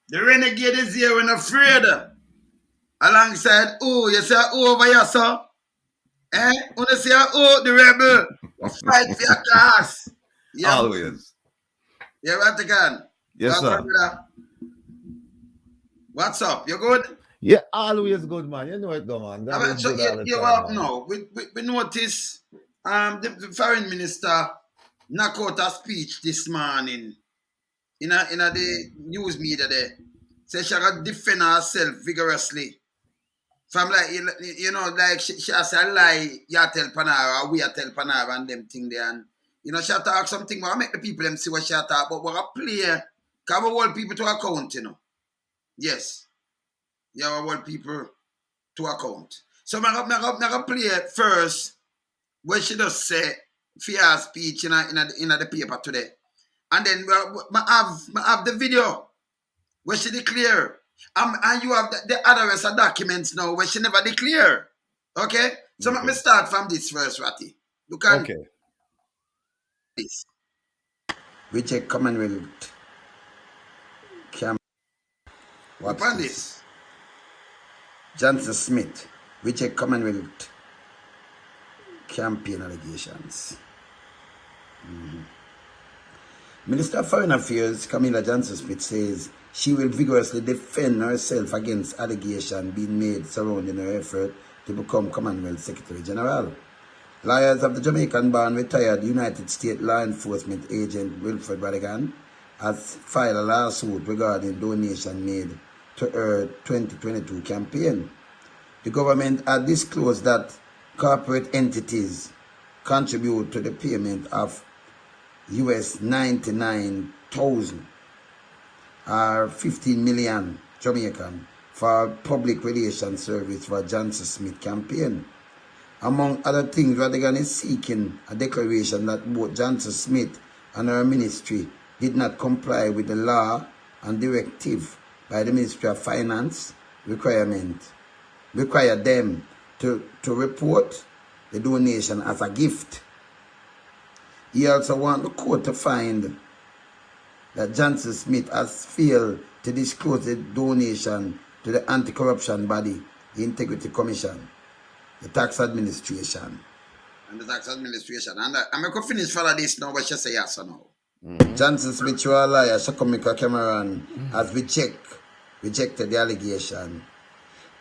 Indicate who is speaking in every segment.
Speaker 1: The renegade is here when afraid. Alongside, oh, you say, oh, over here, sir. Eh? When you say, oh, the rebel. We fight for your cause. Yeah,
Speaker 2: Always.
Speaker 1: yeah, Rattigan.
Speaker 2: Yes, sir.
Speaker 1: What's up? You good?
Speaker 2: Yeah, always good, man. You know it, go, man. That is
Speaker 1: So
Speaker 2: good all the
Speaker 1: you
Speaker 2: time,
Speaker 1: up
Speaker 2: man.
Speaker 1: now. We notice the foreign minister knock out a speech this morning in the news media there. Say she got defend herself vigorously. From like you know, like she has a lie, you tell Panara, we tell Panara and them thing there, and you know, she talk something, but I make the people them see what she talk, but we're a player, can we hold people to account, you know. Yes. You hold people to account. So I'm gonna play it first what she just say for her speech in the paper today. And then I have the video where she declare. And you have the other rest of documents now where she never declare. Okay? So let me start from this first, Ratty. You can this. Reject Commonwealth. What on this? Johnson Smith. Reject Commonwealth campaign allegations. Minister of Foreign Affairs Camilla Johnson Smith says she will vigorously defend herself against allegations being made surrounding her effort to become Commonwealth Secretary General. Lawyers of the Jamaican-born retired United States law enforcement agent Wilfred Rattigan has filed a lawsuit regarding donation made to her 2022 campaign. The government had disclosed that corporate entities contribute to the payment of US 99,000 or 15 million Jamaican for public relations service for Johnson Smith campaign. Among other things, Rattigan is seeking a declaration that both Johnson Smith and her ministry did not comply with the law and directive by the Ministry of Finance require them to report the donation as a gift. He also wants the court to find that Johnson Smith has failed to disclose the donation to the anti-corruption body, the Integrity Commission, the Tax Administration. And the Tax Administration. And I'm going to finish for this now, but she say yes or no. Johnson Smith, you are a liar. Shakomika Cameron has rejected the allegation.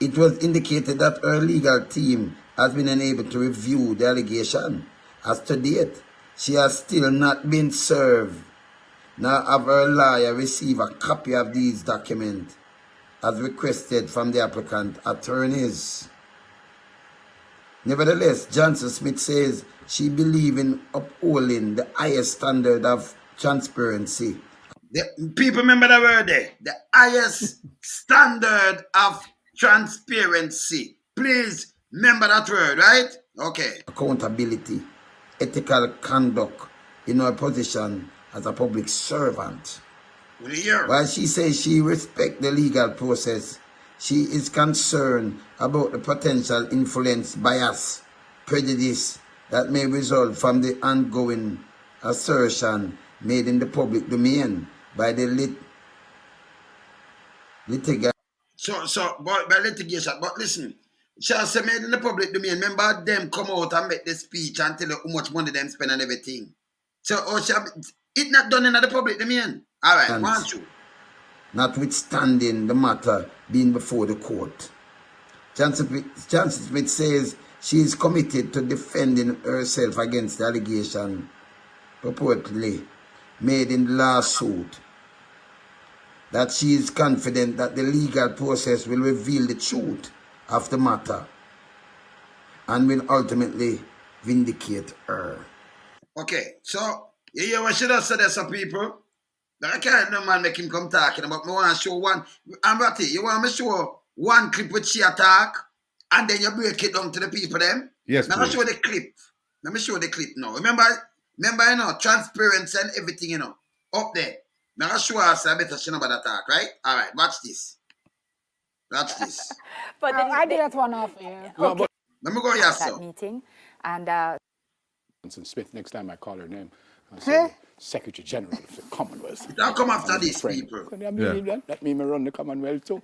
Speaker 1: It was indicated that her legal team has been unable to review the allegation. As to date, she has still not been served. Now have her lawyer receive a copy of these documents as requested from the applicant attorneys. Nevertheless, Johnson Smith says she believes in upholding the highest standard of transparency. People remember the word there. The highest standard of transparency. Please remember that word, right? Okay. Accountability, ethical conduct in her position as a public servant. While she says she respects the legal process, she is concerned about the potential influence, bias, prejudice that may result from the ongoing assertion made in the public domain by the litigation. By litigation, but listen, she has made in the public domain. Remember them come out and make the speech and tell you how much money them spend and everything. So, it's not done in the public domain. All right, want you. Notwithstanding the matter being before the court. Johnson Smith says she is committed to defending herself against the allegation purportedly made in the lawsuit, that she is confident that the legal process will reveal the truth of the matter and will ultimately vindicate her. Okay, so you hear what she does say there, some people? I can't no man make him come talking about. I want to show one. I'm Ratty, you want me to show one clip with she attack and then you break it down to the people them?
Speaker 2: Yes,
Speaker 1: Let me show the clip. Let me show the clip now. Remember, you know, transparency and everything, you know, up there. Now I show us a better she know about attack, right? All right, watch this. Watch this.
Speaker 3: But
Speaker 4: I did that one off here.
Speaker 3: Okay.
Speaker 1: Let me go here,
Speaker 3: That meeting and
Speaker 5: Smith next time I call her name.
Speaker 4: Huh?
Speaker 3: Secretary General of the Commonwealth.
Speaker 1: Don't come after
Speaker 3: And he's a
Speaker 1: these
Speaker 3: friend.
Speaker 1: people.
Speaker 3: Could that mean that mean me run the Commonwealth too?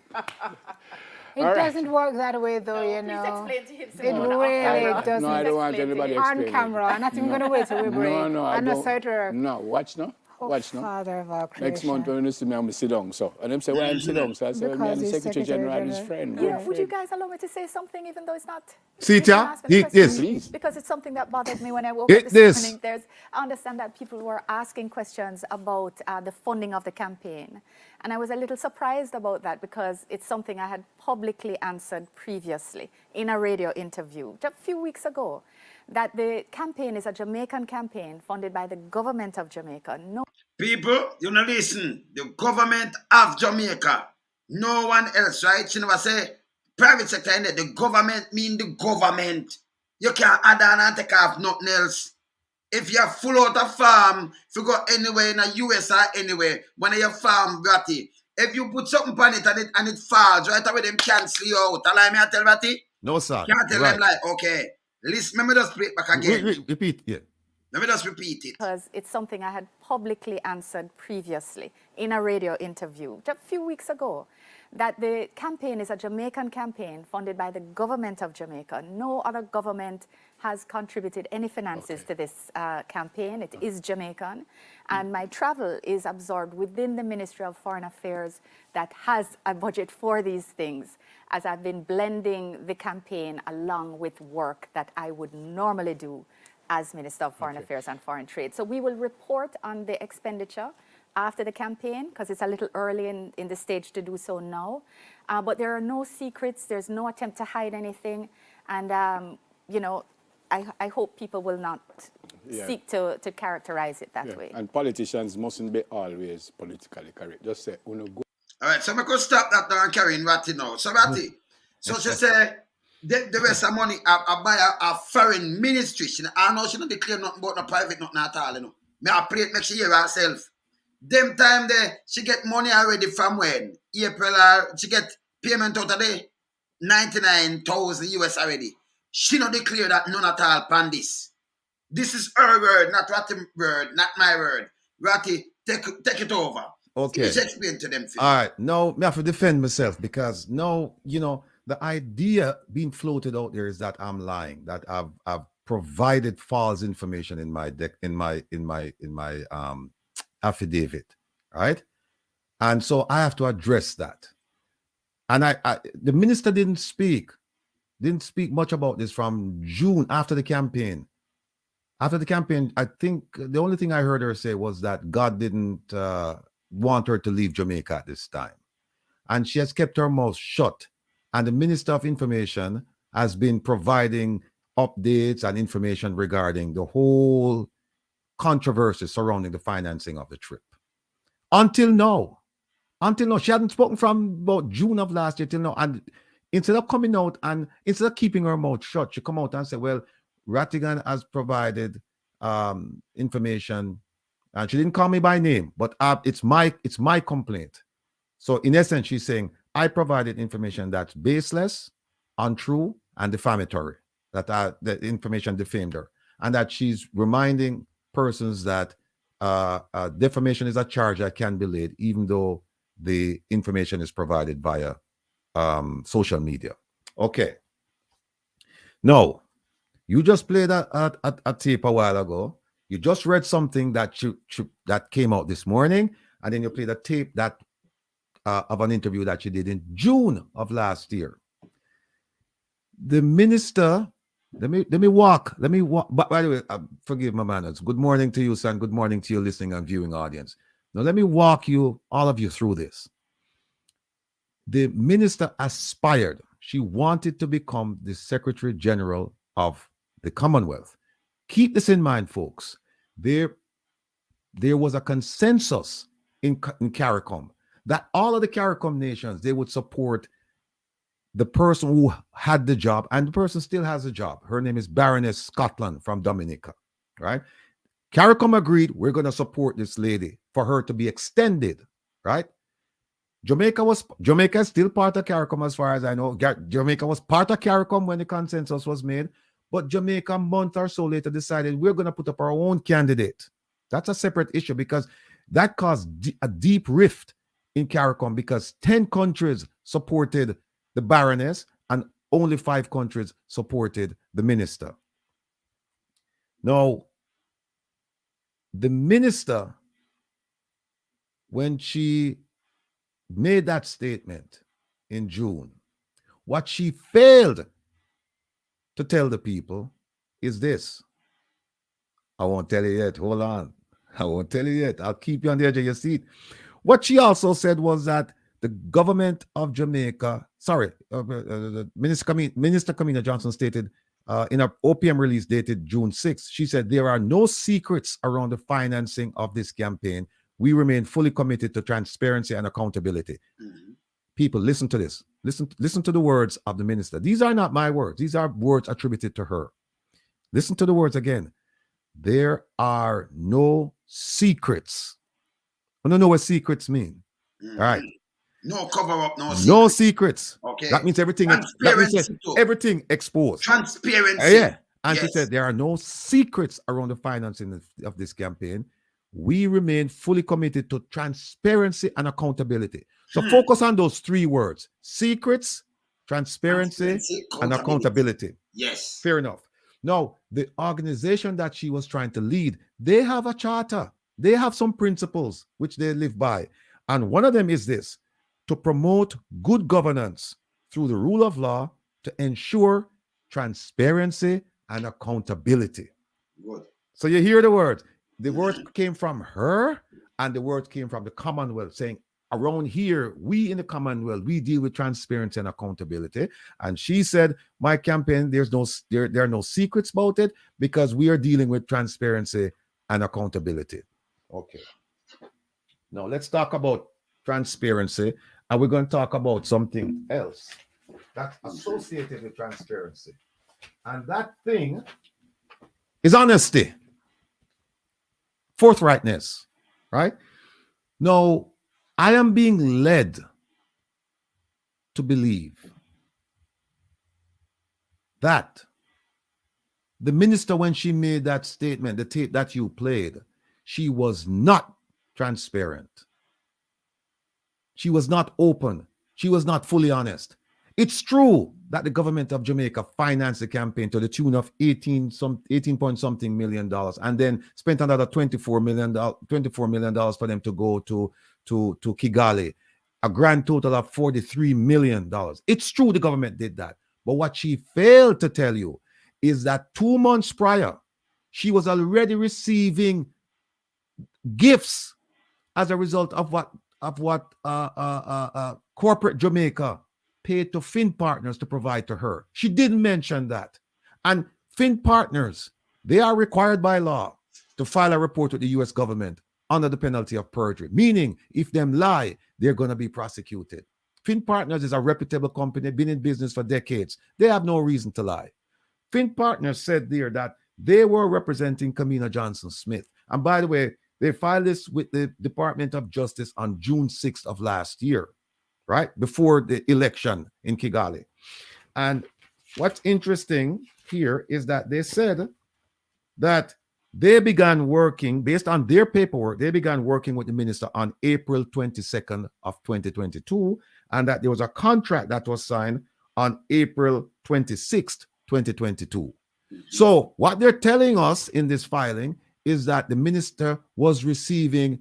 Speaker 4: It doesn't work that way, though, you know.
Speaker 5: Please explain to him,
Speaker 4: It
Speaker 5: Simone,
Speaker 4: really
Speaker 5: after.
Speaker 4: doesn't.
Speaker 3: No, I don't want anybody
Speaker 4: On
Speaker 3: explaining.
Speaker 4: camera. I'm not even going to wait till we break.
Speaker 3: No, I
Speaker 4: I'm not
Speaker 3: don't.
Speaker 4: sorry to work.
Speaker 3: No, watch now.
Speaker 4: Oh,
Speaker 3: Watch now.
Speaker 4: Father of our
Speaker 3: Next month
Speaker 4: creation.
Speaker 3: when you see me, I'm going to sit down. So, and them say, why I'm sit down? So I say, well, me
Speaker 4: Because
Speaker 3: and the
Speaker 4: he's
Speaker 3: Secretary
Speaker 4: Secretary
Speaker 3: General and his
Speaker 4: General.
Speaker 3: friend.
Speaker 5: Yeah,
Speaker 3: my
Speaker 5: would you
Speaker 3: friend.
Speaker 5: guys allow me to say something, even though it's not?
Speaker 2: See,
Speaker 5: you can
Speaker 2: Tia?
Speaker 5: ask me the
Speaker 2: Eat
Speaker 5: question,
Speaker 2: this.
Speaker 3: Please.
Speaker 5: because it's something that bothered me when I woke
Speaker 2: Eat
Speaker 5: up
Speaker 2: this.
Speaker 5: morning. I understand that people were asking questions about the funding of the campaign, and I was a little surprised about that because it's something I had publicly answered previously in a radio interview just a few weeks ago. That the campaign is a Jamaican campaign funded by the government of Jamaica. No.
Speaker 1: People, you know, listen. The government of Jamaica. No one else, right? You never say private sector in it. The government mean the government. You can't add on and take off nothing else. If you're full out of farm, if you go anywhere in the US or anywhere, when you farm, Ratty, if you put something on it and it falls, right away, them cancel you out. Allow me to tell Ratty?
Speaker 2: No, sir.
Speaker 1: Can't tell
Speaker 2: Right.
Speaker 1: them like, okay, listen, let me just play it back again.
Speaker 2: Repeat. Yeah.
Speaker 1: Let me just repeat it.
Speaker 5: Because it's something I had publicly answered previously in a radio interview just a few weeks ago. That the campaign is a Jamaican campaign funded by the government of Jamaica. No other government has contributed any finances to this campaign. It is Jamaican. And my travel is absorbed within the Ministry of Foreign Affairs that has a budget for these things, as I've been blending the campaign along with work that I would normally do as Minister of Foreign Affairs and Foreign Trade. So we will report on the expenditure after the campaign, because it's a little early in the stage to do so now. But there are no secrets. There's no attempt to hide anything. And, you know, I hope people will not seek to characterize it that way.
Speaker 3: And politicians mustn't be always politically correct. Just say, go.
Speaker 1: All right, so we could stop that now and carry in Ratty now. So Ratty, so she say, the rest of money I buy a foreign ministry. I know she don't declare nothing about no private, nothing at all, you know. Me I pray it make she hear herself. Them time there, she get money already from when? April, she get payment out of the 99,000 US already. She not declare that none at all pan this. This is her word, not Ratty's word, not my word. Ratty, take it over.
Speaker 2: Okay.
Speaker 1: Let's explain to them.
Speaker 2: All right. No, I have to defend myself because no, you know, the idea being floated out there is that I'm lying, that I've provided false information in my affidavit, right? And so I have to address that. And the minister didn't speak much about this from June after the campaign. After the campaign, I think the only thing I heard her say was that God didn't want her to leave Jamaica at this time. And she has kept her mouth shut. And the Minister of Information has been providing updates and information regarding the whole controversy surrounding the financing of the trip. Until now, she hadn't spoken from about June of last year till now. And instead of coming out and instead of keeping her mouth shut, she come out and say, well, Rattigan has provided information, and she didn't call me by name, but it's my complaint. So in essence, she's saying I provided information that's baseless, untrue, and defamatory. That the information defamed her, and that she's reminding persons that defamation is a charge that can be laid, even though the information is provided via social media. Okay. No. You just played a tape a while ago. You just read something that that came out this morning, and then you played a tape that of an interview that you did in June of last year. The minister, let me walk. But by the way, forgive my manners. Good morning to you, son. Good morning to your listening and viewing audience. Now let me walk you, all of you, through this. The minister aspired. She wanted to become the Secretary General of the Commonwealth. Keep this in mind, folks. There was a consensus in CARICOM that all of the CARICOM nations, they would support the person who had the job, and the person still has a job. Her name is Baroness Scotland from Dominica, right? CARICOM agreed, we're going to support this lady for her to be extended, right? Jamaica is still part of CARICOM as far as I know. Jamaica was part of CARICOM when the consensus was made, but Jamaica a month or so later decided we're going to put up our own candidate. That's a separate issue because that caused a deep rift in CARICOM because 10 countries supported the Baroness and only 5 countries supported the minister. Now, the minister, when she made that statement in June, what she failed to tell the people is this. I won't tell you yet. Hold on. I won't tell you yet. I'll keep you on the edge of your seat. What she also said was that the government of Jamaica, Minister Kamina Johnson stated in an OPM release dated June 6th, she said, there are no secrets around the financing of this campaign. We remain fully committed to transparency and accountability. Mm-hmm. People, listen to this. Listen to the words of the minister. These are not my words. These are words attributed to her. Listen to the words again. There are no secrets. I don't know what secrets mean. Mm-hmm. All right.
Speaker 1: No cover up,
Speaker 2: no secrets.
Speaker 1: Okay.
Speaker 2: That means everything. Everything exposed.
Speaker 1: Transparency.
Speaker 2: Yeah. And she said there are no secrets around the financing of this campaign. We remain fully committed to transparency and accountability. So focus on those 3 words: secrets, transparency and accountability.
Speaker 1: Yes.
Speaker 2: Fair enough. Now, the organization that she was trying to lead, they have a charter. They have some principles which they live by. And one of them is this: to promote good governance through the rule of law to ensure transparency and accountability.
Speaker 1: Good.
Speaker 2: So you hear the word. The word came from her and the word came from the Commonwealth, saying, around here, we in the Commonwealth, we deal with transparency and accountability. And she said, my campaign, there are no secrets about it because we are dealing with transparency and accountability. Okay. Now let's talk about transparency, and we're going to talk about something else that's associated with transparency. And that thing is honesty, forthrightness, right? Now, I am being led to believe that the minister, when she made that statement, the tape that you played, she was not transparent. She was not open. She was not fully honest. It's true that the government of Jamaica financed the campaign to the tune of 18 point something million dollars, and then spent another $24 million for them to go to Kigali, a grand total of $43 million. It's true the government did that. But what she failed to tell you is that 2 months prior, she was already receiving gifts as a result of what corporate Jamaica paid to Fin Partners to provide to her. She didn't mention that. And Fin Partners, they are required by law to file a report with the U.S. government under the penalty of perjury, meaning if them lie, they're going to be prosecuted. Fin Partners is a reputable company, been in business for decades. They have no reason to lie. Fin Partners said there that they were representing Kamina Johnson Smith. And by the way, they filed this with the Department of Justice on June 6th of last year, right? Before the election in Kigali. And what's interesting here is that they said that they began working, based on their paperwork, they began working with the minister on April 22nd of 2022, and that there was a contract that was signed on April 26th, 2022. So what they're telling us in this filing is that the minister was receiving,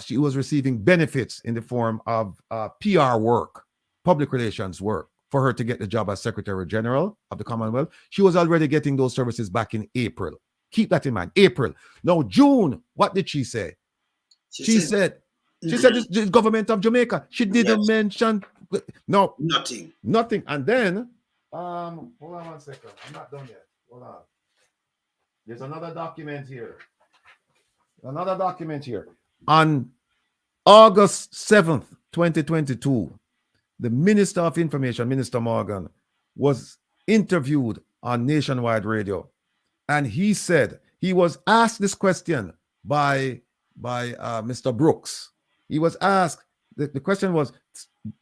Speaker 2: she was receiving benefits in the form of PR work, public relations work, for her to get the job as Secretary General of the Commonwealth. She was already getting those services back in April. Keep that in mind, April. Now, June, what did she say? She said the government of Jamaica. She didn't mention, no. Nothing. And then, hold on 1 second. I'm not done yet. Hold on. There's another document here. On August 7th, 2022, the Minister of Information, Minister Morgan, was interviewed on Nationwide Radio. And he said, he was asked this question by Mr. Brooks. He was asked, the question was,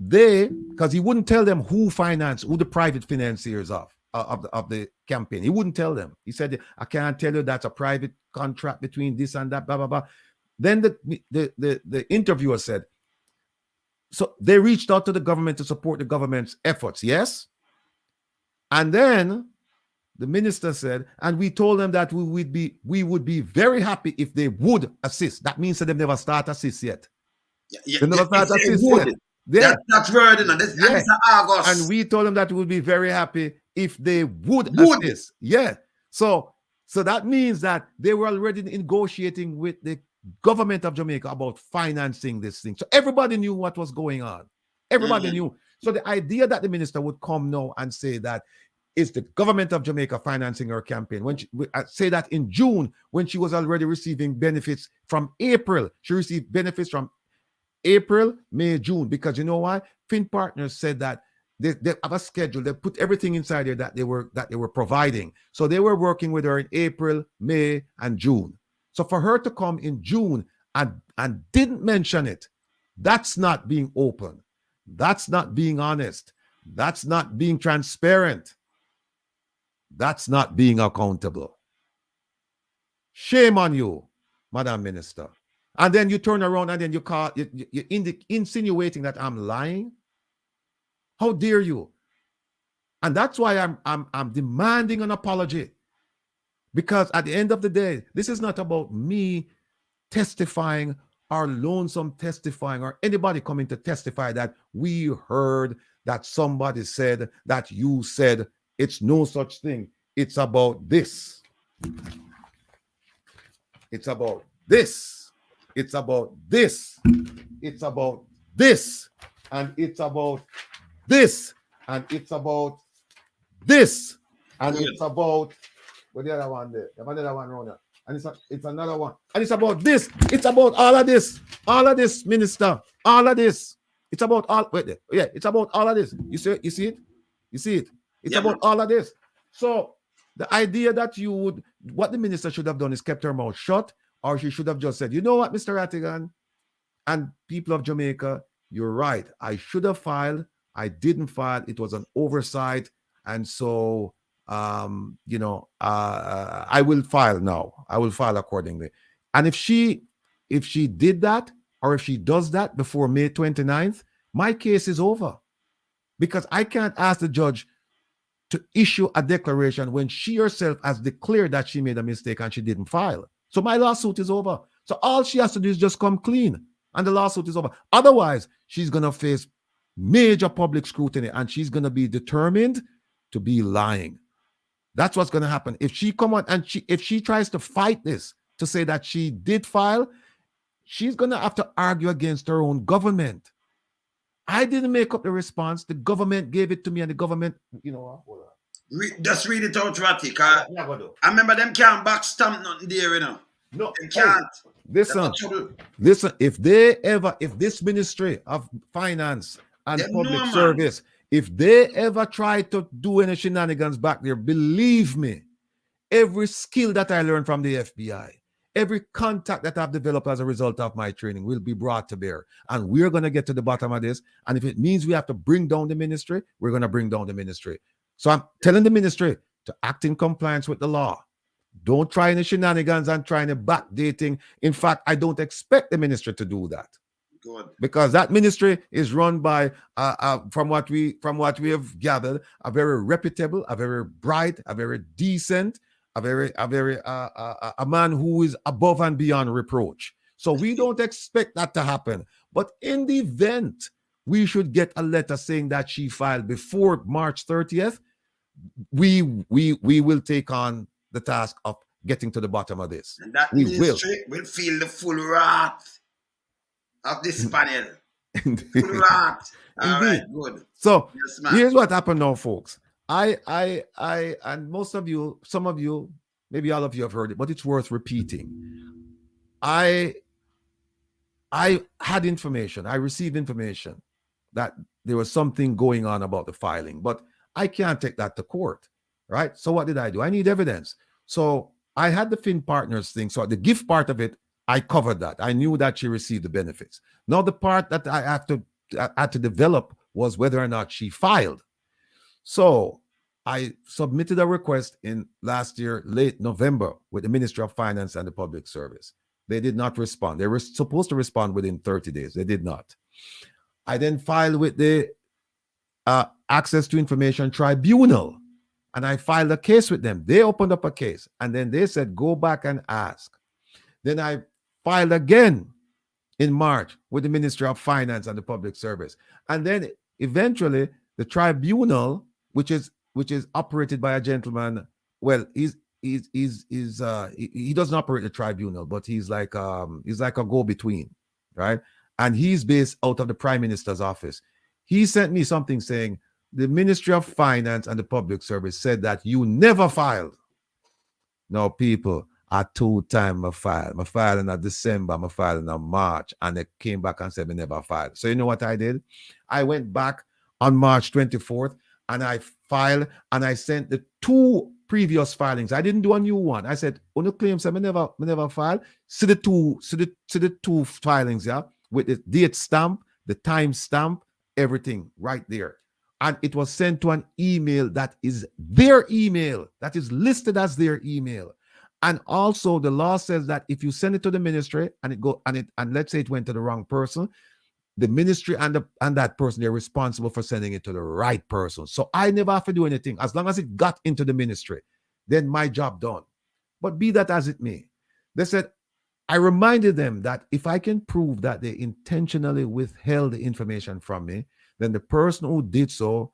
Speaker 2: because he wouldn't tell them who the private financiers of of the campaign. He wouldn't tell them. He said, I can't tell you, that's a private contract between this and that, blah, blah, blah. Then the interviewer said, so they reached out to the government to support the government's efforts, yes? And then the minister said, and we told them that we would be very happy if they would assist. That means that they've never started assist yet. They never started assist yet.
Speaker 1: That's word, you know. This August.
Speaker 2: And we told them that we would be very happy if they would assist. Yeah. So that means that they were already negotiating with the government of Jamaica about financing this thing. So everybody knew what was going on. Everybody knew. So the idea that the minister would come now and say that it's the government of Jamaica financing her campaign. When I say that in June, when she was already receiving benefits from April, she received benefits from April, May, June, because you know why? Fin Partners said that they have a schedule. They put everything inside there that they were providing. So they were working with her in April, May, and June. So for her to come in June and didn't mention it, that's not being open. That's not being honest. That's not being transparent. That's not being accountable. Shame on you, Madam Minister. And then you turn around and then you're insinuating that I'm lying. How dare you? And that's why I'm demanding an apology. Because at the end of the day, this is not about me testifying or Lonesome testifying or anybody coming to testify that we heard that somebody said that you said. It's no such thing. It's about this. It's about this. It's about this. It's about this. And it's about this. And it's about this. And it's about, what's the other one there? There's another one around there. And it's another one. And it's about this. It's about all of this. All of this, Minister. All of this. It's about all, wait there. Yeah, it's about all of this. You see it? You see it? It's about all of this. So the idea that what the minister should have done is kept her mouth shut, or she should have just said, you know what, Mr. Rattigan and people of Jamaica, you're right. I should have filed. I didn't file. It was an oversight. And so, I will file now. I will file accordingly. And if she did that, or if she does that before May 29th, my case is over. Because I can't ask the judge to issue a declaration when she herself has declared that she made a mistake and she didn't file. So my lawsuit is over. So all she has to do is just come clean and the lawsuit is over. Otherwise, she's going to face major public scrutiny and she's going to be determined to be lying. That's what's going to happen. If she come on and if she tries to fight this, to say that she did file, she's going to have to argue against her own government. I didn't make up the response. The government gave it to me, and the government, you know what?
Speaker 1: Just read it out, Ratty. I remember them can't backstamp nothing there, you know.
Speaker 2: No,
Speaker 1: they can't.
Speaker 2: Listen. If this Ministry of Finance and Public Service, if they ever try to do any shenanigans back there, believe me, every skill that I learned from the FBI, every contact that I've developed as a result of my training will be brought to bear. And we're going to get to the bottom of this. And if it means we have to bring down the ministry, we're going to bring down the ministry. So I'm telling the ministry to act in compliance with the law. Don't try any shenanigans and trying to backdating. In fact, I don't expect the ministry to do that. Good. Because that ministry is run by, from what we have gathered, a very reputable, a very bright, a very decent, a man who is above and beyond reproach. So we don't expect that to happen. But in the event we should get a letter saying that she filed before March 30th, we will take on the task of getting to the bottom of this.
Speaker 1: And that ministry will feel the full wrath of this panel. Full wrath. All right, good.
Speaker 2: So here's what happened now, folks. I and most of you, some of you, maybe all of you have heard it, but it's worth repeating. I had information. I received information that there was something going on about the filing, but I can't take that to court, right? So what did I do? I need evidence. So I had the Fin Partners thing. So the gift part of it, I covered that. I knew that she received the benefits. Now the part that I had to develop was whether or not she filed. So I submitted a request in last year, late November, with the Ministry of Finance and the Public Service. They did not respond. They were supposed to respond within 30 days. They did not. I then filed with the Access to Information Tribunal, and I filed a case with them. They opened up a case, and then they said, go back and ask. Then I filed again in March with the Ministry of Finance and the Public Service. And then eventually the tribunal, which is operated by a gentleman, well, he doesn't operate the tribunal, but he's like a go-between, right? And he's based out of the Prime Minister's office. He sent me something saying the Ministry of Finance and the Public Service said that you never filed. No, people, I 2 times I filed. I filed in December, I filed in March, and they came back and said we never filed. So you know what I did? I went back on March 24th and I filed, and I sent the 2 previous filings. I didn't do a new one. I said, on the claim said I never filed. See the two filings, yeah, with the date stamp, the time stamp, everything right there. And it was sent to an email that is their email, that is listed as their email. And also the law says that if you send it to the ministry and let's say it went to the wrong person, the ministry and that person, they're responsible for sending it to the right person. So I never have to do anything. As long as it got into the ministry, then my job done. But be that as it may, they said, I reminded them that if I can prove that they intentionally withheld the information from me, then the person who did so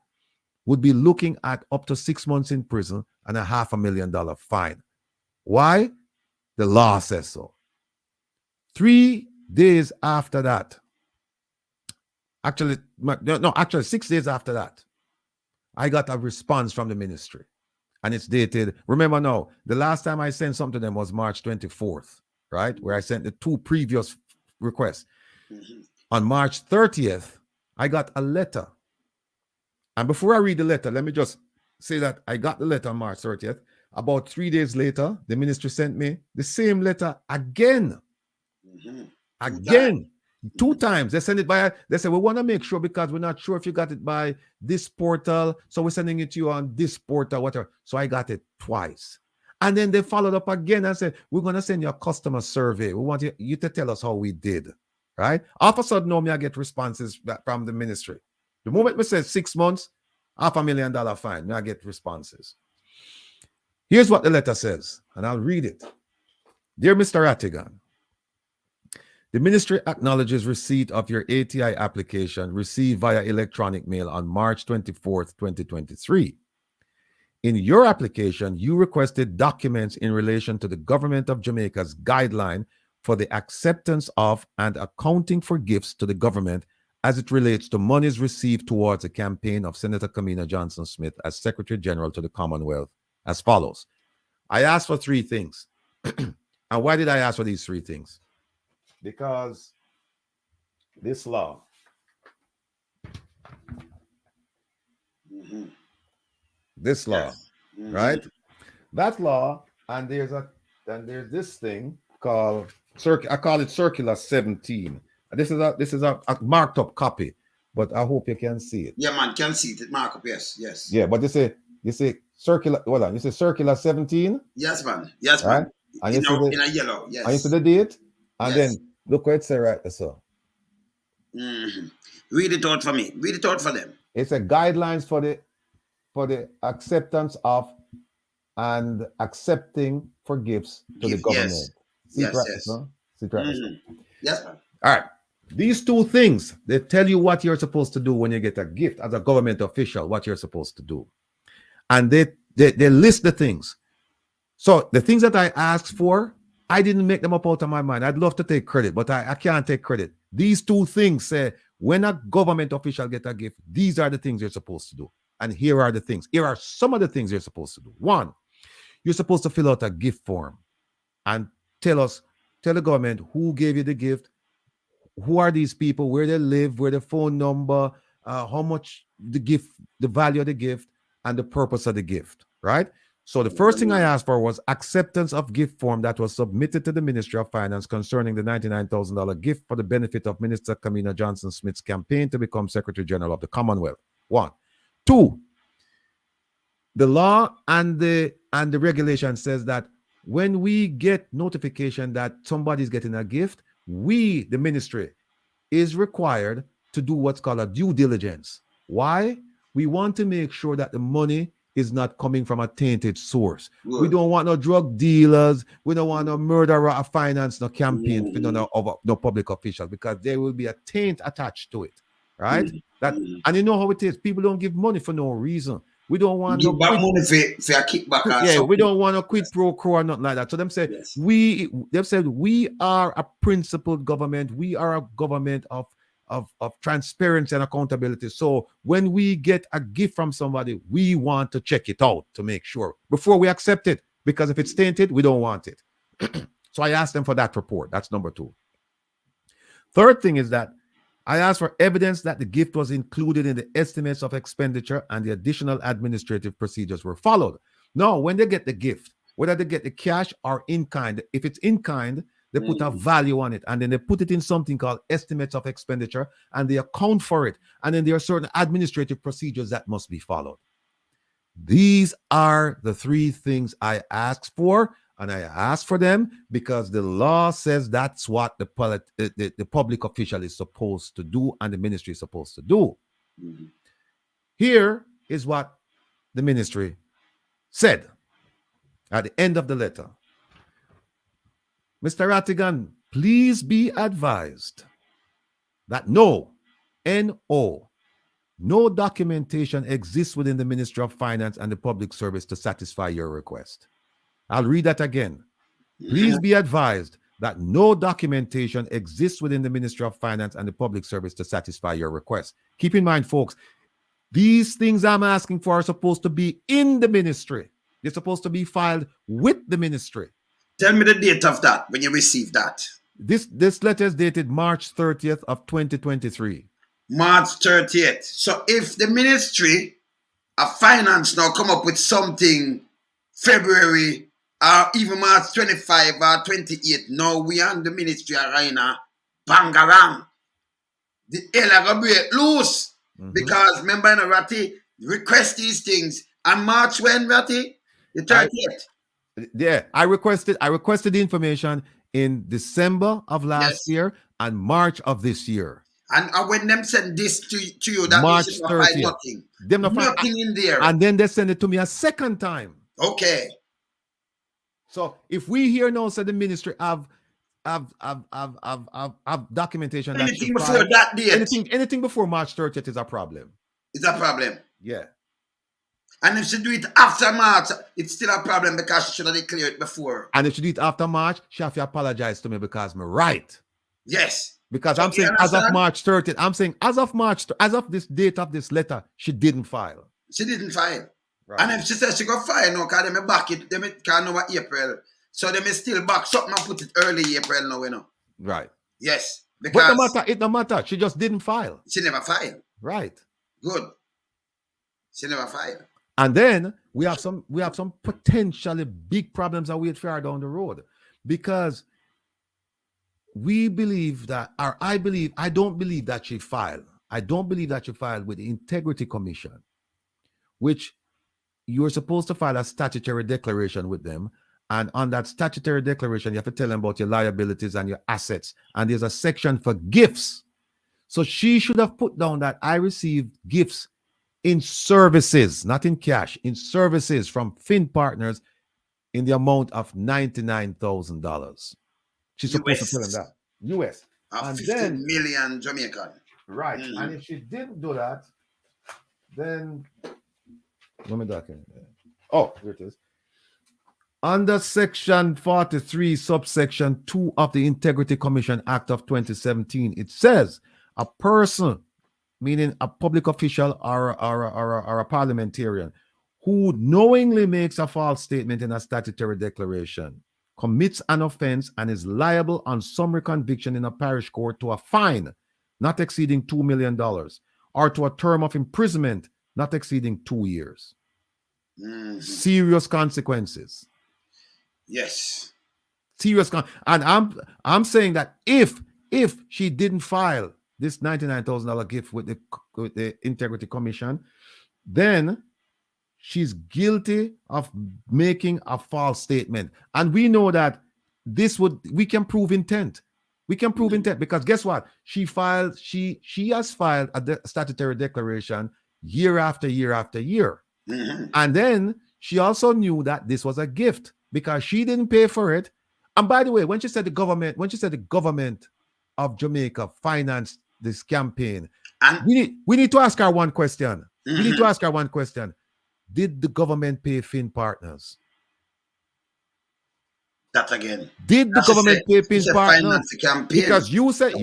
Speaker 2: would be looking at up to 6 months in prison and a $500,000 fine. Why? The law says so. 3 days after that, actually 6 days after that, I got a response from the ministry, and it's dated. Remember now, the last time I sent something to them was March 24th, right? Where I sent the 2 previous requests. On March 30th, I got a letter. And before I read the letter, let me just say that I got the letter on March 30th. About 3 days later, the ministry sent me the same letter again. Again. 2 times. They sent it by, they said, we want to make sure because we're not sure if you got it by this portal. So we're sending it to you on this portal, whatever. So I got it twice. And then they followed up again and said, we're going to send you a customer survey. We want you to tell us how we did. Right? All of a sudden, now I get responses from the ministry. The moment we said 6 months, $500,000 fine, I get responses. Here's what the letter says, and I'll read it. Dear Mr. Rattigan, the ministry acknowledges receipt of your ATI application received via electronic mail on March 24th, 2023. In your application, you requested documents in relation to the government of Jamaica's guideline for the acceptance of and accounting for gifts to the government as it relates to monies received towards the campaign of Senator Kamina Johnson-Smith as Secretary General to the Commonwealth as follows. I asked for 3 things. And why did I ask for these 3 things? Because this law, right? That law, and there's this thing called I call it Circular 17. This is a marked up copy, but I hope you can see it.
Speaker 1: Yeah, man, can see it. Mark up, yes.
Speaker 2: Yeah, but you say circular. Hold on, you say Circular 17.
Speaker 1: Yes, man.
Speaker 2: Right? And
Speaker 1: In a yellow. Yes.
Speaker 2: And you see the date, and then look what it say right there. So.
Speaker 1: Read it out for me. Read it out for them.
Speaker 2: It's a guidelines for the acceptance of and accepting for gifts to the government.
Speaker 1: Yes.
Speaker 2: Yes, man. All right. These 2 things, they tell you what you're supposed to do when you get a gift as a government official, what you're supposed to do. And they list the things. So the things that I asked for, I didn't make them up out of my mind. I'd love to take credit, but I can't take credit. These 2 things say, when a government official gets a gift, these are the things you're supposed to do. And here are the things. Here are some of the things you're supposed to do. 1, you're supposed to fill out a gift form and tell the government who gave you the gift, who are these people, where they live, where the phone number, how much the gift, the value of the gift, and the purpose of the gift, right? So the first thing I asked for was acceptance of gift form that was submitted to the Ministry of Finance concerning the $99,000 gift for the benefit of Minister Kamina Johnson-Smith's campaign to become Secretary General of the Commonwealth. 1. 2, The law and the regulation says that when we get notification that somebody's getting a gift, we, the ministry, is required to do what's called a due diligence. Why? We want to make sure that the money is not coming from a tainted source.
Speaker 1: Good.
Speaker 2: We don't want no drug dealers. We don't want no murderer of finance, no campaign, no public officials, because there will be a taint attached to it, right? And you know how it is. People don't give money for no reason. We don't want
Speaker 1: give back money for a kickback.
Speaker 2: Yeah, we don't want a quid pro quo or nothing like that. So them say they've said we are a principled government. We are a government of transparency and accountability. So when we get a gift from somebody, we want to check it out to make sure before we accept it. Because if it's tainted, we don't want it. So I asked them for that report. That's number 2. Third thing is that I asked for evidence that the gift was included in the estimates of expenditure and the additional administrative procedures were followed. Now, when they get the gift, whether they get the cash or in kind, if it's in kind, they put a value on it, and then they put it in something called estimates of expenditure, and they account for it. And then there are certain administrative procedures that must be followed. These are the 3 things I asked for, and I asked for them because the law says that's what the public official is supposed to do and the ministry is supposed to do. Here is what the ministry said at the end of the letter. Mr. Rattigan, please be advised that no documentation exists within the Ministry of Finance and the Public Service to satisfy your request. I'll read that again. Please be advised that no documentation exists within the Ministry of Finance and the Public Service to satisfy your request. Keep in mind, folks, these things I'm asking for are supposed to be in the ministry. They're supposed to be filed with the ministry.
Speaker 1: Tell me the date of that, when you receive that.
Speaker 2: This letter is dated March 30th of 2023.
Speaker 1: March 30th. So if the Ministry of Finance now come up with something February or even March 25 or 28, now we and the Ministry are right now bangarang. The hell are break loose. Because remember, Ratty, request these things. And March when, Ratty? The 30th.
Speaker 2: Yeah, I requested the information in December of last year and March of this year.
Speaker 1: And when them send this to you, that
Speaker 2: March
Speaker 1: means
Speaker 2: 30th.
Speaker 1: nothing.
Speaker 2: Them
Speaker 1: nothing in there.
Speaker 2: And then they send it to me a second time.
Speaker 1: Okay.
Speaker 2: So if we here now say the ministry have documentation,
Speaker 1: anything before that date,
Speaker 2: anything before March 30th is a problem.
Speaker 1: It's a problem.
Speaker 2: Yeah.
Speaker 1: And if she do it after March, it's still a problem because she should have declared it before.
Speaker 2: And if she do it after March, she have to apologize to me because I'm right.
Speaker 1: Yes.
Speaker 2: Because I'm saying as of March 30th, I'm saying as of this date of this letter, she didn't file.
Speaker 1: She didn't file.
Speaker 2: Right.
Speaker 1: And if she says she go file now, because they may back it, they may can't know what April. So they may still back something and put it early April now, you know.
Speaker 2: Right.
Speaker 1: Yes. Because
Speaker 2: it no matter. She just didn't file.
Speaker 1: She never filed.
Speaker 2: Right.
Speaker 1: Good. She never filed.
Speaker 2: And then we have some potentially big problems that wait for her down the road, because we believe that, or I don't believe that she filed. I don't believe that she filed with the Integrity Commission, which you're supposed to file a statutory declaration with them. And on that statutory declaration, you have to tell them about your liabilities and your assets. And there's a section for gifts. So she should have put down that I received gifts in services, not in cash, in services from Fin Partners in the amount of $99,000. She's supposed to tell them that. US.
Speaker 1: And 15 million Jamaican.
Speaker 2: Right. And if she didn't do that, then let me document it. Oh, here it is. Under Section 43, subsection 2 of the Integrity Commission Act of 2017, it says a person, meaning a public official or a parliamentarian, who knowingly makes a false statement in a statutory declaration, commits an offense and is liable on summary conviction in a parish court to a fine not exceeding $2 million or to a term of imprisonment not exceeding 2 years. Serious consequences.
Speaker 1: Yes.
Speaker 2: And I'm saying that if she didn't file this $99,000 gift with the Integrity Commission, then she's guilty of making a false statement. And we know that we can prove intent. We can prove intent because guess what? She has filed a statutory declaration year after year after year. And then she also knew that this was a gift because she didn't pay for it. And by the way, when she said the government of Jamaica financed this campaign, and we need to ask her one question. We need to ask her one question. Did the government pay Finn Partners?
Speaker 1: That again.
Speaker 2: Did the government pay Finn Partners?
Speaker 1: Because
Speaker 2: you say,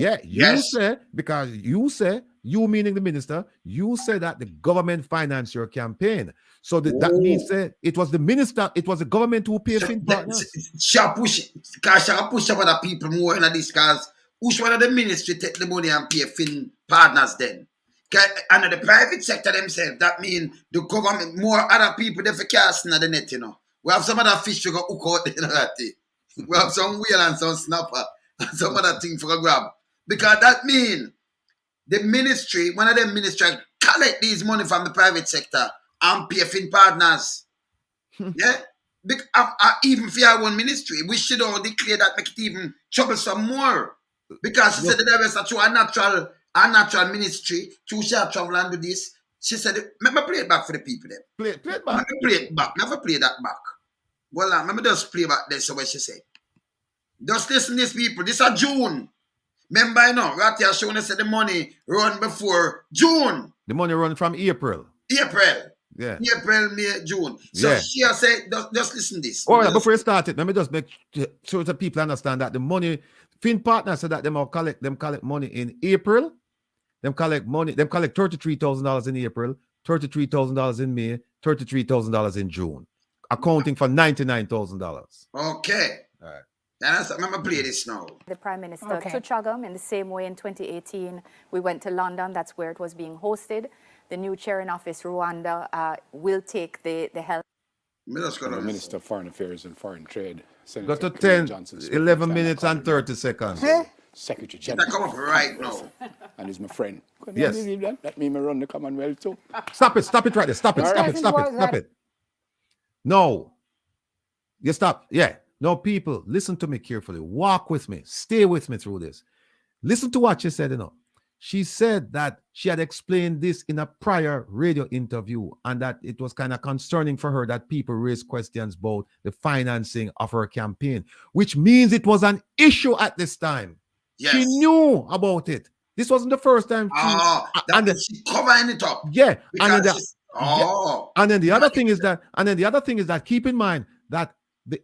Speaker 2: you meaning the minister, you say that the government financed your campaign. So that means that it was the minister, it was the government who paid Finn Partners.
Speaker 1: She push other people more in this because which one of the ministry take the money and pay Finn Partners then? And the private sector themselves, that means the government, more other people they for casting at the net, you know. We have some other fish to go hook out there, you know, that thing. We have some whale and some snapper and some other thing for a grab. Because that means the ministry, one of them ministry collect these money from the private sector and pay Finn Partners. Yeah? Even for our one ministry, we should all declare that, make it even troublesome more. Because she said that there was a natural ministry, to shall travel and do this. She said, let me play it back for the people then.
Speaker 2: Play it back.
Speaker 1: Let me play it back. Never play that back. Well, let me just play back this, what she said. Just listen to these people. This is June. Remember, you know, Rattigan showing us the money run before June.
Speaker 2: The money run from April.
Speaker 1: Yeah. April, May, June. So she has said, just listen to this.
Speaker 2: Oh, yeah, before you start it, let me just make sure that people understand that the money, Finn Partners said that them collect money in April. Them collect $33,000 in April, $33,000 in May, $33,000 in June, accounting for $99,000.
Speaker 1: Okay. All right. I'm going to play this now.
Speaker 5: The Prime Minister to Chagam in the same way in 2018. We went to London. That's where it was being hosted. The new chair in office, Rwanda, will take the help.
Speaker 3: The Minister of Foreign Affairs and Foreign Trade.
Speaker 2: Got to 11 minutes and 30 seconds.
Speaker 3: Secretary General.
Speaker 1: That come up right now.
Speaker 3: And he's my friend.
Speaker 2: Yes.
Speaker 3: That means I run the Commonwealth too.
Speaker 2: Stop it right there. Stop it. No. You stop. Yeah. No, people, listen to me carefully. Walk with me. Stay with me through this. Listen to what she said, you know. She said that she had explained this in a prior radio interview and that it was kind of concerning for her that people raised questions about the financing of her campaign, which means it was an issue at this time. Yes. She knew about it. This wasn't the first time.
Speaker 1: She's covering it up.
Speaker 2: Yeah. And then the other thing is that keep in mind that the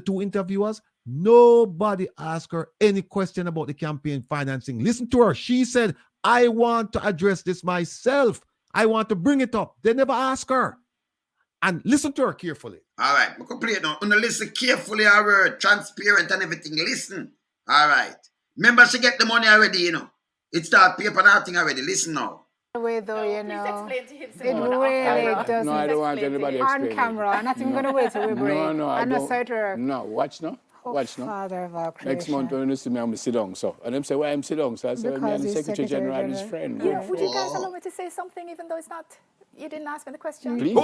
Speaker 2: two interviewers, nobody asked her any question about the campaign financing. Listen to her. She said, I want to address this myself. I want to bring it up. They never asked her. And listen to her carefully.
Speaker 1: All right. I'm going to play it now. I'm going to listen carefully. I word transparent and everything. Listen. All right. Remember, she get the money already, you know. It start paper and everything already. Listen now.
Speaker 4: Way though, you know,
Speaker 5: Please explain to him.
Speaker 4: it really doesn't.
Speaker 3: No, I don't want anybody
Speaker 4: On
Speaker 3: explaining.
Speaker 4: camera. I'm not even going to wait till we break.
Speaker 3: No, I don't.
Speaker 4: Sorry.
Speaker 3: No, watch now. Watch now.
Speaker 4: Father of our creation.
Speaker 3: Next month when you see me, I'm sit down. So, and them say, why I'm sit down? So I say, me and the Secretary General and his friend.
Speaker 5: Would you guys allow me to say something, even though it's not? You didn't ask me the question.
Speaker 3: Please.
Speaker 2: Whoa.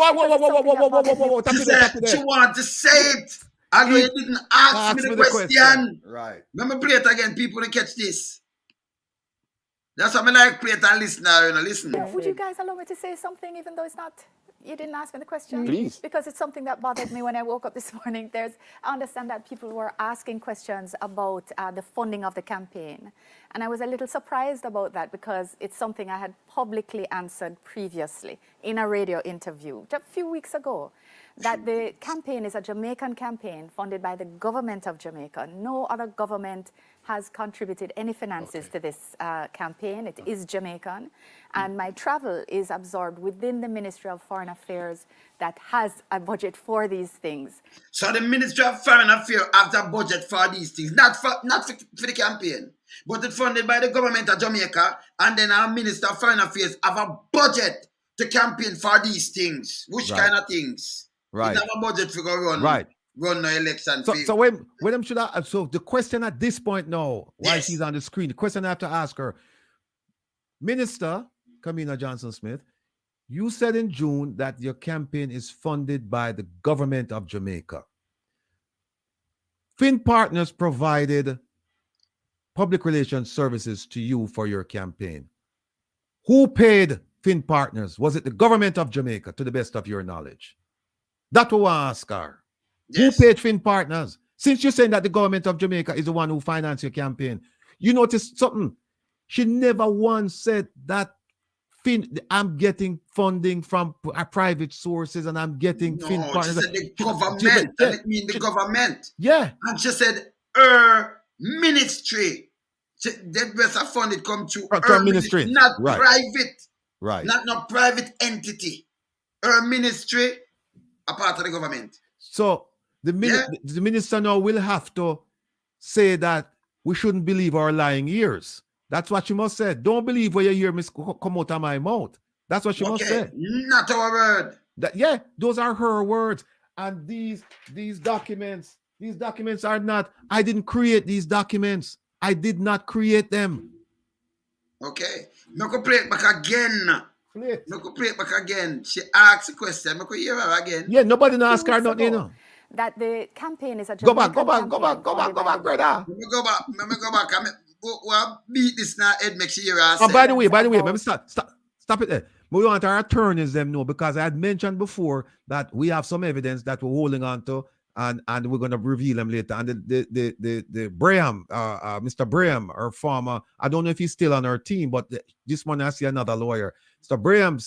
Speaker 1: She wanted to say it. Although you didn't ask me the question.
Speaker 2: Right.
Speaker 1: Let me play it again. People to catch this. That's what I like play it and listen now, you know, listen.
Speaker 5: Would you guys allow me to say something, even though it's not? You didn't ask me the question?
Speaker 3: Please.
Speaker 5: Because it's something that bothered me when I woke up this morning. I understand that people were asking questions about the funding of the campaign. And I was a little surprised about that because it's something I had publicly answered previously in a radio interview just a few weeks ago. That the campaign is a Jamaican campaign funded by the government of Jamaica. No other government has contributed any finances to this campaign. It is Jamaican. And my travel is absorbed within the Ministry of Foreign Affairs that has a budget for these things.
Speaker 1: So the Ministry of Foreign Affairs has a budget for these things, not for the campaign, but it's funded by the government of Jamaica, and then our Minister of Foreign Affairs have a budget to campaign for these things. Which kind of things?
Speaker 2: Right.
Speaker 1: It's have a budget for run.
Speaker 2: Right.
Speaker 1: Run the election.
Speaker 2: So when them should I, so the question at this point now, while
Speaker 1: Yes.
Speaker 2: she's on the screen, the question I have to ask her, Minister Kamina Johnson Smith, You said in June that your campaign is funded by the government of Jamaica. Finn Partners provided public relations services to you for your campaign. Who paid Finn Partners? Was it the government of Jamaica, to the best of your knowledge? That's what I ask her.
Speaker 1: Yes.
Speaker 2: Who paid Finn Partners? Since you're saying that the government of Jamaica is the one who financed your campaign, you notice something. She never once said that I'm getting funding from private sources and I'm getting Finn Partners.
Speaker 1: She said the government, and it means the government.
Speaker 2: Yeah.
Speaker 1: And she said her ministry. The rest of funded come to her ministry, not private.
Speaker 2: Right.
Speaker 1: Not private entity. Her ministry, a part of the government.
Speaker 2: So the minister now will have to say that we shouldn't believe our lying ears. That's what she must say. Don't believe what you hear me come out of my mouth. That's what she must say.
Speaker 1: Not our word.
Speaker 2: Those are her words. And these documents are not, I didn't create these documents. I did not create them.
Speaker 1: Okay. I could play it back again. She asked a question. I could hear her again.
Speaker 2: Yeah, nobody asked her nothing, you know.
Speaker 5: That the campaign is a
Speaker 2: Go back, brother.
Speaker 1: Let me go back. We'll beat this now, Ed, make sure you're
Speaker 2: oh, by the way, let me stop it there. We want our attorneys them know, because I had mentioned before that we have some evidence that we're holding on to, and we're going to reveal them later. And the Braham, Mr. Braham, our former, I don't know if he's still on our team, but this one I see another lawyer. Mr. Braham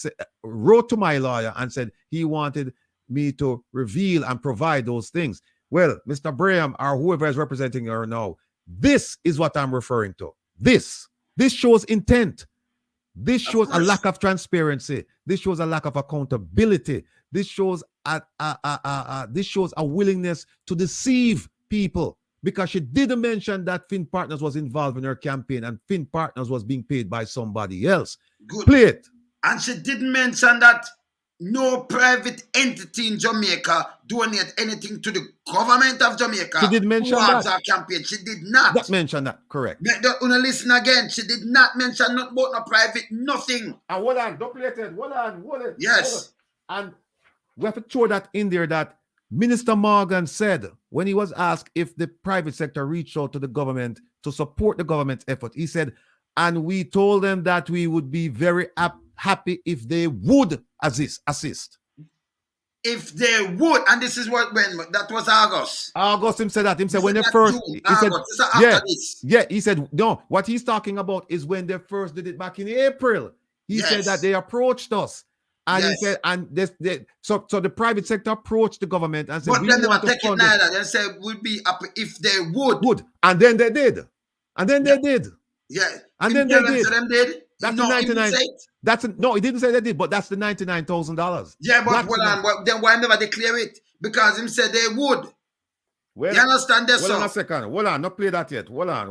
Speaker 2: wrote to my lawyer and said he wanted me to reveal and provide those things. Well, Mr. Braham or whoever is representing her now, this is what I'm referring to. This shows intent. This shows a lack of transparency. This shows a lack of accountability. This shows a willingness to deceive people, because she didn't mention that Finn Partners was involved in her campaign and Finn Partners was being paid by somebody else.
Speaker 1: Good.
Speaker 2: Play it.
Speaker 1: And she didn't mention that no private entity in Jamaica donate anything to the government of Jamaica.
Speaker 2: She did mention that.
Speaker 1: Our campaign. She did not.
Speaker 2: That mention that, correct.
Speaker 1: Listen again. She did not mention nothing about no private, nothing.
Speaker 2: And hold on, don't play it. Hold on.
Speaker 1: Yes.
Speaker 2: Hold on. And we have to throw that in there, that Minister Morgan said when he was asked if the private sector reached out to the government to support the government's effort, he said, and we told them that we would be very happy if they would assist.
Speaker 1: If they would, and this is when that was August.
Speaker 2: August, him said that. Him said when they first,
Speaker 1: June,
Speaker 2: he said,
Speaker 1: this.
Speaker 2: Yeah, he said, no, what he's talking about is when they first did it back in April. He said that they approached us. And he said, and so the private sector approached the government and said,
Speaker 1: but then they were taking neither. They said, we'd be happy if they would.
Speaker 2: And then they did. They did.
Speaker 1: Yeah.
Speaker 2: And then they did.
Speaker 1: Them did.
Speaker 2: That's the 99. No, he didn't say they did, but that's the $99,000.
Speaker 1: Yeah, but then why never declare it? Because him said they would.
Speaker 2: Well,
Speaker 1: you understand this?
Speaker 2: Hold on a second. Hold on, not play that yet. Hold on.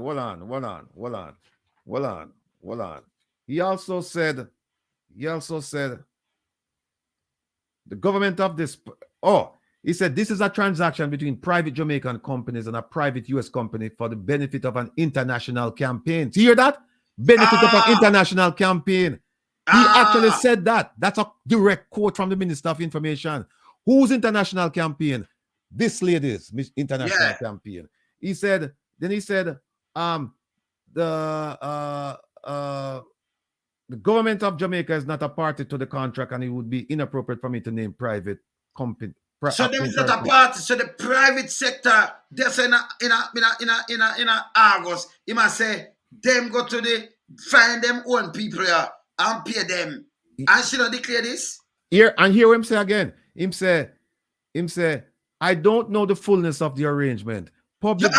Speaker 2: He also said the government of this. He said this is a transaction between private Jamaican companies and a private US company for the benefit of an international campaign. Do you hear that? Benefit of an international campaign. He actually said that. That's a direct quote from the Minister of Information. Whose international campaign? This lady's international campaign. He said, the government of Jamaica is not a party to the contract, and it would be inappropriate for me to name private company.
Speaker 1: So them is not a party. So the private sector, that's in August, he must say, them go to find them own people here and pay them. And she don't declare this?
Speaker 2: Here him say again. Him say, I don't know the fullness of the arrangement. I don't know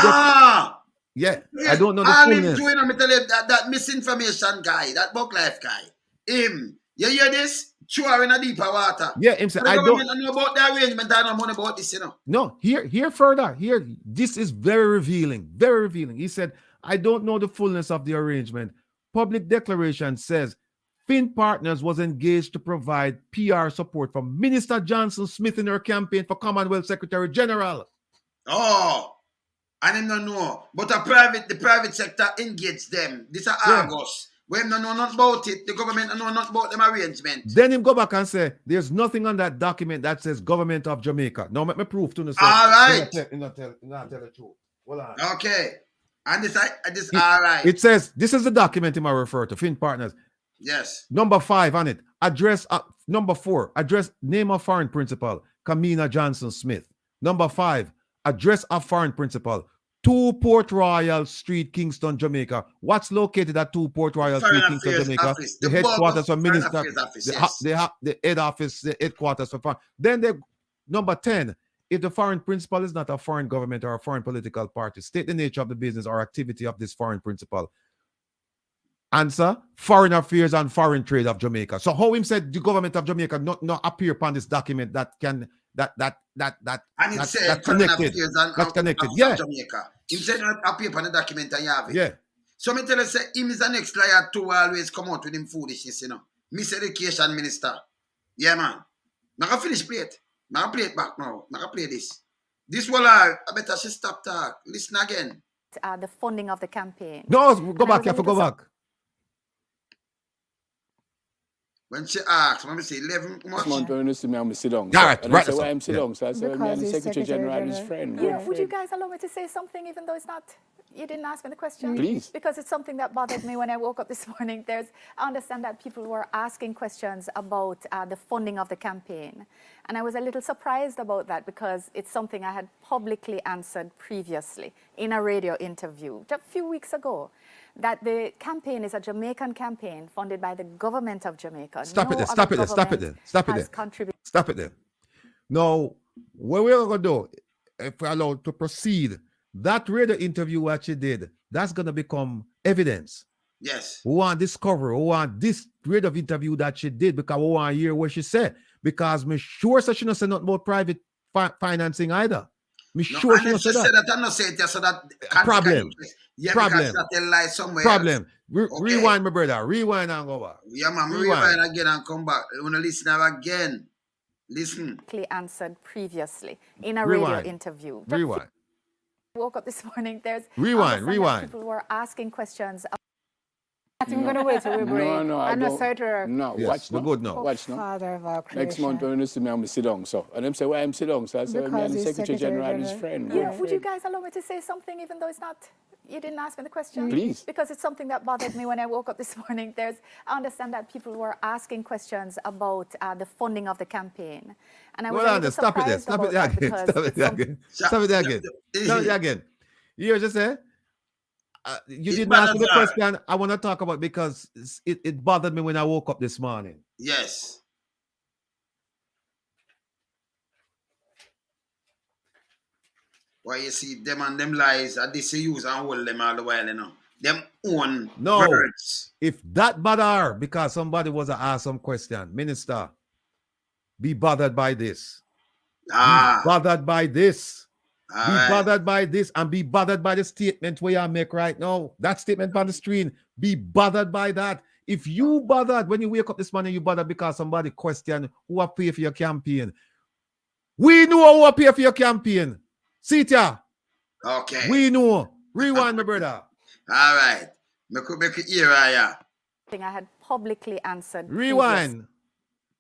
Speaker 2: the fullness.
Speaker 1: Doing, I'm tell you that misinformation guy, that book life guy. Him. You hear this? Sure in a deeper water.
Speaker 2: Yeah, him say, I don't
Speaker 1: know about the arrangement. I don't know about this, you know.
Speaker 2: No, here further. Here, this is very revealing. Very revealing. He said, I don't know the fullness of the arrangement. Public declaration says Finn Partners was engaged to provide PR support for Minister Johnson Smith in her campaign for Commonwealth Secretary General.
Speaker 1: I didn't know. But the private sector engaged them. This is August. When no know nothing about it, the government don't know nothing about them arrangement.
Speaker 2: Then him go back and say, there's nothing on that document that says government of Jamaica. Now make me prove to you.
Speaker 1: All right.
Speaker 2: You not tell the truth. Hold on.
Speaker 1: Okay. And this all right.
Speaker 2: It says, this is the document him I refer to, Fin Partners.
Speaker 1: Yes.
Speaker 2: Number 5 on it. Address, number 4, address name of foreign principal, Kamina Johnson Smith. Number 5, address of foreign principal, 2 Port Royal Street, Kingston, Jamaica. What's located at 2 Port Royal Street, Kingston, Jamaica?
Speaker 1: Office.
Speaker 2: The headquarters for minister,
Speaker 1: Office,
Speaker 2: the head office, the headquarters for foreign. Then the number 10, if the foreign principal is not a foreign government or a foreign political party, state the nature of the business or activity of this foreign principal. Answer, foreign affairs and foreign trade of Jamaica. So how him said the government of Jamaica not appear upon this document that can
Speaker 1: and it said
Speaker 2: that's
Speaker 1: foreign
Speaker 2: connected.
Speaker 1: affairs and
Speaker 2: That's connected.
Speaker 1: of
Speaker 2: Yeah.
Speaker 1: Jamaica. Him said not appear upon the document and you have it.
Speaker 2: Yeah.
Speaker 1: So me tell you say him is the next liar to always come out with him foolishness, you know. Miseducation minister. Yeah, man. I'm gonna finish play it. I'm gonna play it back now. I'm gonna play this. This will I better she stop talk. Listen again.
Speaker 5: The funding of the campaign.
Speaker 2: No, go
Speaker 5: And I
Speaker 2: back.
Speaker 5: was
Speaker 2: You
Speaker 5: a
Speaker 2: have to go
Speaker 5: little
Speaker 2: back.
Speaker 1: When she asks, let me say 11
Speaker 3: Next month when you see me, I'm sit down.
Speaker 2: All right,
Speaker 3: And
Speaker 2: right,
Speaker 3: I say, why
Speaker 2: that's
Speaker 3: I'm sit down? So I say,
Speaker 4: Because
Speaker 3: me and the
Speaker 4: he's
Speaker 3: Secretary General and his
Speaker 4: Secretary
Speaker 3: friend.
Speaker 5: Yeah,
Speaker 3: good
Speaker 5: would you
Speaker 3: friend.
Speaker 5: guys allow me to say something, even though it's not, you didn't ask me the question?
Speaker 3: Please.
Speaker 5: Because it's something that bothered me when I woke up this morning. I understand that people were asking questions about the funding of the campaign. And I was a little surprised about that because it's something I had publicly answered previously in a radio interview just a few weeks ago. That the campaign is a Jamaican campaign funded by the government of Jamaica.
Speaker 2: Stop it there.
Speaker 5: other
Speaker 2: Stop it there. Stop it there.
Speaker 5: government
Speaker 2: Stop it
Speaker 5: has
Speaker 2: there.
Speaker 5: contributed.
Speaker 2: Stop it there. Now, what we're going to do, if we're allowed to proceed, that radio interview what she did, that's going to become evidence.
Speaker 1: Yes.
Speaker 2: We want discovery. We want this radio interview that she did because we want to hear what she said. Because me sure so she not say nothing about private financing either. Me
Speaker 1: No,
Speaker 2: sure
Speaker 1: and
Speaker 2: she
Speaker 1: if
Speaker 2: not
Speaker 1: she
Speaker 2: say
Speaker 1: said
Speaker 2: that.
Speaker 1: that, I not say it so that
Speaker 2: Problem.
Speaker 1: Yeah,
Speaker 2: Problem.
Speaker 1: because that tell lie somewhere
Speaker 2: Problem.
Speaker 1: else. Okay.
Speaker 2: Rewind, my brother. Rewind and go back.
Speaker 1: Yeah, man, rewind again and come back. I want to listen again. Listen.
Speaker 5: Answered previously in a
Speaker 2: Rewind.
Speaker 5: radio interview. Just
Speaker 2: Rewind.
Speaker 5: woke up this morning.
Speaker 2: Rewind.
Speaker 5: People were asking questions.
Speaker 4: I'm going to wait till we break.
Speaker 3: No, I
Speaker 4: I'm
Speaker 3: don't.
Speaker 4: not certain.
Speaker 3: No,
Speaker 2: Yes,
Speaker 3: watch
Speaker 2: we're
Speaker 3: now.
Speaker 2: good now.
Speaker 3: Watch now.
Speaker 4: Father of our creation.
Speaker 3: Next month when you see me, I'm sit down. So, and them say, why I'm sit down? So I say, me
Speaker 4: Because
Speaker 3: and the
Speaker 4: he's
Speaker 3: Secretary General and his
Speaker 4: Secretary
Speaker 3: friend.
Speaker 5: Yeah,
Speaker 3: good
Speaker 5: would you
Speaker 3: friend.
Speaker 5: guys allow me to say something, even though it's not, you didn't ask me the question?
Speaker 3: Please.
Speaker 5: Because it's something that bothered me when I woke up this morning. I understand that people were asking questions about the funding of the campaign. And I was
Speaker 2: Hold
Speaker 5: a
Speaker 2: on,
Speaker 5: little
Speaker 2: stop it there.
Speaker 5: surprised
Speaker 2: Stop
Speaker 5: about
Speaker 2: it there
Speaker 5: that
Speaker 2: again.
Speaker 5: because
Speaker 2: Stop it
Speaker 5: it's
Speaker 2: there
Speaker 5: some-
Speaker 2: again. Stop it there again. Stop it there again. You hear what you say? You
Speaker 1: It
Speaker 2: didn't ask me the
Speaker 1: bothers her.
Speaker 2: question I want to talk about because it bothered me when I woke up this morning.
Speaker 1: Yes. Why you see them and them lies and this use and hold them all the while, you know. Them own
Speaker 2: No.
Speaker 1: words.
Speaker 2: If that bother because somebody was to ask some question, Minister, be bothered by this.
Speaker 1: Ah.
Speaker 2: Be bothered by this.
Speaker 1: All
Speaker 2: Be
Speaker 1: right.
Speaker 2: bothered by this and be bothered by the statement where I make right now. That statement on the screen. Be bothered by that. If you bothered when you wake up this morning, you bothered because somebody question who are pay for your campaign. We know who are pay for your campaign. See it ya.
Speaker 1: Okay.
Speaker 2: We know. Rewind, my brother.
Speaker 1: All right. Make it hear ya.
Speaker 5: I had publicly answered.
Speaker 2: Rewind.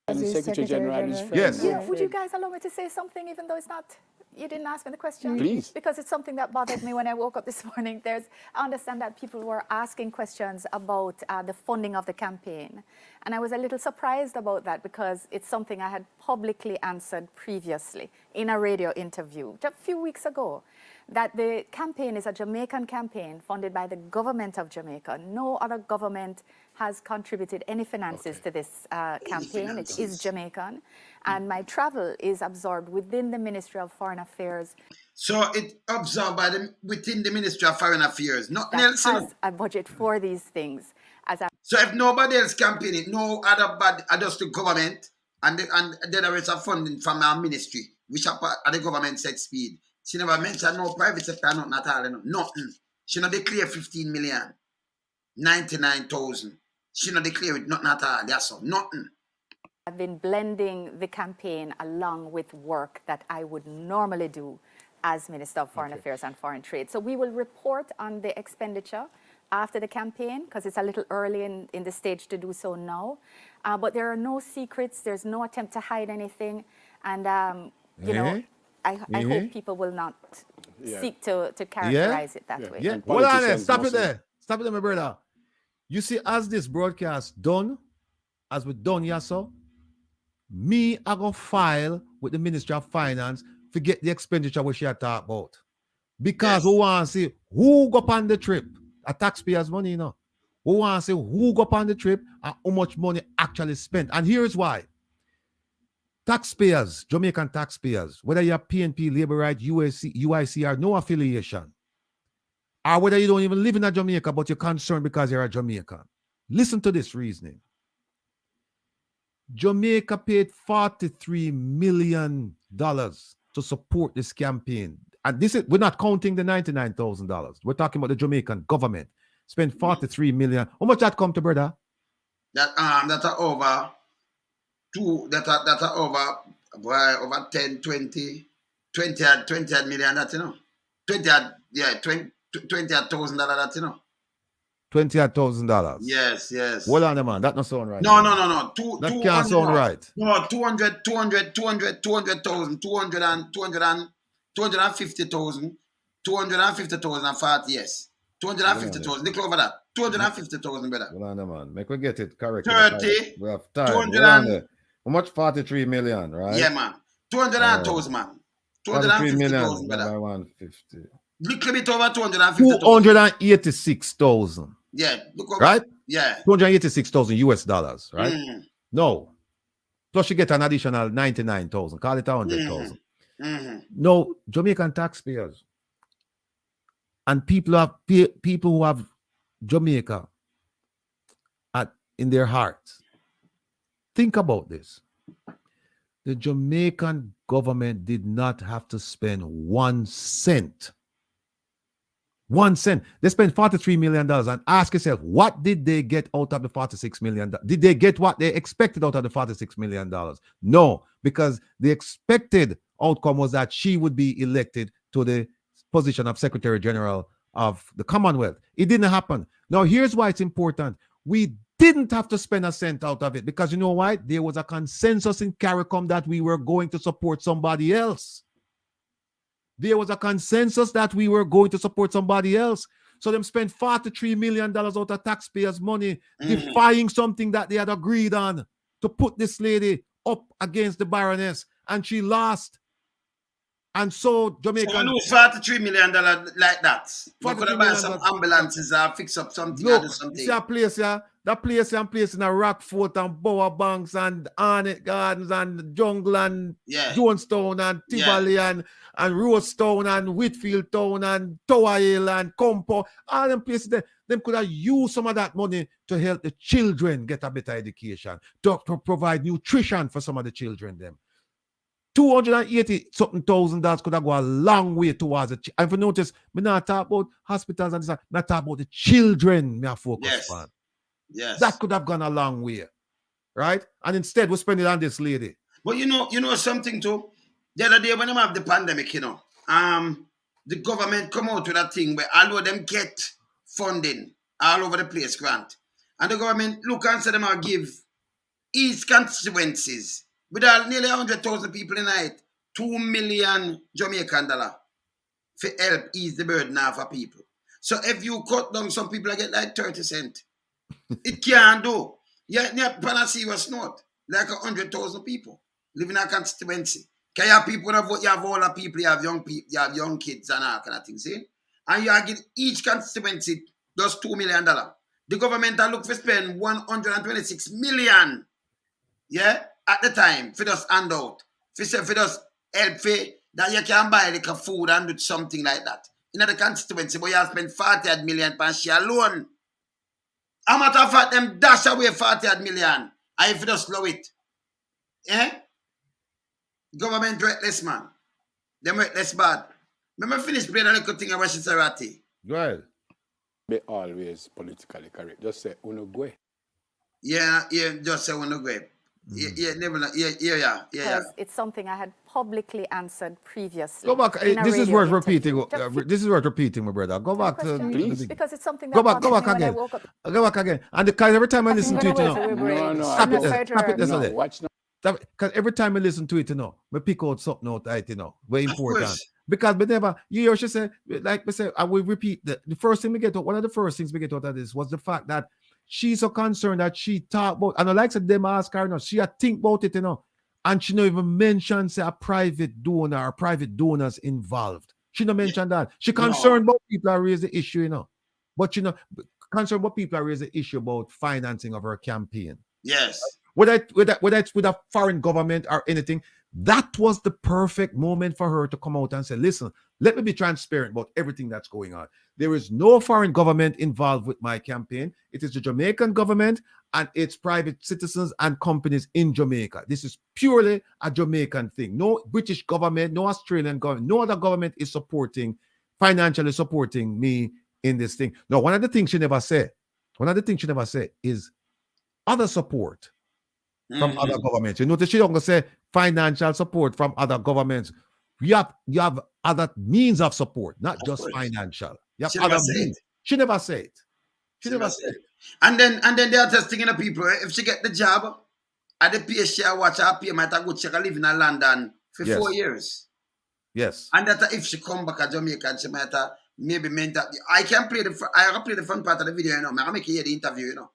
Speaker 3: And the Secretary General and his friend.
Speaker 2: Yes.
Speaker 3: good
Speaker 5: Yeah, would you
Speaker 3: friend.
Speaker 5: guys allow me to say something, even though it's not, you didn't ask me the question?
Speaker 3: Please.
Speaker 5: Because it's something that bothered me when I woke up this morning. I understand that people were asking questions about the funding of the campaign. And I was a little surprised about that because it's something I had publicly answered previously in a radio interview just a few weeks ago. That the campaign is a Jamaican campaign funded by the government of Jamaica. No other government has contributed any finances to this campaign. It is Jamaican. And my travel is absorbed within the Ministry of Foreign Affairs
Speaker 1: So it observed by within the Ministry of Foreign Affairs. Nothing
Speaker 5: that
Speaker 1: else. You know.
Speaker 5: has a budget for these things.
Speaker 1: So if nobody else campaign it, no other body, just the government and then there is a funding from our ministry, which are part of the government set speed. She never mentioned no private sector, nothing at all. You know, nothing. She not declare 15 million, 99,000. She not declare it, nothing at all. That's all. Nothing.
Speaker 5: I've been blending the campaign along with work that I would normally do as Minister of Foreign Affairs and Foreign Trade. So we will report on the expenditure after the campaign, because it's a little early in the stage to do so now. But there are no secrets. There's no attempt to hide anything. And, you know, I hope people will not seek to characterize it that way.
Speaker 2: Yeah, hold on there. Stop it there. Stop it there, my brother. You see, as this broadcast done, as we done here, so, me, I go file with the Ministry of Finance to get the expenditure we should talk about. Because we want to see who go on the trip. A taxpayers' money, you know. We want to see who go on the trip and how much money actually spent. And here's why. Taxpayers, Jamaican taxpayers, whether you're PNP, Labour Right, UICR, no affiliation, or whether you don't even live in Jamaica, but you're concerned because you're a Jamaican. Listen to this reasoning. Jamaica paid $43 million to support this campaign. And this is, we're not counting the $99,000. We're talking about the Jamaican government. Spent $43 million. How much that come to, brother?
Speaker 1: That are over over 10, 20 million, that, you know. 20,000 that, you know.
Speaker 2: $20,000.
Speaker 1: Yes.
Speaker 2: Hold on, man. That not sound right.
Speaker 1: No.
Speaker 2: That can't sound right.
Speaker 1: No, 200,000, 250,000, 250,000 and 40, yes. 250,000. Look over that. 250,000, brother.
Speaker 2: Hold on, man. Make we get it correct.
Speaker 1: 30.
Speaker 2: We have time. Hold on there. How much? 43 million, right?
Speaker 1: Yeah, man. 200,000, man. 250,000, brother.
Speaker 2: 150.
Speaker 1: Little bit over 250,000.
Speaker 2: 286,000.
Speaker 1: Yeah. Look over.
Speaker 2: Right?
Speaker 1: Yeah.
Speaker 2: 286,000 US dollars, right? No. Plus you get an additional 99,000. Call it 100,000. No, Jamaican taxpayers and people who have Jamaica in their hearts. Think about this. The Jamaican government did not have to spend 1 cent. 1 cent. They spent $43 million, and ask yourself, what did they get out of the $46 million? Did they get what they expected out of the $46 million? No, because the expected outcome was that she would be elected to the position of Secretary General of the Commonwealth. It didn't happen. Now, here's why it's important. We didn't have to spend a cent out of it, because you know why? There was a consensus in CARICOM that we were going to support somebody else. There was a consensus that we were going to support somebody else. So them spent $43 million out of taxpayers' money, defying something that they had agreed on to put this lady up against the Baroness, and she lost. And so Jamaican...
Speaker 1: So lose $43 million like that. We could have buy some ambulances or fix up something or do something.
Speaker 2: See a place here? That place and place in a Rockfort and Bower Banks and Arnett Gardens and Jungle and Jonestown and Tivoli and Rosetown and Whitfield Town and Tower Hill and Compo. All them places there, them could have used some of that money to help the children get a better education, to provide nutrition for some of the children them. $280-something thousand could have gone a long way towards it. And if you notice, me not talk about hospitals and this, not talk about the children me focus on.
Speaker 1: Yes.
Speaker 2: That could have gone a long way. Right? And instead we spend it on this lady.
Speaker 1: But you know something too? The other day when they have the pandemic, you know, the government come out with a thing where all of them get funding all over the place, grant. And the government look and say them are give each constituencies with nearly 100,000 people in it, $2 million Jamaican dollar for help ease the burden off of people. So if you cut down, some people get like 30 cents. It can't do. Yeah, on a serious note, like 100,000 people live in a constituency. Can you have people that vote? You have older people, you have young people, you have young kids and all kind of things. See? And you are getting each constituency just $2 million. The government are look for spend 126 million. Yeah, at the time for just handout. For just help for that you can buy like a food and do something like that. In the constituency, but you have spent 40 million per share alone. A matter of fact, them dash away 40 million. And if you just slow it. Eh? Government reckless, man. Them reckless bad. Remember finish playing a little thing about Ratty.
Speaker 2: Go ahead.
Speaker 3: Be always politically correct. Just say, Unugwe.
Speaker 1: Yeah, just say Unugwe. Never. Yeah.
Speaker 5: Because it's something I had publicly answered previously.
Speaker 2: Go back.
Speaker 5: in a
Speaker 2: This is
Speaker 5: radio
Speaker 2: worth
Speaker 5: interview.
Speaker 2: repeating. This is worth repeating, my brother. Go back to the
Speaker 3: Please.
Speaker 2: beginning.
Speaker 5: Because it's something
Speaker 2: Go
Speaker 5: that
Speaker 2: back. Go
Speaker 5: bothered
Speaker 2: back
Speaker 5: me when I
Speaker 2: again.
Speaker 5: woke up.
Speaker 2: Go back again. And because every time I listen to it, you know,
Speaker 3: No,
Speaker 2: stop
Speaker 3: I
Speaker 2: it.
Speaker 3: don't.
Speaker 2: There. Stop it. There.
Speaker 3: No,
Speaker 2: So there.
Speaker 3: watch
Speaker 2: Because every time I listen to it, you know, I pick out something out, right, you know, very
Speaker 1: Of
Speaker 2: important.
Speaker 1: course.
Speaker 2: Because but never, you hear she say, like I say, I will repeat the first thing we get out, one of the first things we get out of this was the fact that she's so concerned that she talk about, and I like said them ask her, you know, she a think about it, you know, and she don't even mention say a private donor or private donors involved. She don't mention that. She concerned about people that raise the issue, you know. But you know, concerned about people that raise the issue about financing of her campaign.
Speaker 1: Yes.
Speaker 2: Whether it's with a foreign government or anything, that was the perfect moment for her to come out and say, listen, let me be transparent about everything that's going on. There is no foreign government involved with my campaign. It is the Jamaican government and its private citizens and companies in Jamaica. This is purely a Jamaican thing. No British government, no Australian government, no other government is financially supporting me in this thing. Now, one of the things she never said is other support from other governments. You notice she don't say financial support from other governments. You have other means of support, not just financial. You have
Speaker 1: She
Speaker 2: other
Speaker 1: never say
Speaker 2: means.
Speaker 1: it.
Speaker 2: She never say it. She never say it.
Speaker 1: And then they are testing in the people. If she get the job, at the pay she watch her pay might go check live in London for 4 years.
Speaker 2: Yes.
Speaker 1: And that if she come back to Jamaica, she might maybe meant that I can play the front part of the video, you know. I make you hear the interview, you know.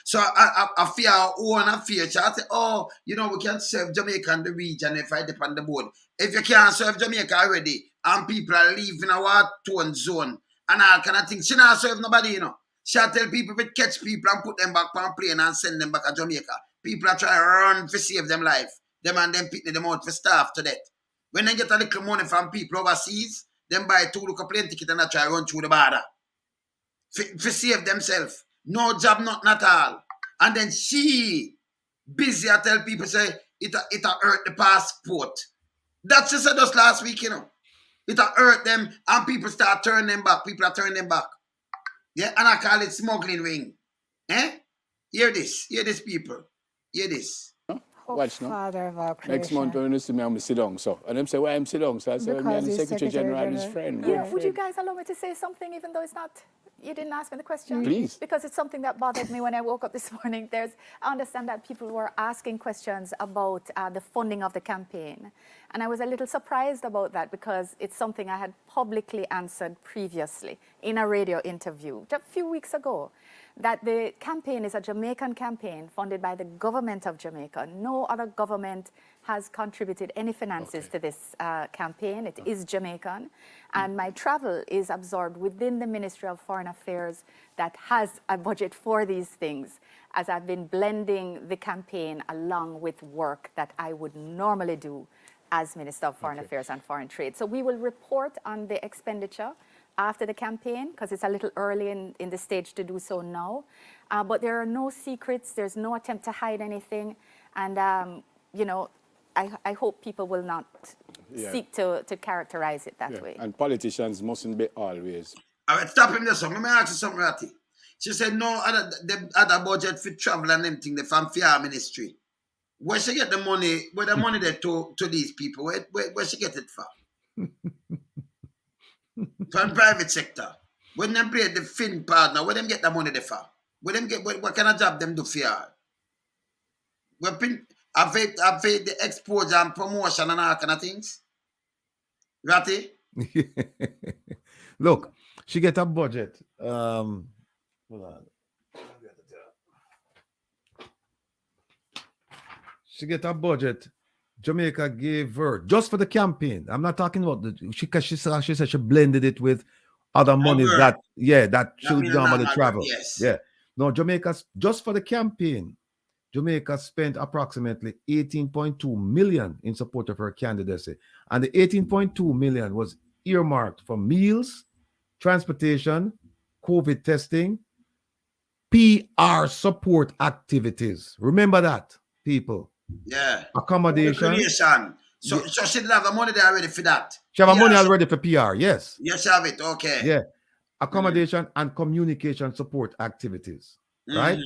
Speaker 1: So I fear I fear. I say, oh, you know, we can't serve Jamaica and the region if I depend on the board. If you can't serve Jamaica already, and people are leaving our tone zone and all kind of things, she not serve nobody, you know. She tell people to catch people and put them back on plane and send them back to Jamaica. People are trying to run to save them life. Them and them picking them out for staff to death. When they get a little money from people overseas, them buy 2 local plane ticket and they try to run through the border. For save themselves. No job, not at all. And then she busy, I tell people, say, it hurt the passport. That's just said us last week, you know. It hurt them and people start turning them back. People are turning them back. Yeah, and I call it smuggling ring. Eh? Hear this, people. Hear this.
Speaker 3: Watch now.
Speaker 4: Father of our
Speaker 3: Next month
Speaker 4: creation.
Speaker 3: when you see me, I'm sit down. So, and them say, why I'm sit down? So I say, me and the
Speaker 4: Because
Speaker 3: Secretary General and his friend.
Speaker 5: Yeah, would you guys allow me to say something, even though it's not, you didn't ask me the question?
Speaker 3: Please.
Speaker 5: Because it's something that bothered me when I woke up this morning. I understand that people were asking questions about the funding of the campaign. And I was a little surprised about that because it's something I had publicly answered previously in a radio interview just a few weeks ago. That the campaign is a Jamaican campaign funded by the government of Jamaica. No other government has contributed any finances to this campaign. It is Jamaican. And my travel is absorbed within the Ministry of Foreign Affairs that has a budget for these things, as I've been blending the campaign along with work that I would normally do as Minister of Foreign Affairs and Foreign Trade. So we will report on the expenditure after the campaign, because it's a little early in the stage to do so now. But there are no secrets. There's no attempt to hide anything. And, you know, I hope people will not seek to characterize it that way.
Speaker 3: And politicians mustn't be always.
Speaker 1: All right, stop him there, son. Let me ask you something, Ratty. She said no other budget for travel and everything, the from Fair Ministry. Where she get the money, where the money they to these people, where she get it from? From private sector. When them play the fin partner, where them get the money they for? Where them get what kind of job them do for you? I've paid the exposure and promotion and all kind of things. Ratty?
Speaker 2: Look, she get a budget. Hold on. She get a budget. Jamaica gave her just for the campaign. I'm not talking about she said she blended it with other monies that she would normally travel.
Speaker 1: Yes.
Speaker 2: Yeah. No, Jamaica just for the campaign. Jamaica spent approximately 18.2 million in support of her candidacy. And the 18.2 million was earmarked for meals, transportation, COVID testing, PR support activities. Remember that, people.
Speaker 1: Yeah.
Speaker 2: Accommodation.
Speaker 1: So she did have the money there already for that.
Speaker 2: She have money already for PR, yes.
Speaker 1: Yes, she have it, okay.
Speaker 2: Yeah. Accommodation and communication support activities, right?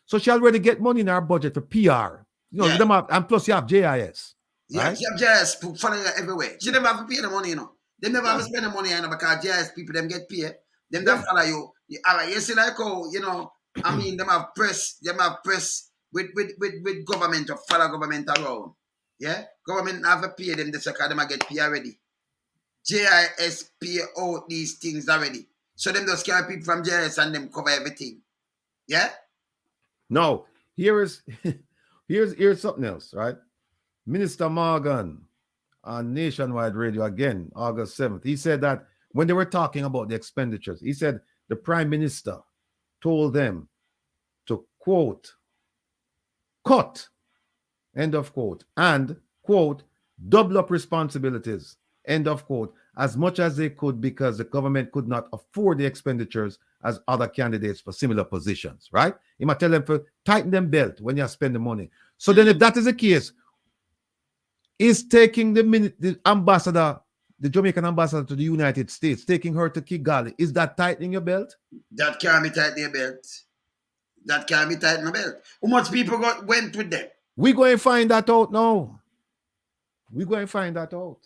Speaker 2: So she already get money in her budget for PR. You know, them have, and plus you have JIS.
Speaker 1: Yeah,
Speaker 2: Right?
Speaker 1: you have JS following you everywhere. You never have to pay the money, you know. They never have to spend the money, you know, because JS people them get paid. Them that follow you. All right, you see like how, you know, I mean, them have press with government or follow government around. Yeah? Government have to pay them this because them get paid already. JIS pay out these things already. So them just carry people from JIS and them cover everything. Yeah?
Speaker 2: No, here's something else, right? Minister Morgan on Nationwide Radio again, August 7th. He said that when they were talking about the expenditures, he said the Prime Minister told them to, quote, cut, end of quote, and, quote, double up responsibilities, end of quote, as much as they could because the government could not afford the expenditures as other candidates for similar positions, right? He might tell them to tighten them belt when you spend the money. So then if that is the case, is taking the ambassador, the Jamaican ambassador to the United States, taking her to Kigali, is that tightening your belt?
Speaker 1: That can't be tightening your belt. That can't be tightening my belt. How much people went with them?
Speaker 2: We're going to find that out now. We're going to find that out.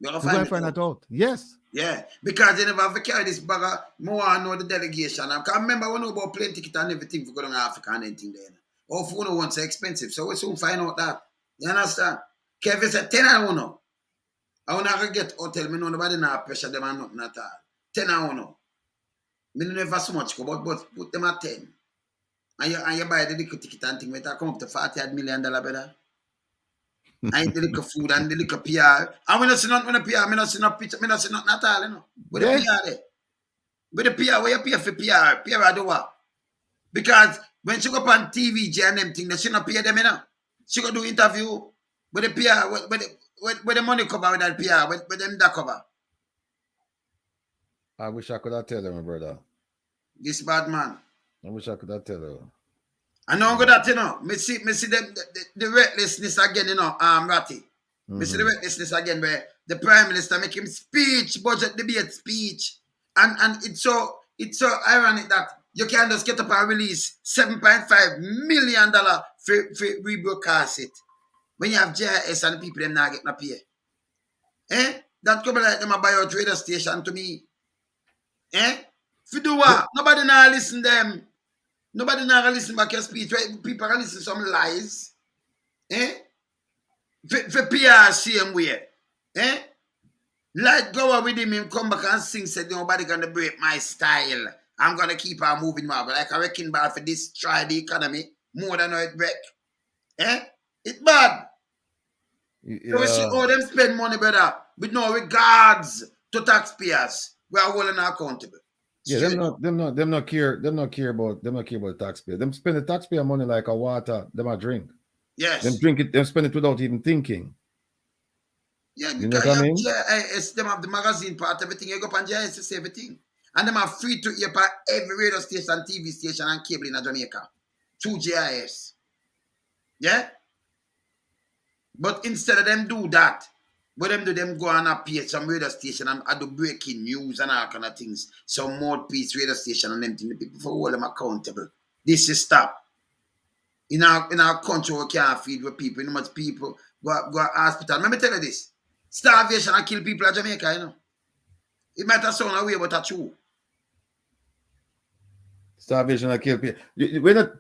Speaker 1: We're
Speaker 2: going to find that out. Yes.
Speaker 1: Yeah, because they never have to carry this bagger. More I know the delegation. I can remember we know about plane ticket and everything for going to Africa and anything there. Or for no one's expensive. So we soon find out that. You understand? Kevin said 10 I don't know. I want to get hotel. Me know nobody now pressure them and nothing at all. 10 I don't know. Me don't never so much, but put them at 10. And you buy the little ticket and thing, it come up to $40 million better. And the little food and the little PR. And we don't see nothing with the PR. Me not see no picture. Me not see nothing at all, you know. With the PR there. With the PR, where you pay for PR? PR I do what? Because when she go up on TV, and them thing, she not pay them, you know. She go do interview with the PR, with the money cover with that PR, with them that cover.
Speaker 2: I wish I could have tell them, brother.
Speaker 1: This bad man.
Speaker 2: I wish I could have tell her.
Speaker 1: I know good that, you know. Me see the recklessness again, you know, Ratty. Me see the recklessness again where the Prime Minister make him speech, budget debate speech. And it's so ironic that you can just get up and release $7.5 million for rebroadcast it. When you have JIS and the people them not get no pay. That could be like them a buy out radio station to me. If you do what? Nobody now listen them. Nobody now listen back your speech. Right? People can listen some lies. For PR same way. Like go with him come back and sing, said nobody gonna break my style. I'm gonna keep on moving more. Like I reckon bad for destroy the economy more than how it break. It's bad.
Speaker 2: Yeah.
Speaker 1: So we should all them spend money, brother, with no regards to taxpayers. We are holding accountable.
Speaker 2: Yeah, them not care about the taxpayer. Them spend the taxpayer money like a water, them a drink.
Speaker 1: Yes.
Speaker 2: Them spend it without even thinking.
Speaker 1: Yeah,
Speaker 2: you know what I mean?
Speaker 1: JIS, them have the magazine part, everything. You go up on JIS, it's everything. And them are free to hear by every radio station, TV station, and cable in Jamaica. Through JIS. Yeah? But instead of them do that, what them do, them go and appear some radio station and do breaking news and all kind of things. Some mouthpiece radio station and them things. The people for hold them accountable. This is stop. In our country, we can't feed with people. You know much people go to hospital. Let me tell you this. Starvation and kill people in Jamaica, you know. It might have sound away, but that's true.
Speaker 2: Starvation and kill people.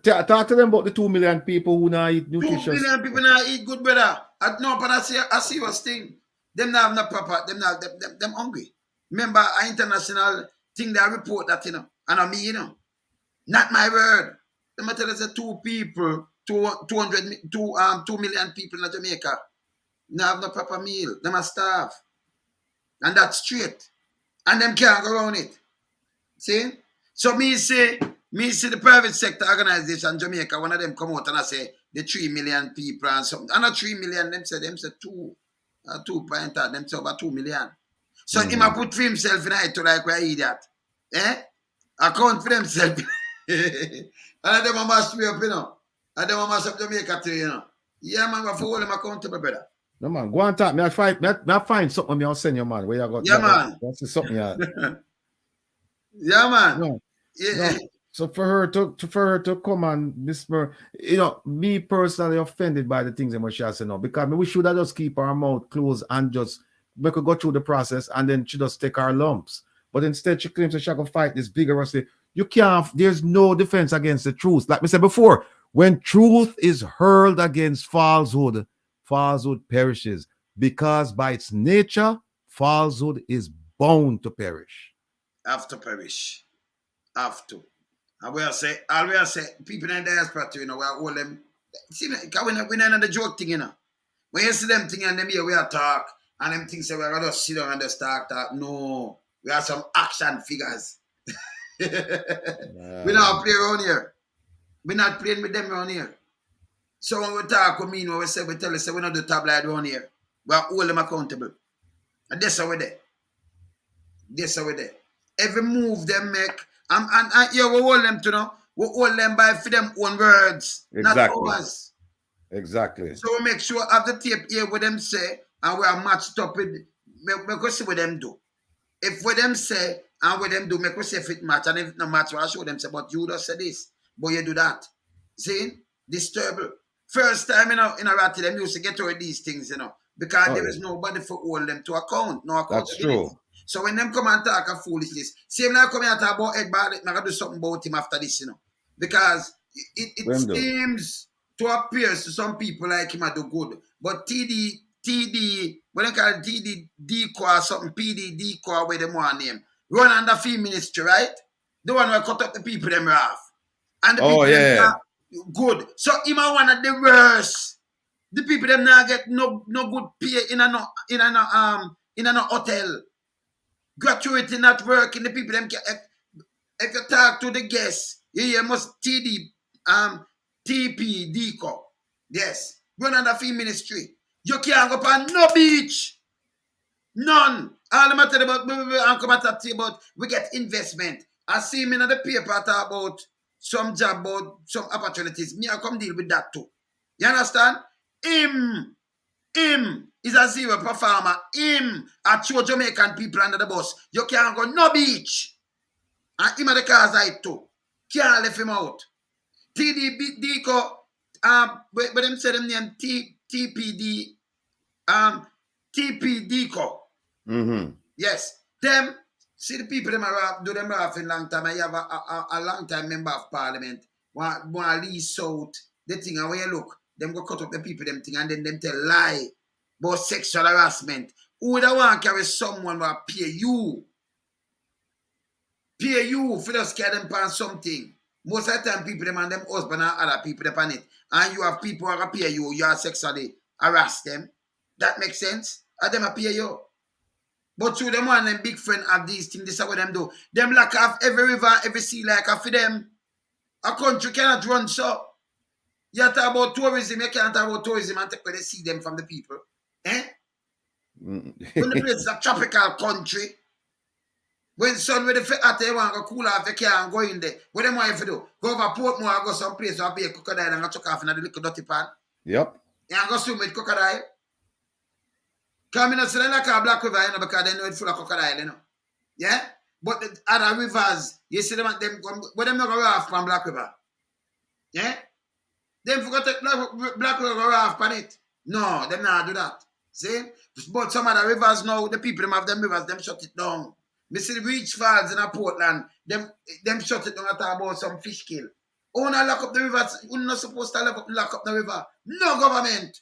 Speaker 2: Talk to them about the 2 million people who now eat nutritious.
Speaker 1: 2 million people now eat good, brother. No, but I see what's thing. Them now have no proper, them hungry. Remember, an international thing that report that, you know, and I mean, you know, not my word. Them tell us that 2 million people in Jamaica now have no proper meal. Them are starved. And that's straight. And them can't go around it. See? So me see the private sector organization in Jamaica, one of them come out and I say the 3 million people and something. And not 3 million, them say 2 point, them say over 2 million. So he might put for himself in it to like we're idiot. Account for themselves. And them a mash me up, you know. And them a mash up Jamaica too, you know. Yeah, man, I hold them accountable, brother.
Speaker 2: No, man, go and talk. I find something I'll send you, man. Where you got?
Speaker 1: Yeah, man.
Speaker 2: That's something, yeah.
Speaker 1: Yeah, man.
Speaker 2: No.
Speaker 1: Yeah.
Speaker 2: No. So for her to come and whisper, me personally offended by the things that she has said now, because we should have just keep our mouth closed and just make her go through the process, and then she just take our lumps. But instead she claims that she can fight this vigorously. You can't, there's no defense against the truth. Like we said before, when truth is hurled against falsehood, falsehood perishes, because by its nature, falsehood is bound to perish.
Speaker 1: Have to perish. Have to. I will say, people in the diaspora, we are all them. See, because we're not the joke thing, When you see them thing and them here, we are talk, and them things say, we're going to sit down and just talk. No. We are some action figures. We not play around here. We're not playing with them around here. So when we talk, we mean what we say, we tell us, we're not the tabloid around here. We are hold them accountable. And that's how we're there. That's how we're there. Every move they make, and yeah, we hold them to know. We hold them by for them own words,
Speaker 2: Exactly.
Speaker 1: not ours.
Speaker 2: Exactly.
Speaker 1: So we make sure have the tape here what them say, and we are matched up with. Make us see what them do. If what them say and what them do, make us see if it match, and if it no match, I show them say, but you just say this, but you do that. See, disturbable. First time in a Rattigan, them used to get over these things, because there is nobody for hold them to account. No account.
Speaker 2: That's true.
Speaker 1: So when them come and talk a foolishness, same like come here and talk about Ed Barrett, I'm gonna do something about him after this, because it seems to appear to some people like him I do good, but TD, what they call it, TD Deco or something, PD Deco, where they want name, run under free ministry, right? The one who cut up the people them rough, and the people them are good. So him are one of the worst. The people them now get no good pay in a hotel. Gratuity not working. The people them if you talk to the guests, you must TP Deco. Yes. Run under free ministry. You can't go on no beach. None. All the matter about we get investment. I see him in the paper talk about some job, about some opportunities. Me I come deal with that too. You understand? Him is a zero performer. Him a throw Jamaican people under the bus. You can't go no beach. And him at the cars I too. Can't let him out. TD Deco, but them say them name TPD, TP Deco. Yes. Them, see the people them are do them rough in long time. I have a long time member of parliament. Want lease out the thing, and when you look, them go cut up the people them thing, and then them tell lie about sexual harassment. Who would want to carry someone who pay you? Pay you for just carry them on something. Most of the time, people them and them husband and other people them on it. And you have people who pay you, you are sexually harass them. That makes sense? And them pay you. But through them one them big friend of these things, this is what them do. Them like have every river, every sea like for them. A country cannot run so. You talk about tourism, you can't talk about tourism and take where they see them from the people. When the place is a tropical country, when sun with the hot they want to go cool off, they can't go in there. What them want to do? Go over Portmore, go some place where be a crocodile and go chuck off in the little dirty pan.
Speaker 2: Yep.
Speaker 1: You go swim with crocodile. Come in and say like a Black River, because they know it's full of crocodile, Yeah? But the other rivers, you see them when them not go off from Black River. Yeah? Them forgot to take Black River off on it. No, them not do that. See? But some other rivers now, the people them have them rivers, them shut it down. Me see the Reach Falls in Portland, them shut it down and talk about some fish kill. Oh, now lock up the rivers. You're not supposed to lock up the river. No government.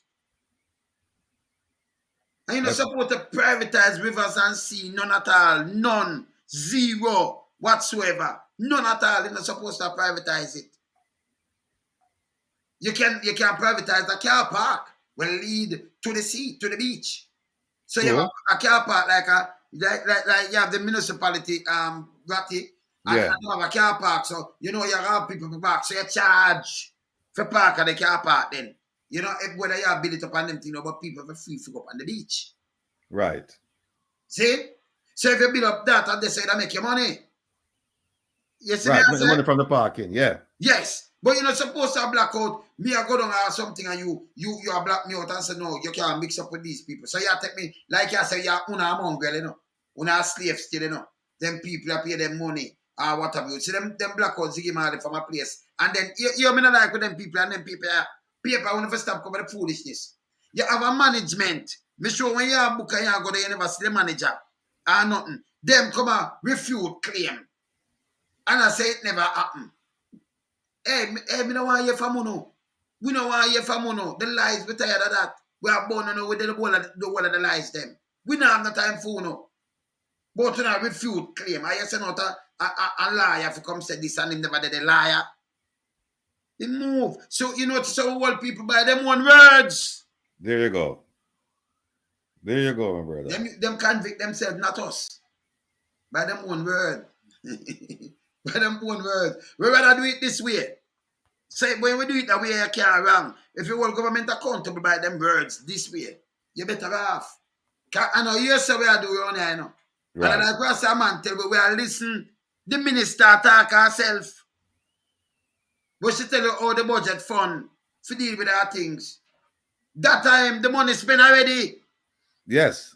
Speaker 1: And you're not supposed to privatize rivers and sea. None at all. None. Zero whatsoever. None at all. You're not supposed to privatize it. You can privatize the car park will lead to the sea, to the beach. So you have a car park like you have the municipality, Ratty, and you have a car park. So you have people to park. So you charge for park at the car park then. Whether you have built it up on them thing, but people are free to go up on the beach.
Speaker 2: Right.
Speaker 1: See? So if you build up that and they say that make you money. You see
Speaker 2: right, the money from the parking, yeah.
Speaker 1: Yes. But you're not supposed to black out. Me, I go down or something and you are black me out and say, no, you can't mix up with these people. So you take me, like you say, you're una mongrel, una slave still, Them people pay them money. what have you. See them blackouts give them from a place. And then you me not like with them people and them people paper when you stop cover the foolishness. You have a management. Me sure when you have book and you go to the university, the manager or nothing. Them come and refute claim. And I say it never happened. Hey, me don't want to hear from you. We don't want to hear from you. The lies, we tired of that. We are born and we did the whole of the lies them. We don't have no time for you. But you know, refute claim. I say not a liar if you come say this and him never did a liar. They move. So you know, so all people by them own words.
Speaker 2: There you go. There you go, my brother.
Speaker 1: Them convict themselves, not us. By them own word. By them own words. We rather do it this way. Say when we do it that way, you can't wrong. If you want government accountable by them words this way, you better off. I know you say we are doing on here, I know.
Speaker 2: Right.
Speaker 1: And I cross a man tell we are listen. The minister talk herself. But she tell you how the budget fund to deal with our things. That time the money spent already.
Speaker 2: Yes.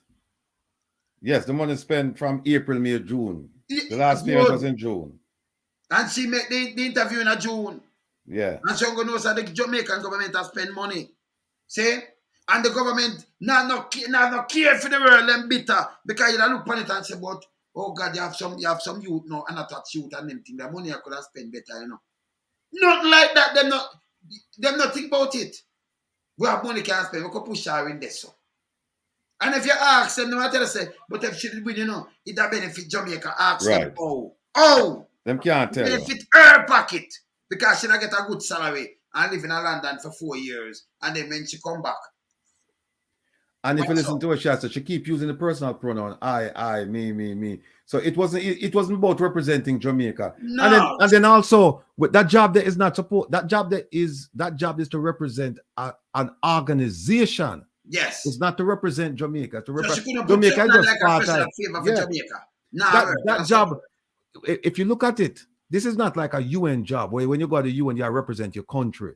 Speaker 2: Yes, the money spent from April, May, June. The last
Speaker 1: Good.
Speaker 2: payment was in June.
Speaker 1: And she make the interview in June.
Speaker 2: Yeah.
Speaker 1: And she going to know that the Jamaican government has spent money. See? And the government not care for the world and bitter. Because you look upon it and say, but oh God, you have some youth now and not touch youth and them thing. The money I could have spent better, you know. Not like that, them not think about it. We have money can spend, we could push her in this. So. And if you ask them, no matter say, but if she did win, you know, it benefit Jamaica. Ask them, oh,
Speaker 2: them can't tell
Speaker 1: benefit
Speaker 2: you.
Speaker 1: her pocket because she not get a good salary and live in London for 4 years, and then when she come back.
Speaker 2: And if you listen to her, she keep using the personal pronoun I, me. So it wasn't about representing Jamaica.
Speaker 1: No.
Speaker 2: And then also with that job that is not support. That job is to represent an organization.
Speaker 1: Yes.
Speaker 2: It's not to represent Jamaica. To represent
Speaker 1: Jamaica
Speaker 2: is just
Speaker 1: like
Speaker 2: part
Speaker 1: a favor for Jamaica. No,
Speaker 2: that job. If you look at it, this is not like a UN job where when you go to UN, you represent your country.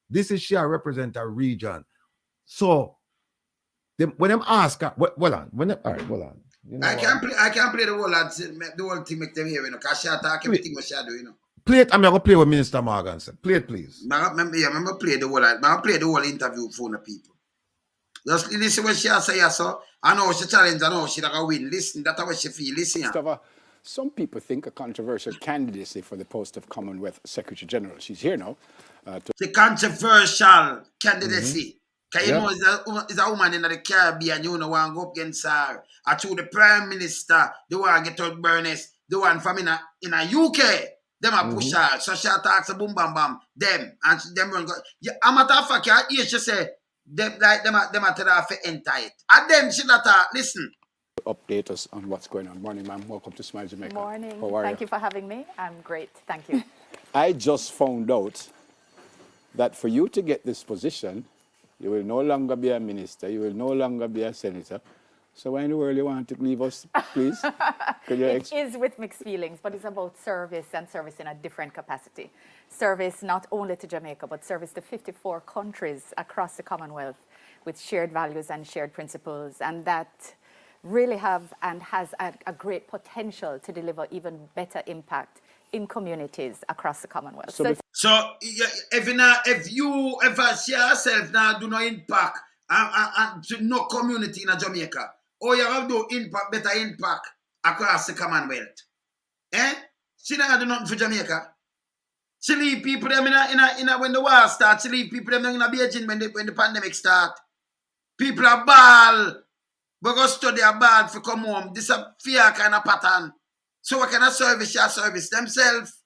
Speaker 2: This is she represent a region. So when them ask, hold on. Hold on. You know
Speaker 1: I can't play the whole thing make them hear, you know, because she attack everything what she do, you know.
Speaker 2: Play it. I'm going to play with Minister Morgan. Play it, please.
Speaker 1: I'm play the whole interview for the people. Just listen what she say, so I know she challenge, I know she like a win. Listen, that's what she feel. Listen.
Speaker 3: Some people think a controversial candidacy for the post of Commonwealth Secretary General. She's here now.
Speaker 1: The controversial candidacy. Because you know, it's a woman in the Caribbean, you know, want to go up against her. I told the Prime Minister, the one get out Bernice, the one from in a UK, them a push her. So she attacks a boom bam bam, them, and them run go. Yeah, a matter of fact, here she say, them a tell her to enter it. And them she not listen.
Speaker 3: Update us on what's going on. Morning, ma'am. Welcome to Smile Jamaica.
Speaker 5: Morning.
Speaker 3: How are
Speaker 5: Thank you for having me. I'm great. Thank you.
Speaker 3: I just found out that for you to get this position, you will no longer be a minister. You will no longer be a senator. So why in the world you want to leave us, please?
Speaker 5: It is with mixed feelings, but it's about service and service in a different capacity. Service not only to Jamaica, but service to 54 countries across the Commonwealth with shared values and shared principles, and that really have and has a great potential to deliver even better impact in communities across the Commonwealth.
Speaker 1: So if she herself now do no impact and to no community in Jamaica, or you have no impact, better impact across the Commonwealth, she not do nothing for Jamaica. She leave people them in when the war starts. She leave people them in a Beijing when the pandemic start. People are ball. We go study a ball for come home. This is a fear kind of pattern. So what kind of service shall service themselves?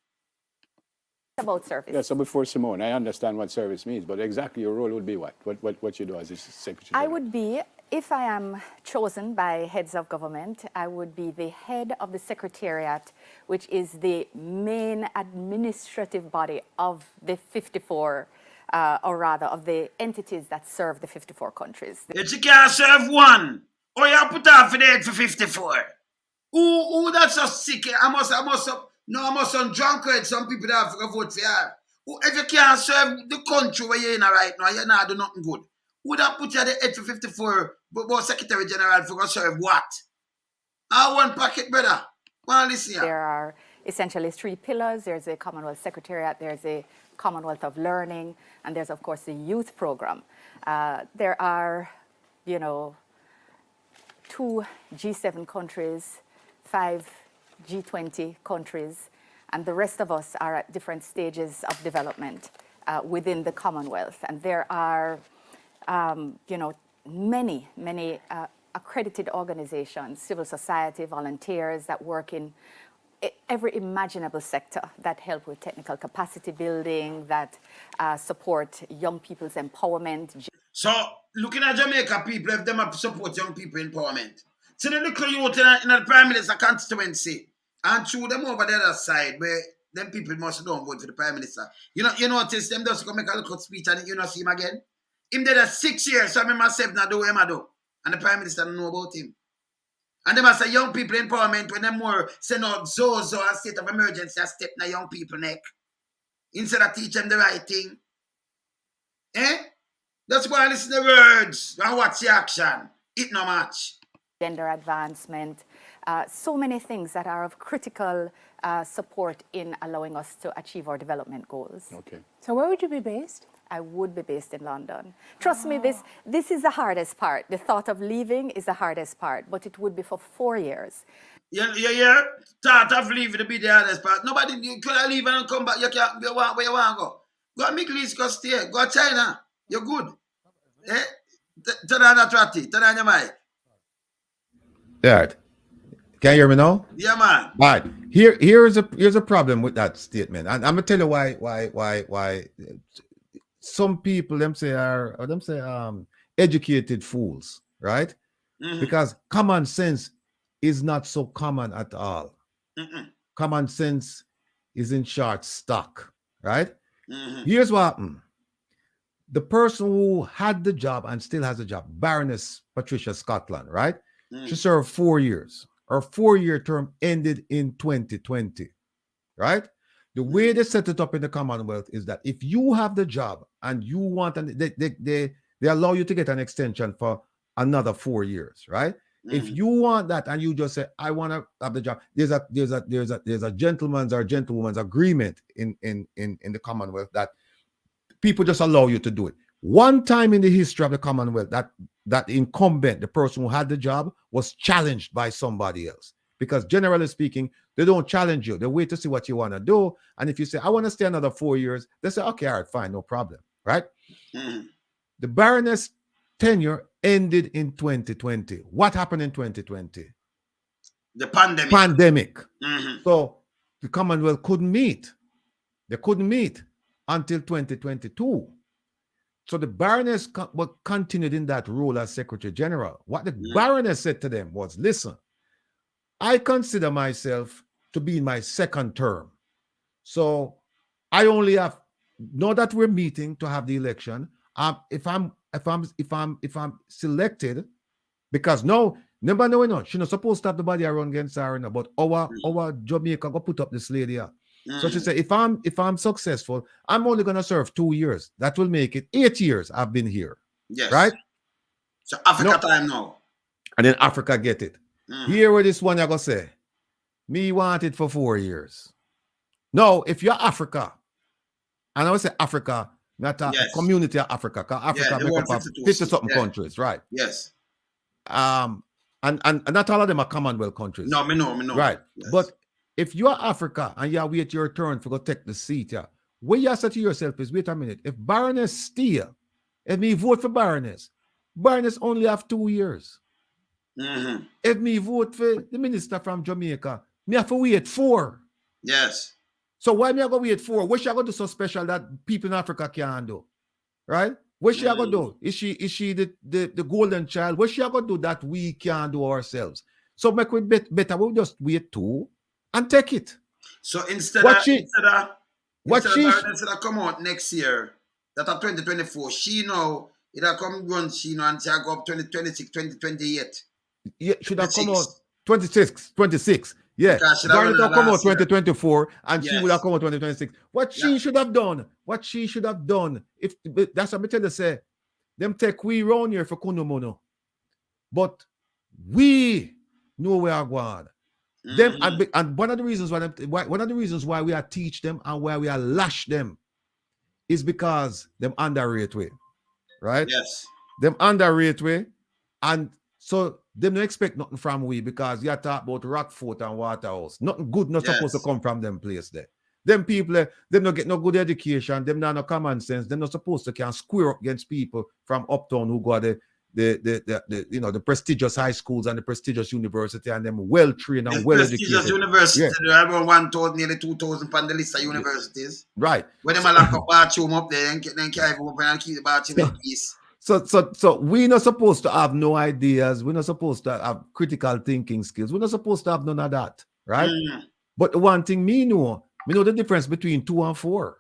Speaker 5: About service.
Speaker 3: Yeah, so before Simone, I understand what service means, but exactly your role would be what? What you do as a Secretary General?
Speaker 5: I would be, if I am chosen by heads of government, I would be the head of the Secretariat, which is the main administrative body of the 54, or rather of the entities that serve the 54 countries.
Speaker 1: If you can't serve one, or you put off for the head for 54. Who that's so sick? I must on drunkard. Some people that have to vote for her. If you can't serve the country where you're in right now, you're not doing nothing good. Who that put you at the head for 54, but Secretary General for go serve what? I one pocket, brother. Well, listen here.
Speaker 5: There are essentially 3 pillars. There's a Commonwealth Secretariat, there's a Commonwealth of Learning, and there's, of course, the youth program. There are, 2 G7 countries, 5 G20 countries, and the rest of us are at different stages of development within the Commonwealth. And there are, many accredited organizations, civil society, volunteers that work in every imaginable sector that help with technical capacity building, that support young people's empowerment.
Speaker 1: So, looking at Jamaica people, if them support young people empowerment. So the little youth in the Prime Minister constituency and through them over the other side where them people must don't vote for the Prime Minister. You notice them just come make a little speech and you not see him again. Him did 6 years, so I myself not do him I do. And the Prime Minister don't know about him. And them as a young people empowerment when them more send out Zozo and state of emergency and step in the young people neck. Instead of teach them the right thing. That's why I listen to the words and watch the action. It no match.
Speaker 5: Gender advancement, so many things that are of critical support in allowing us to achieve our development goals.
Speaker 3: Okay.
Speaker 4: So where would you be based?
Speaker 5: I would be based in London. Trust me, this is the hardest part. The thought of leaving is the hardest part, but it would be for 4 years.
Speaker 1: Yeah. Thought of leaving to be the hardest part. Nobody, you could leave and come back. You can't go where you want to go. Go to Middle East, go stay. Go to China. You're good. Turn on that Ratty. Turn on your mic.
Speaker 2: Yeah. Can you hear me now?
Speaker 1: Yeah, man.
Speaker 2: Right. Here's a problem with that statement. And I'm gonna tell you why some people them say educated fools, right?
Speaker 1: Mm-hmm.
Speaker 2: Because common sense is not so common at all.
Speaker 1: Mm-mm.
Speaker 2: Common sense is in short stock, right?
Speaker 1: Mm-hmm.
Speaker 2: Here's what happened. The person who had the job and still has a job, Baroness Patricia Scotland, right?
Speaker 1: Mm-hmm.
Speaker 2: She served 4 years. Her 4-year term ended in 2020, right? The way they set it up in the Commonwealth is that if you have the job and you want, and they allow you to get an extension for another 4 years, right? Mm-hmm. If you want that and you just say, I want to have the job, there's a gentleman's or gentlewoman's agreement in the Commonwealth that people just allow you to do it. One time in the history of the Commonwealth, that incumbent, the person who had the job, was challenged by somebody else. Because generally speaking, they don't challenge you. They wait to see what you want to do. And if you say, I want to stay another 4 years, they say, okay, all right, fine, no problem, right? Mm-hmm. The Baroness tenure ended in 2020. What happened in 2020?
Speaker 1: The pandemic.
Speaker 2: Mm-hmm. So the Commonwealth couldn't meet. They couldn't meet until 2022. So the Baroness continued in that role as Secretary General. What the Baroness said to them was, listen, I consider myself to be in my 2nd term. So I only have, know that we're meeting to have the election. If I'm selected, because no, never know, she's not supposed to have the body around against her, but our Jamaica go put up this lady here. So she said, if I'm successful, I'm only going to serve 2 years. That will make it 8 years I've been here.
Speaker 1: Yes.
Speaker 2: Right?
Speaker 1: So Africa time now.
Speaker 2: And then Africa get it. Here where this one you're going to say, me want it for 4 years. No, if you're Africa, and I would say Africa, not a community of Africa, because Africa make up 50-something countries, right?
Speaker 1: Yes.
Speaker 2: And not all of them are Commonwealth countries.
Speaker 1: No, me know.
Speaker 2: Right.
Speaker 1: Yes.
Speaker 2: But if you are Africa and you wait your turn to go take the seat, what you say to yourself is, wait a minute, if Baroness steal, if me vote for Baroness only have 2 years. Mm-hmm. If me vote for the minister from Jamaica, me have to wait 4.
Speaker 1: Yes.
Speaker 2: So why me I go wait 4? What she going to do so special that people in Africa can't do? Right? What she going to do? Is she the golden child? What she going to do that we can't do ourselves? So make we better we just wait 2 and take it.
Speaker 1: So instead of come out next year, that of 2024, she know it'll come run, she know, and she'll go up 2026, 2028.
Speaker 2: Yeah, should have come out 26. Yeah. Barnett will come out 2024 and she will have come out 2026. What she should have done, if that's what I tell you, say, them take we round here for Kunumono. But we know where are going. Them and one of the reasons why we are teach them and why we are lash them is because them underrate way, right?
Speaker 1: Yes.
Speaker 2: Them underrate way, and so them don't expect nothing from we because you talk about Rockfort and Waterhouse. Nothing good not supposed to come from them place there. Them people, them not get no good education, them not no common sense, them not supposed to can square up against people from uptown who got the prestigious high schools and the prestigious university and them well trained and well educated.
Speaker 1: Prestigious university, around 1,000, nearly 2,000 on the list of universities.
Speaker 2: Right.
Speaker 1: When them a lock up bathroom up there, then can't even open and keep the bathroom in peace.
Speaker 2: So we're not supposed to have no ideas. We're not supposed to have critical thinking skills. We're not supposed to have none of that, right? But the one thing me know the difference between 2 and 4.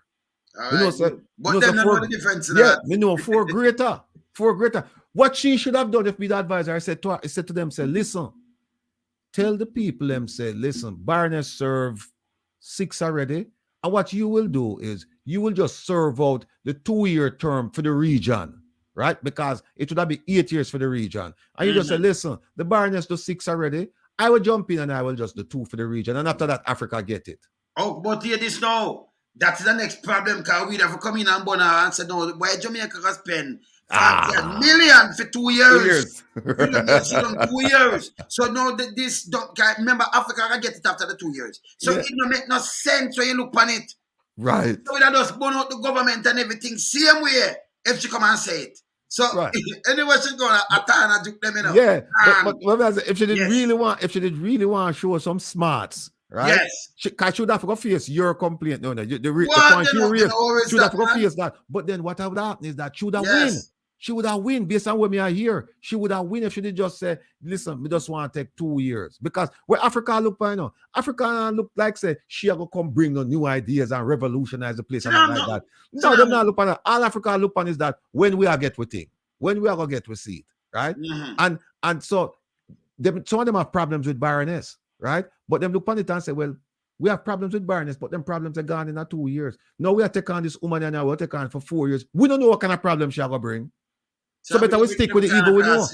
Speaker 1: But them know the difference.
Speaker 2: Me know 4 greater. 4 greater. What she should have done if me the advisor, I said to them, listen, tell the people them, listen, Baroness serve 6 already. And what you will do is you will just serve out the 2-year term for the region, right? Because it would have been 8 years for the region. And you just say, listen, the Baroness do 6 already. I will jump in and I will just do 2 for the region. And after that, Africa get it.
Speaker 1: Oh, but hear this now. That's the next problem, because we'd have to come in and and say, no, why Jamaica can spend 40 million for 2 years? 2 years. So now this don't remember Africa can get it after the 2 years. So it don't make no sense when you look on it.
Speaker 2: Right.
Speaker 1: So we just burn out the government and everything same way if she come and say it. So anyway, she's gonna attack and do them,
Speaker 2: Yeah, but if she did really want, to show some smarts, right?
Speaker 1: Yes.
Speaker 2: She should have to face your complaint. No, the point you raised, should have to face that. But then what would happen is that she would have win. She would have win based on what me are here. She would have win if she did just say, listen, we just want to take 2 years. Because where Africa look by now, Africa look like say she are gonna come bring no new ideas and revolutionize the place and like that. No, them not look on. All Africa look on is that when we are get with it, when we are gonna get with seat, right? And so some of them have problems with Baroness, right? But them look on it and say, well, we have problems with Baroness, but them problems are gone in 2 years. Now we are taking on this woman and now we're taking on for 4 years. We don't know what kind of problem she are gonna bring. So better we stick with the evil we know.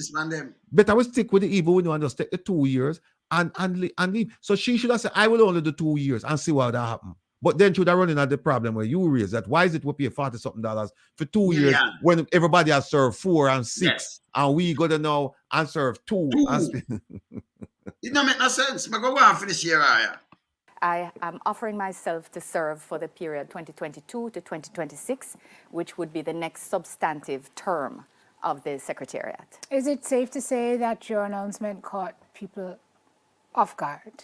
Speaker 2: Better we stick with the evil we know and just take the 2 years and leave. So she should have said, I will only do 2 years and see what that happen. But then she would have run into the problem where you raise that. Why is it we pay $40-something for 2 years when everybody has served 4 and 6 and we go to now and serve 2?
Speaker 1: It don't make no sense. I'm going to go and finish here.
Speaker 5: I am offering myself to serve for the period 2022 to 2026, which would be the next substantive term of the Secretariat.
Speaker 4: Is it safe to say that your announcement caught people off guard?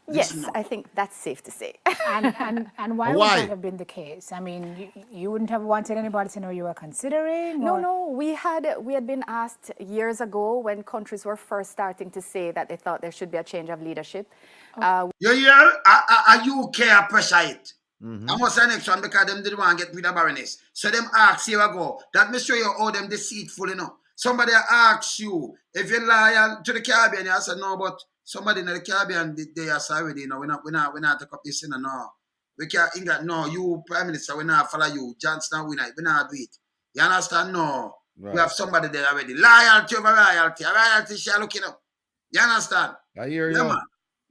Speaker 5: Yes, I think that's safe to say.
Speaker 4: And why would that have been the case? I mean, you wouldn't have wanted anybody to know you were considering?
Speaker 5: No. We had been asked years ago when countries were first starting to say that they thought there should be a change of leadership.
Speaker 1: You hear? A UK pressure it. I must say next one because them didn't want to get rid of Baroness. So them ask here ago. That me show you how them deceitful, Somebody asks you if you're loyal to the Caribbean. You say no, but somebody in the Caribbean they are already. We're not take up this no. We can't England. No, you Prime Minister, we not follow you. Johnson, we not do it. You understand? No. Right. We have somebody there already. Loyalty over royalty. Royalty she looking up. You understand?
Speaker 2: I hear you.
Speaker 1: Man.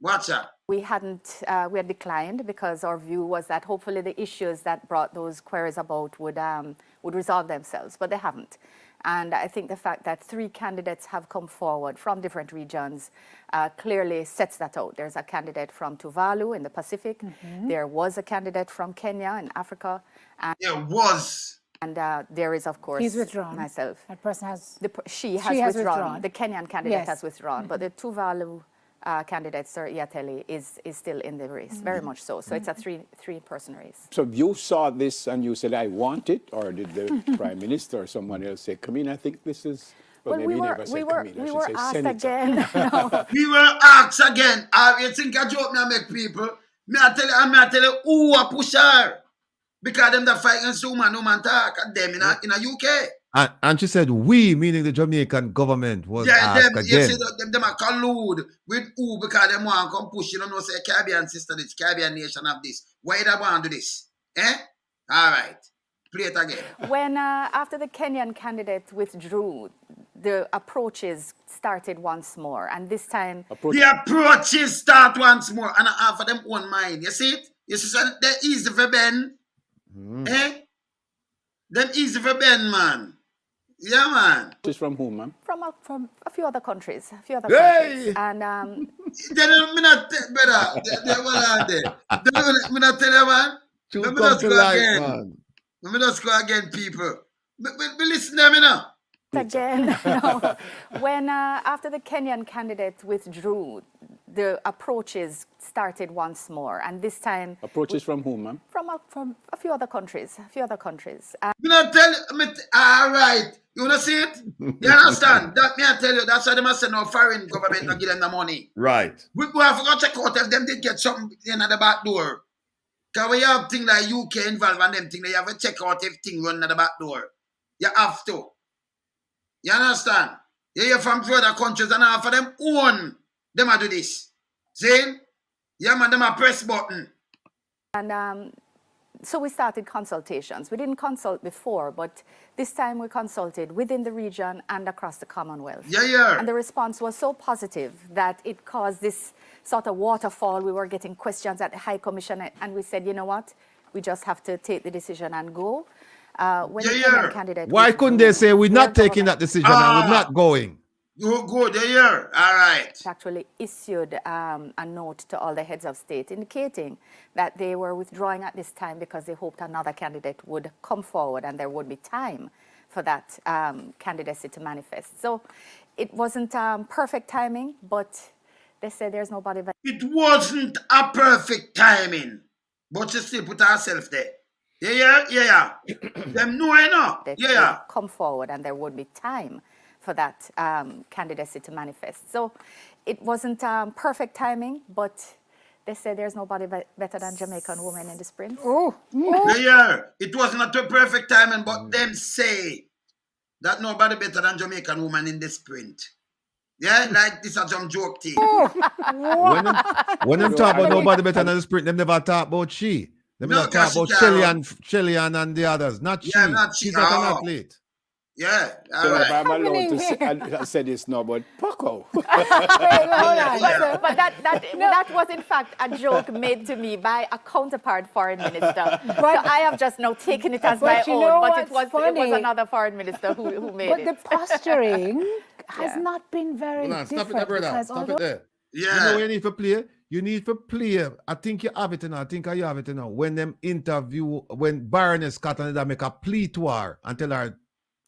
Speaker 1: Watch out.
Speaker 5: We had declined because our view was that hopefully the issues that brought those queries about would resolve themselves, but they haven't. And I think the fact that 3 candidates have come forward from different regions clearly sets that out. There's a candidate from Tuvalu in the Pacific. There was a candidate from Kenya in Africa. And
Speaker 1: there was.
Speaker 5: And there is, of course,
Speaker 4: he's withdrawn.
Speaker 5: Myself.
Speaker 4: That person has.
Speaker 5: She has withdrawn. The Kenyan candidate has withdrawn, but the Tuvalu candidate, Sir Iateli, is still in the race, very much so. So it's a three-person race.
Speaker 3: So you saw this and you said, I want it, or did the Prime Minister or someone else say, come in, I think this is...
Speaker 5: Well, we were asked again.
Speaker 1: No. We were asked again. You think I joke now make people? Me I tell you who a push her. Because them that fight against woman, no man talk. And them in a UK.
Speaker 2: And she said, we, meaning the Jamaican government, was asked again.
Speaker 1: You see, them are collude with who because them want to come push. You don't know, say Caribbean sister, this Caribbean nation have this. Why they want to do this? All right. Play it again.
Speaker 5: When, after the Kenyan candidate withdrew, the approaches started once more, and this time
Speaker 1: The approaches start once more, and half of them own mind. You see it? You see, so they're easy for Ben. Eh? Them easy for Ben, man. Yeah, man.
Speaker 3: This from whom, ma'am?
Speaker 5: from a few other countries,
Speaker 2: Hey!
Speaker 5: and
Speaker 1: They don't, me not, brother. They well on there. Me not tell you, man.
Speaker 2: Truth
Speaker 1: Me
Speaker 2: come
Speaker 1: just
Speaker 2: to
Speaker 1: go
Speaker 2: light,
Speaker 1: again.
Speaker 2: man.
Speaker 1: Me just go again, people. Me listen to me now.
Speaker 5: again, no. When after the Kenyan candidate withdrew, the approaches started once more, and this time
Speaker 3: Approaches from whom, ma'am?
Speaker 5: from a few other countries,
Speaker 1: Me not tell you. All right. You wanna see it? You understand? That me I tell you. That's why they must say no foreign government not give them the money.
Speaker 2: Right.
Speaker 1: We have to go check out if them did get something in at the back door. Because we have things like UK involved and them things, you have to check out if things run at the back door. You have to. You understand? You hear from other countries and half of them own them a do this. See? Yeah, man, them a press button.
Speaker 5: and so we started consultations. We didn't consult before, but this time we consulted within the region and across the Commonwealth.
Speaker 1: Yeah.
Speaker 5: And the response was so positive that it caused this sort of waterfall. We were getting questions at the High Commission, and we said, you know what, we just have to take the decision and go. When the Kenyan candidate
Speaker 2: Why couldn't they say we're not taking that decision and we're not going?
Speaker 1: You good, yeah. All right.
Speaker 5: actually issued a note to all the heads of state indicating that they were withdrawing at this time because they hoped another candidate would come forward and there would be time for that candidacy to manifest. So it wasn't perfect timing, but they said there's nobody better.
Speaker 1: It wasn't a perfect timing, but she still put herself there. Yeah. Them know enough. Yeah.
Speaker 5: Come forward and there would be time for that candidacy to manifest. So it wasn't perfect timing, but they said there's nobody better than Jamaican women in the sprint.
Speaker 1: Yeah. It was not a perfect timing, but them say that nobody better than Jamaican woman in the sprint. Yeah, like this is some joke thing.
Speaker 2: When them talk about nobody better than the sprint, them never talk about she. Them never talk about Shelly and the others. Not she. She's not an athlete.
Speaker 1: Yeah, all
Speaker 3: So
Speaker 1: right.
Speaker 3: if I'm allowed to say this now, but Paco.
Speaker 5: But that was in fact a joke made to me by a counterpart foreign minister. So I have just now taken it as my own, but it was another foreign minister who made it.
Speaker 4: But the posturing has not been very different.
Speaker 2: Stop it there, brother. Stop it there.
Speaker 1: Yeah.
Speaker 2: You know what you need to play? You need to play. I think you have it now. I think you have it now. When them interview, when Baroness Scotland make a plea to her and tell her,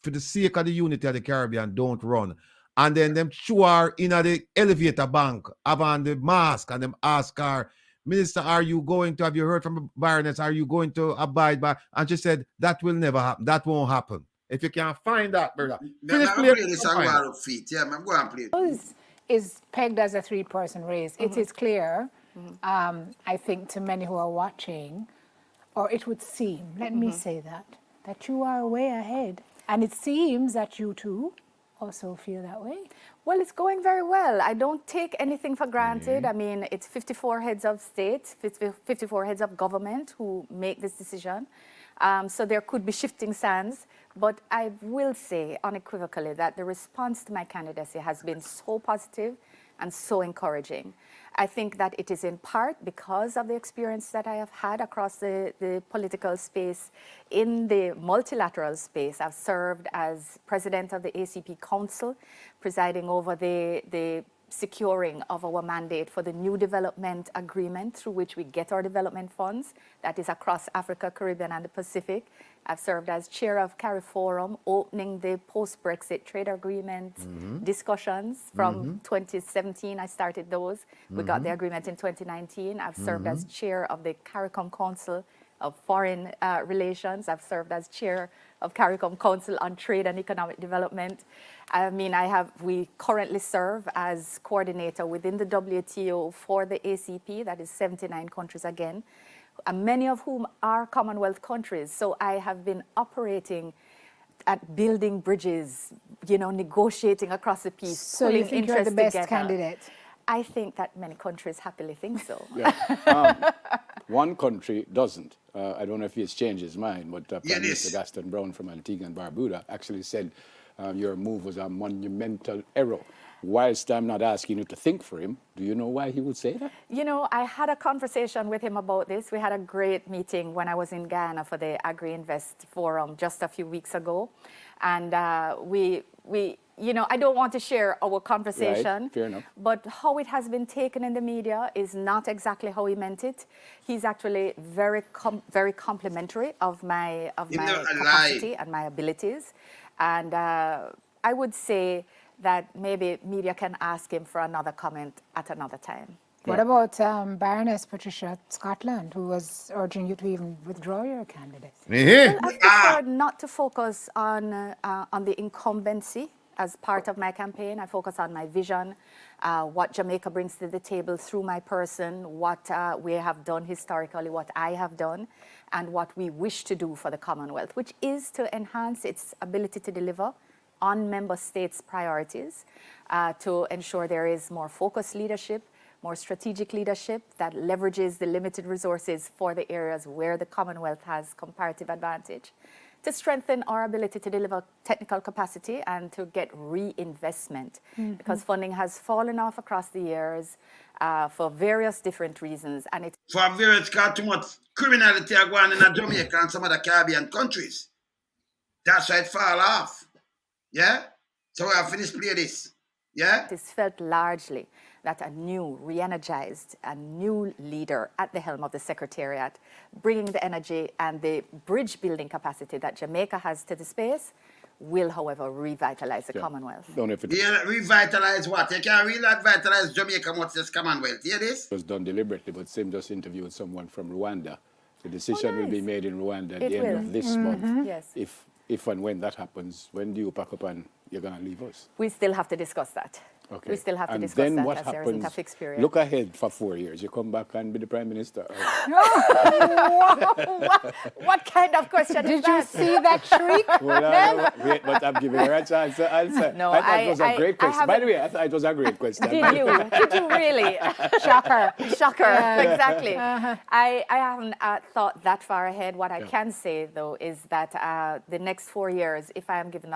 Speaker 2: for the sake of the unity of the Caribbean, don't run. And then them show her in the elevator bank, have on the mask, and them ask her, Minister, have you heard from Baroness? Are you going to abide by? And she said, that will never happen. That won't happen. If you can't find that, brother. Finish
Speaker 1: play this and go out of feet. Yeah, I'm going to play.
Speaker 4: Is pegged as a three-person race. It is clear, I think, to many who are watching, or it would seem, let me say that you are way ahead. And it seems that you too also feel that way.
Speaker 5: Well, it's going very well. I don't take anything for granted. I mean, it's 54 heads of state, 54 heads of government who make this decision. So there could be shifting sands. But I will say unequivocally that the response to my candidacy has been so positive and so encouraging. I think that it is in part because of the experience that I have had across the political space. In the multilateral space, I've served as president of the ACP Council, presiding over the securing of our mandate for the new development agreement through which we get our development funds. That is across Africa, Caribbean, and the Pacific. I've served as chair of CARIFORUM, opening the post-Brexit trade agreement discussions from 2017. I started those. We got the agreement in 2019. I've served as chair of the CARICOM Council of Foreign Relations. I've served as chair of CARICOM Council on Trade and Economic Development. I mean, we currently serve as coordinator within the WTO for the ACP, that is 79 countries again, and many of whom are Commonwealth countries. So I have been operating at building bridges, negotiating across the peace,
Speaker 4: so you think you're the best candidate?
Speaker 5: I think that many countries happily think so.
Speaker 3: Yeah. One country doesn't. I don't know if he's changed his mind, but Prime Minister Gaston Brown from Antigua and Barbuda actually said your move was a monumental error. Whilst I'm not asking you to think for him, do you know why he would say that?
Speaker 5: You know, I had a conversation with him about this. We had a great meeting when I was in Ghana for the Agri-Invest Forum just a few weeks ago. And we you know, I don't want to share our conversation.
Speaker 3: Right, fair enough.
Speaker 5: But how it has been taken in the media is not exactly how he meant it. He's actually very complimentary of my capacity and my abilities. And I would say that maybe media can ask him for another comment at another time.
Speaker 4: What about Baroness Patricia Scotland, who was urging you to even withdraw your candidacy?
Speaker 5: Well, I prefer not to focus on the incumbency as part of my campaign. I focus on my vision, what Jamaica brings to the table through my person, what we have done historically, what I have done, and what we wish to do for the Commonwealth, which is to enhance its ability to deliver on member states' priorities, to ensure there is more focused leadership, more strategic leadership that leverages the limited resources for the areas where the Commonwealth has comparative advantage, to strengthen our ability to deliver technical capacity and to get reinvestment, because funding has fallen off across the years for various different reasons. And it
Speaker 1: For various too much criminality are going in Jamaica and some other Caribbean countries. That's why it fall off. Yeah? So we have finished play this. Yeah?
Speaker 5: It is felt largely that a new, re-energized, a new leader at the helm of the Secretariat, bringing the energy and the bridge-building capacity that Jamaica has to the space, will, however, revitalize the Commonwealth.
Speaker 3: Don't know if it
Speaker 1: Yeah, revitalize what? You can't really revitalize Jamaica much this Commonwealth. Hear this?
Speaker 3: was done deliberately, but Sim just interviewed someone from Rwanda. The decision will be
Speaker 5: nice.
Speaker 3: made in Rwanda at
Speaker 5: It
Speaker 3: the end
Speaker 5: will.
Speaker 3: of this month.
Speaker 5: Yes.
Speaker 3: If and when that happens, when do you pack up and you're going to leave us?
Speaker 5: We still have to discuss that.
Speaker 3: Okay.
Speaker 5: We still have to
Speaker 3: and
Speaker 5: discuss
Speaker 3: then
Speaker 5: that
Speaker 3: what
Speaker 5: as there isn't a
Speaker 3: happens?
Speaker 5: fixed period.
Speaker 3: Look ahead for 4 years. You come back and be the Prime Minister.
Speaker 5: What kind of question is
Speaker 4: Did you
Speaker 5: that?
Speaker 4: see that shriek?
Speaker 3: Well, wait, but I'm giving her a chance to answer.
Speaker 5: No,
Speaker 3: I thought it was a great question. By the
Speaker 5: haven't-
Speaker 3: way, I thought it was a great question.
Speaker 5: Did you? Did you really?
Speaker 4: Shocker.
Speaker 5: Shocker, exactly. I haven't thought that far ahead. What I can say, though, is that the next 4 years, if I am given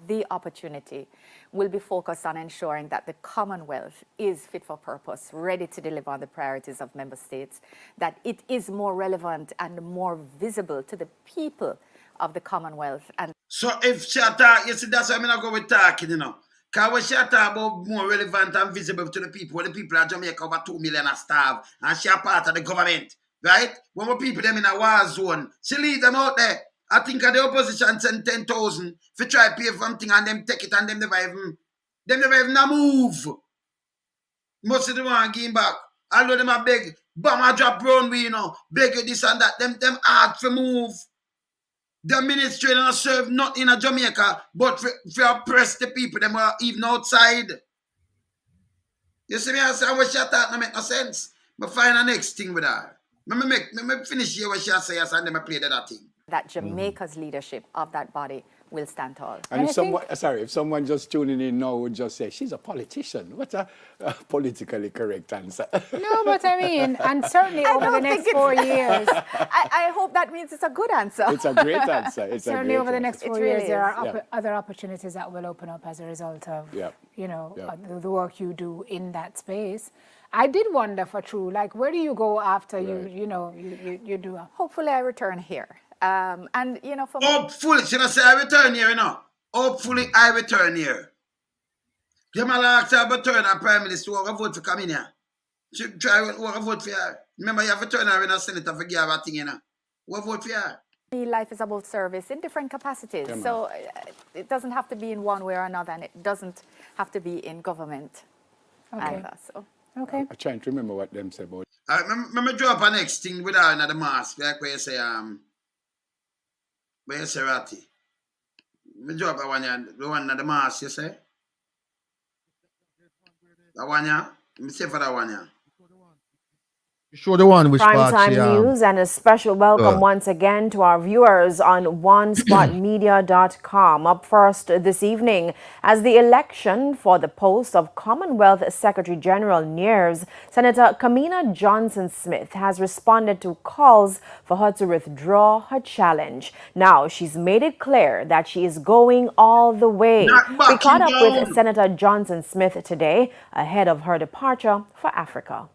Speaker 5: the opportunity, will be focused on ensuring that the Commonwealth is fit for purpose, ready to deliver on the priorities of member states, that it is more relevant and more visible to the people of the Commonwealth. And
Speaker 1: So if she talk, you see, that's why I'm not going with talking, you know. Because when she talk about more relevant and visible to the people, when the people of Jamaica over 2 million are starved, and she are part of the government, right? When the people them in a war zone, she leave them out there. I think the opposition send 10,000 to try to pay for something and them take it and them never even move. Most of them want to give back. Although them are beg, Bama drop brown we, you know, beg you this and that. Them hard to move. The ministry don't serve not in a Jamaica, but for oppress the people, them are even outside. You see me, I say, what she talk no make no sense. But find the next thing with her. Me finish here what she say, and then I play the other thing.
Speaker 5: that Jamaica's leadership of that body will stand tall.
Speaker 3: And
Speaker 4: And I
Speaker 3: if someone just tuning in now would just say, she's a politician. What's a politically correct answer?
Speaker 4: No, but I mean, and certainly over the next 4 years,
Speaker 5: I hope that means it's a good answer.
Speaker 3: It's a great answer. It's
Speaker 4: certainly
Speaker 3: a great
Speaker 4: over the
Speaker 3: answer.
Speaker 4: next
Speaker 5: It
Speaker 4: 4
Speaker 5: really
Speaker 4: years, there
Speaker 5: is.
Speaker 4: are other opportunities that will open up as a result of, you know, the work you do in that space. I did wonder for true, like, where do you go after you know, you do a...
Speaker 5: Hopefully I return here. And, you know, for me,
Speaker 1: Hopefully, should I say I return here, you know? Hopefully, I return here. Them all ask her to return as Prime Minister who have vote for come in here. Should try who have vote for her. Remember, you have to turn her in a senator for give her a thing, you know? Who have vote for her?
Speaker 5: life is about service in different capacities. So it doesn't have to be in one way or another, and it doesn't have to be in government either. So.
Speaker 4: Okay.
Speaker 3: I'm trying to remember what them say about.
Speaker 1: Remember drop a next thing with her in the mask, like where you say, Ratty. Me drop that one, the one in the mask, you say? That one, yeah? Let me say for that one, yeah?
Speaker 2: Show the one which part she
Speaker 6: Primetime News, and a special welcome once again to our viewers on onespotmedia.com. Up first this evening, as the election for the post of Commonwealth Secretary General nears, Senator Kamina Johnson-Smith has responded to calls for her to withdraw her challenge. Now, she's made it clear that she is going all the way. We caught up with Senator Johnson-Smith today ahead of her departure for Africa.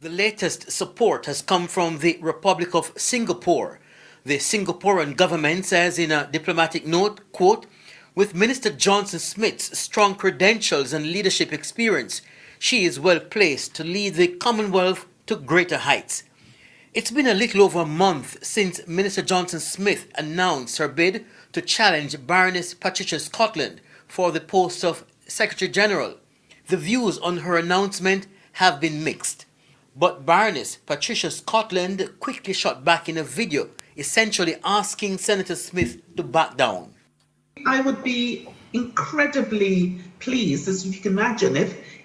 Speaker 7: The latest support has come from the Republic of Singapore. The Singaporean government says in a diplomatic note, quote, "With Minister Johnson-Smith's strong credentials and leadership experience, she is well placed to lead the Commonwealth to greater heights." It's been a little over a month since Minister Johnson-Smith announced her bid to challenge Baroness Patricia Scotland for the post of Secretary General. The views on her announcement have been mixed. But Baroness Patricia Scotland quickly shot back in a video, essentially asking Senator Smith to back down.
Speaker 8: I would be incredibly pleased, as you can imagine,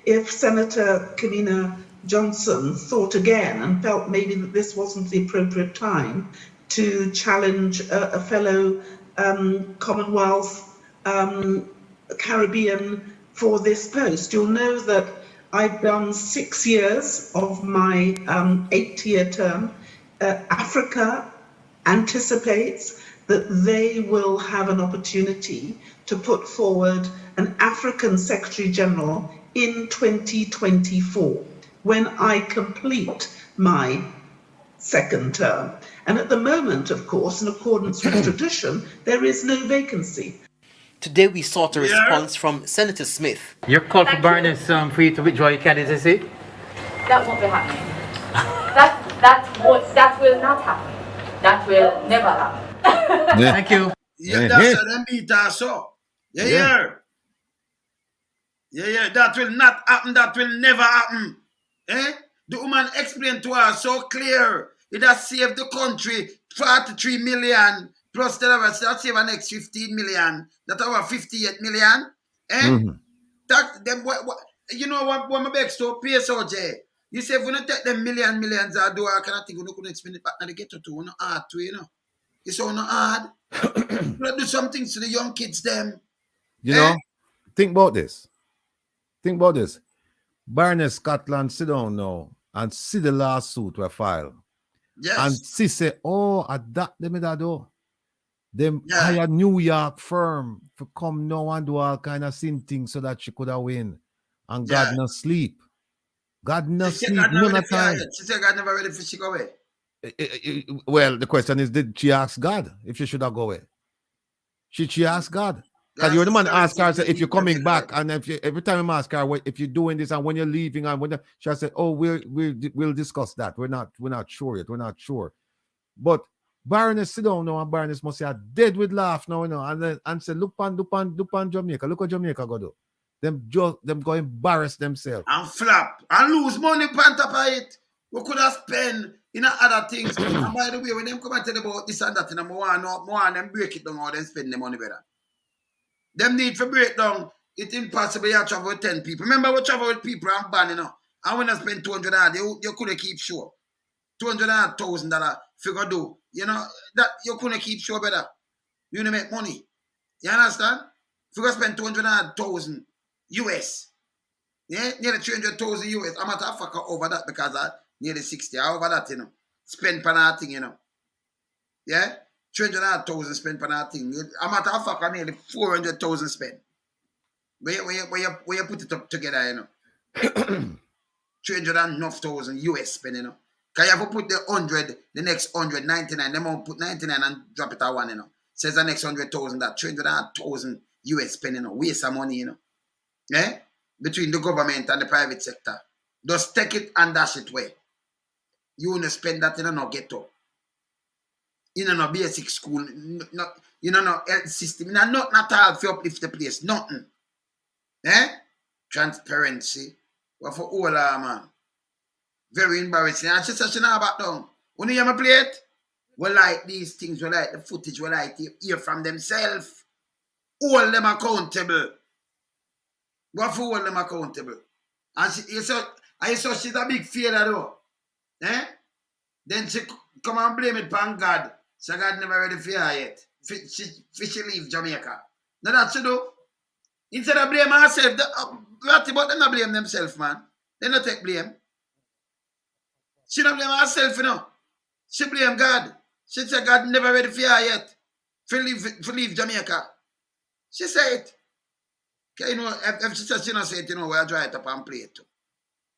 Speaker 8: if Senator Kamina Johnson thought again and felt maybe that this wasn't the appropriate time to challenge a fellow Commonwealth Caribbean for this post. You'll know that I've done 6 years of my 8-year term. Africa anticipates that they will have an opportunity to put forward an African Secretary General in 2024, when I complete my second term. And at the moment, of course, in accordance with tradition, there is no vacancy.
Speaker 7: Today we sought a response from Senator Smith.
Speaker 9: Your call for Baroness for you to withdraw your candidacy?
Speaker 10: That won't be happening. That will not happen. That will never happen.
Speaker 9: Thank you.
Speaker 1: Yeah, that's how them beat us so. Yeah. That will not happen. That will never happen. The woman explained to us so clear. It has saved the country 43 million. Plus that save the next 15 million. That our 58 million. That them you know what my beg so pay so Jay. You say if we don't take them millions I do I cannot think we couldn't spend it back now they get to no hard to, you know. It's so not hard. Let's do something to the young kids them.
Speaker 2: You know, think about this. Baroness Scotland sit down now and see the lawsuit were filed.
Speaker 1: Yes.
Speaker 2: And she say, oh, at that them do. Them hire New York firm to come now and do all kind of sin things so that she could have win. And God no sleep. God no sleep. None of time.
Speaker 1: She said God never ready for she go away.
Speaker 2: Well, the question is, did she ask God if she should have go away? Should she ask God? Because you're the man ask her, say, if you're coming back, and if every time I ask her if you're doing this and when you're leaving, and when she'll say, oh, we'll discuss that. We're not sure yet. We're not sure. But Baroness sit down now, and Baroness must say dead with laugh now, you know, and say, look on Jamaica. Look what Jamaica go do. Them go embarrass themselves.
Speaker 1: And flap. And lose money on top of it. We could have spent in other things. And by the way, when them come and tell about this and that, more and them break it down or them spend the money better. Them need to break down. It's impossible you travel with 10 people. Remember we travel with people and ban, you know. And when I spend $200, you couldn't keep sure. $200,000 figure do. You know, that you couldn't keep sure better. You need to make money. You understand? If you spend $200,000 US, yeah, nearly $300,000 US. I'm at Africa over that because I nearly 60 over that, you know. Spend for nothing, you know. Yeah? 300,000 spent for nothing. I'm at Africa nearly 400,000 spent. Where you put it up together, you know. 300,000 US spend, you know. Can you ever put the 100, the next 100, 99, them won't put 99 and drop it at one, you know. Says the next 100,000, that 300,000 US spend, you know. Waste of money, you know. Yeah? Between the government and the private sector. Just take it and dash it away. You want to spend that in a ghetto. In a basic school, no health system, not at all for uplift the place, nothing. Transparency. What for all man. Very embarrassing. And she said she not back down. When you hear me play it, we like these things, we like the footage, we like to hear from themselves. Hold them accountable. What for hold them accountable? And she saw she's a big failure though. Eh? Then she come and blame it on God. So God never ready for her yet. She leave Jamaica. Now that she do. Instead of blame herself, Ratty, but they not blame themselves, man. They not take blame. She not blame herself, you know. She blame God. She said God never ready for her yet. For leave Jamaica. She said it. Okay, you know, if she said she not say it, you know, we'll dry it up and play it too.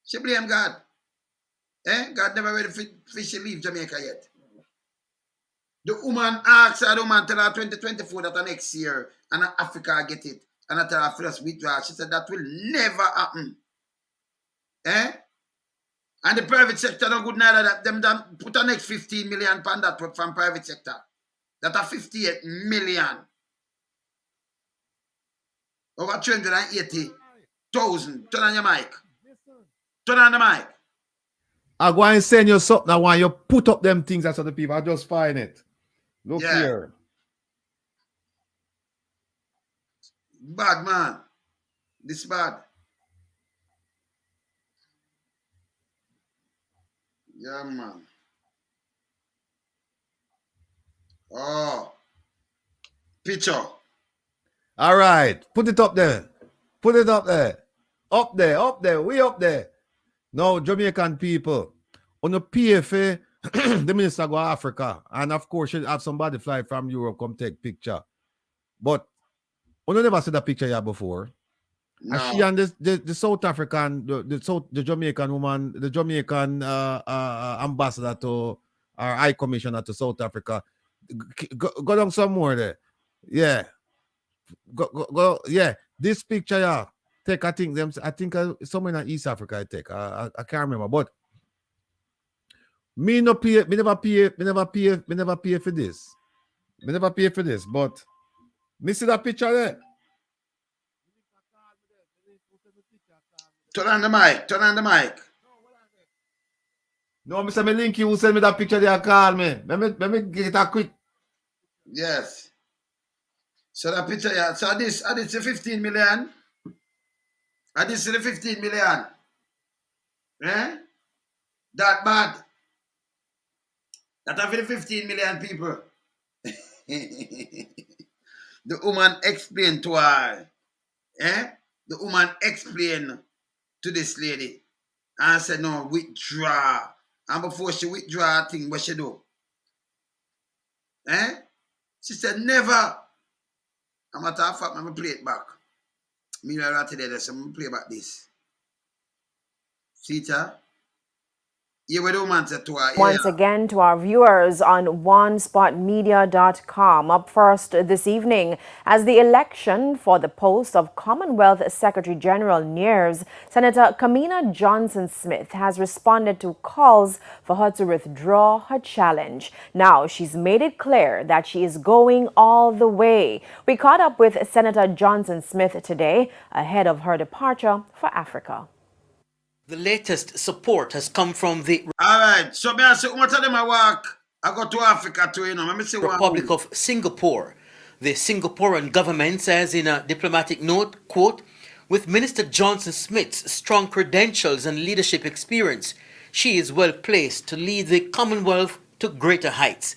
Speaker 1: She blame God. God never ready for she leave Jamaica yet. The woman asks her, the woman tell her 2024 that next year and Africa get it. And I tell her first withdraw. She said that will never happen. And the private sector don't good neither that them done put a next 15 million pound that from private sector. That are 58 million. Over 280,000. Turn on your mic. Turn on the mic.
Speaker 2: I go and send you something. I want you put up them things that's the people. I just find it. Look here.
Speaker 1: Bad, man. This bad. Yeah, man. Oh. Picture.
Speaker 2: All right. Put it up there. Put it up there. Up there. Up there. Way up there. Now, Jamaican people, on the PFA, the minister go to Africa. And of course, she'll have somebody fly from Europe come take picture. But I never seen that picture here before.
Speaker 1: No.
Speaker 2: And she and the South African, the Jamaican woman, the Jamaican ambassador to our High Commissioner to South Africa. Go down some more there. Yeah. Go. Yeah. This picture, yeah. Take, I think somewhere in East Africa I take. I can't remember. But me never pay for this. Me never pay for this. But me see that picture there.
Speaker 1: Turn on the mic. Turn on the mic.
Speaker 2: No, Mr. Melinky, who send me that picture there, call me. Let me get that quick.
Speaker 1: Yes. So that picture, yeah. So this the 15 million. And this is the 15 million. That bad. That are for the 15 million people. The woman explained to her. The woman explained to this lady. And said, no, withdraw. And before she withdraw, thing, what she do? She said, never. I'm at her fact, I'm going to play it back. Me and Rattigan, so I'm going to play back this. See it, huh?
Speaker 6: Once again to our viewers on onespotmedia.com. Up first this evening, as the election for the post of Commonwealth Secretary General nears, Senator Kamina Johnson-Smith has responded to calls for her to withdraw her challenge. Now, she's made it clear that she is going all the way. We caught up with Senator Johnson-Smith today ahead of her departure for Africa.
Speaker 7: The latest support has come from the
Speaker 1: Alright, so me I say, what of them I walk? I go to Africa too, you know. Let me say
Speaker 7: Republic of Singapore. The Singaporean government says in a diplomatic note, quote, with Minister Johnson-Smith's strong credentials and leadership experience, she is well placed to lead the Commonwealth to greater heights.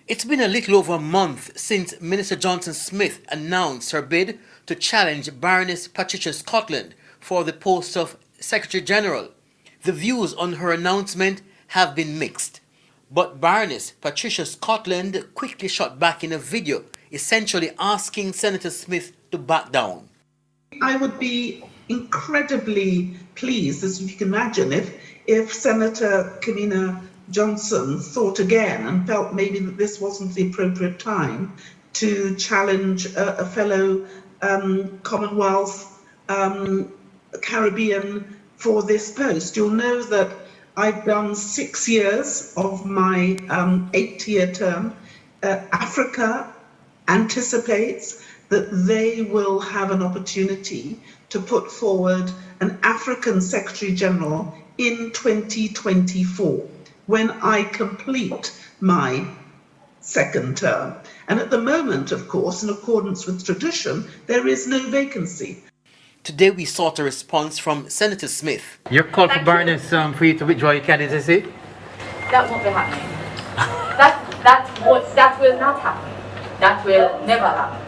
Speaker 7: It's been a little over a month since Minister Johnson-Smith announced her bid to challenge Baroness Patricia Scotland for the post of Secretary General. The views on her announcement have been mixed. But Baroness Patricia Scotland quickly shot back in a video, essentially asking Senator Smith to back down.
Speaker 8: I would be incredibly pleased, as you can imagine, if Senator Kamina Johnson thought again and felt maybe that this wasn't the appropriate time to challenge a fellow Commonwealth Caribbean for this post. You'll know that I've done 6 years of my 8-year term. Africa anticipates that they will have an opportunity to put forward an African Secretary General in 2024 when I complete my second term. And at the moment, of course, in accordance with tradition, there is no vacancy.
Speaker 7: Today we sought a response from Senator Smith.
Speaker 9: Your call for Baroness for you to withdraw your candidacy?
Speaker 10: That won't be happening. That will not happen. That will never happen.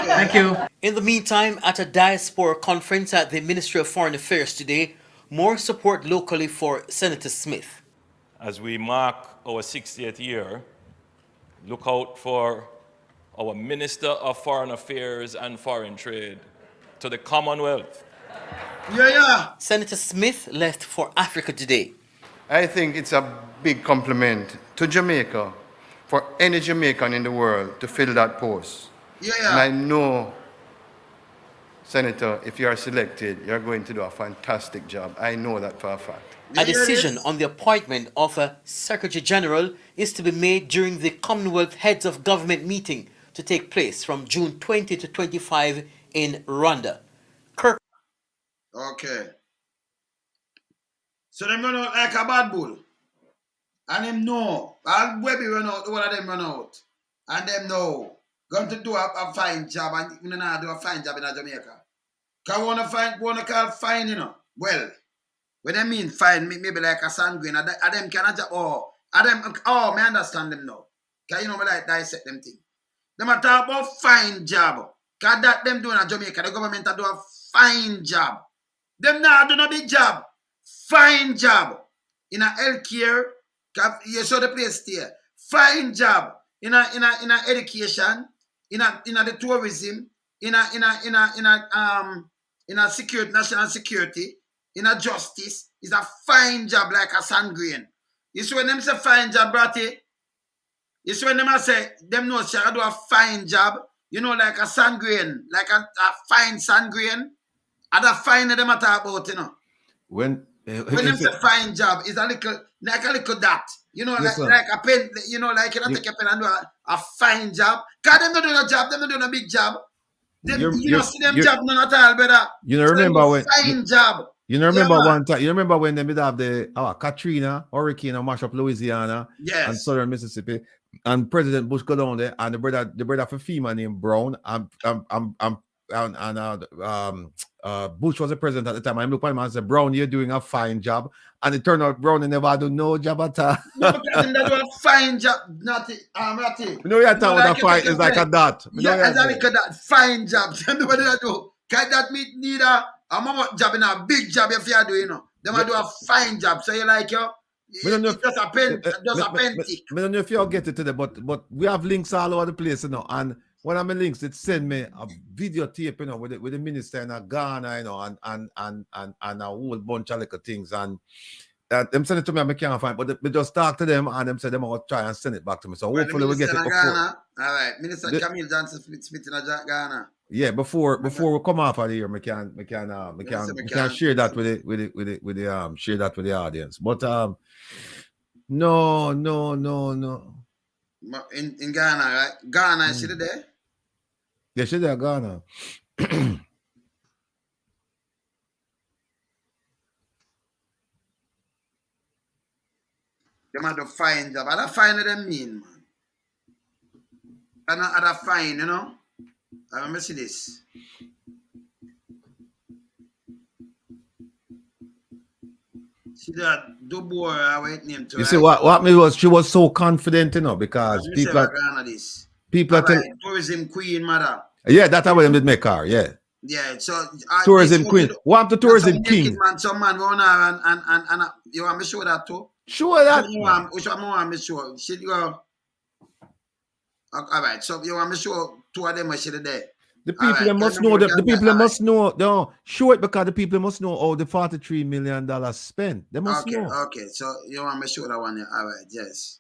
Speaker 9: Thank you.
Speaker 7: In the meantime, at a diaspora conference at the Ministry of Foreign Affairs today, more support locally for Senator Smith.
Speaker 11: As we mark our 60th year, look out for our Minister of Foreign Affairs and Foreign Trade to the Commonwealth.
Speaker 7: Senator Smith left for Africa today.
Speaker 12: I think it's a big compliment to Jamaica for any Jamaican in the world to fill that post. And I know, Senator, if you are selected, you're going to do a fantastic job. I know that for a fact.
Speaker 7: A decision on the appointment of a Secretary General is to be made during the Commonwealth Heads of Government meeting to take place from June 20 to 25 in Rwanda. Kirk.
Speaker 1: Okay. So them run out like a bad bull. And them know. And Webby run out, all of them run out. And them know. Going to do a fine job, and we don't do a fine job in Jamaica. Because we want to call fine, you know. Well, when they mean fine, maybe like a sanguine, and them cannot job, me understand them now. Because you know, me like dissect them thing. Them a talk about fine job. Because that them doing in Jamaica, the government do a fine job. Them now do a big job. Fine job. In a healthcare, you saw the place there. Fine job. In a education, in the tourism, in a security, national security, in a justice, is a fine job like a sand-grain. You see when them say fine job, Bratty? You see when them say, them know she do a fine job, you know, like a sand-grain, like a fine sand-grain, and a fine them a talk about, you know.
Speaker 2: When
Speaker 1: them say fine job, is a little dot. You know,
Speaker 2: yes,
Speaker 1: like a pen, you know, like you don't take a pen and do a fine job. Because them not doing a job, them not doing a big job. Them, you know, see them job none at all, brother.
Speaker 2: You know, remember when
Speaker 1: fine job.
Speaker 2: You know, remember one time. You remember when they did have the Katrina hurricane and mash up Louisiana and southern Mississippi, and President Bush go down there, and the brother for FEMA named Brown, Bush was the president at the time. I looked at him and said, "Brown, you're doing a fine job." And it turned out Brown never do no job at all.
Speaker 1: No, because they do a fine job. Ratty.
Speaker 2: You know, you're talking about a fine is like a dot.
Speaker 1: Yeah, exactly that fine job. Nobody do. Can that meet neither a mama job in a big job if you do, you know. They might do a fine job. So you like you. It's just a pen, tick.
Speaker 2: I don't know if you'll get it today, but we have links all over the place, you know. And one of my links, it send me a videotape, you know, with the minister in Ghana, you know, and a whole bunch of little things. And them send it to me, I can't find, but they just talk to them and them say them will try and send it back to me. So hopefully we'll get it before.
Speaker 1: Ghana. All right, Minister Camille Johnson Smith in Ghana.
Speaker 2: Yeah, before we come off of here, we can share that with the audience. But no.
Speaker 1: In Ghana, right? Ghana, is she there?
Speaker 2: Yeah, she's there, Ghana.
Speaker 1: They might do fine job. What fine them mean, man? And other fine, you know? Let me see this. See that Dubois, I wait name to.
Speaker 2: You see what me was she was so confident, you know, because people are telling
Speaker 1: tourism queen, mother.
Speaker 2: Yeah, that's how them did make her, yeah.
Speaker 1: Yeah, so
Speaker 2: tourism queen. What the tourism king?
Speaker 1: Man, some man run her and you want me show that too?
Speaker 2: Sure that.
Speaker 1: Which one want me show? She go. All right, so you want me show two of them? I should there.
Speaker 2: The people must know that the people must know. No, show it because the people must know how the $43 million spent. They must know.
Speaker 1: Okay, so you want me to show that one? All right, yes.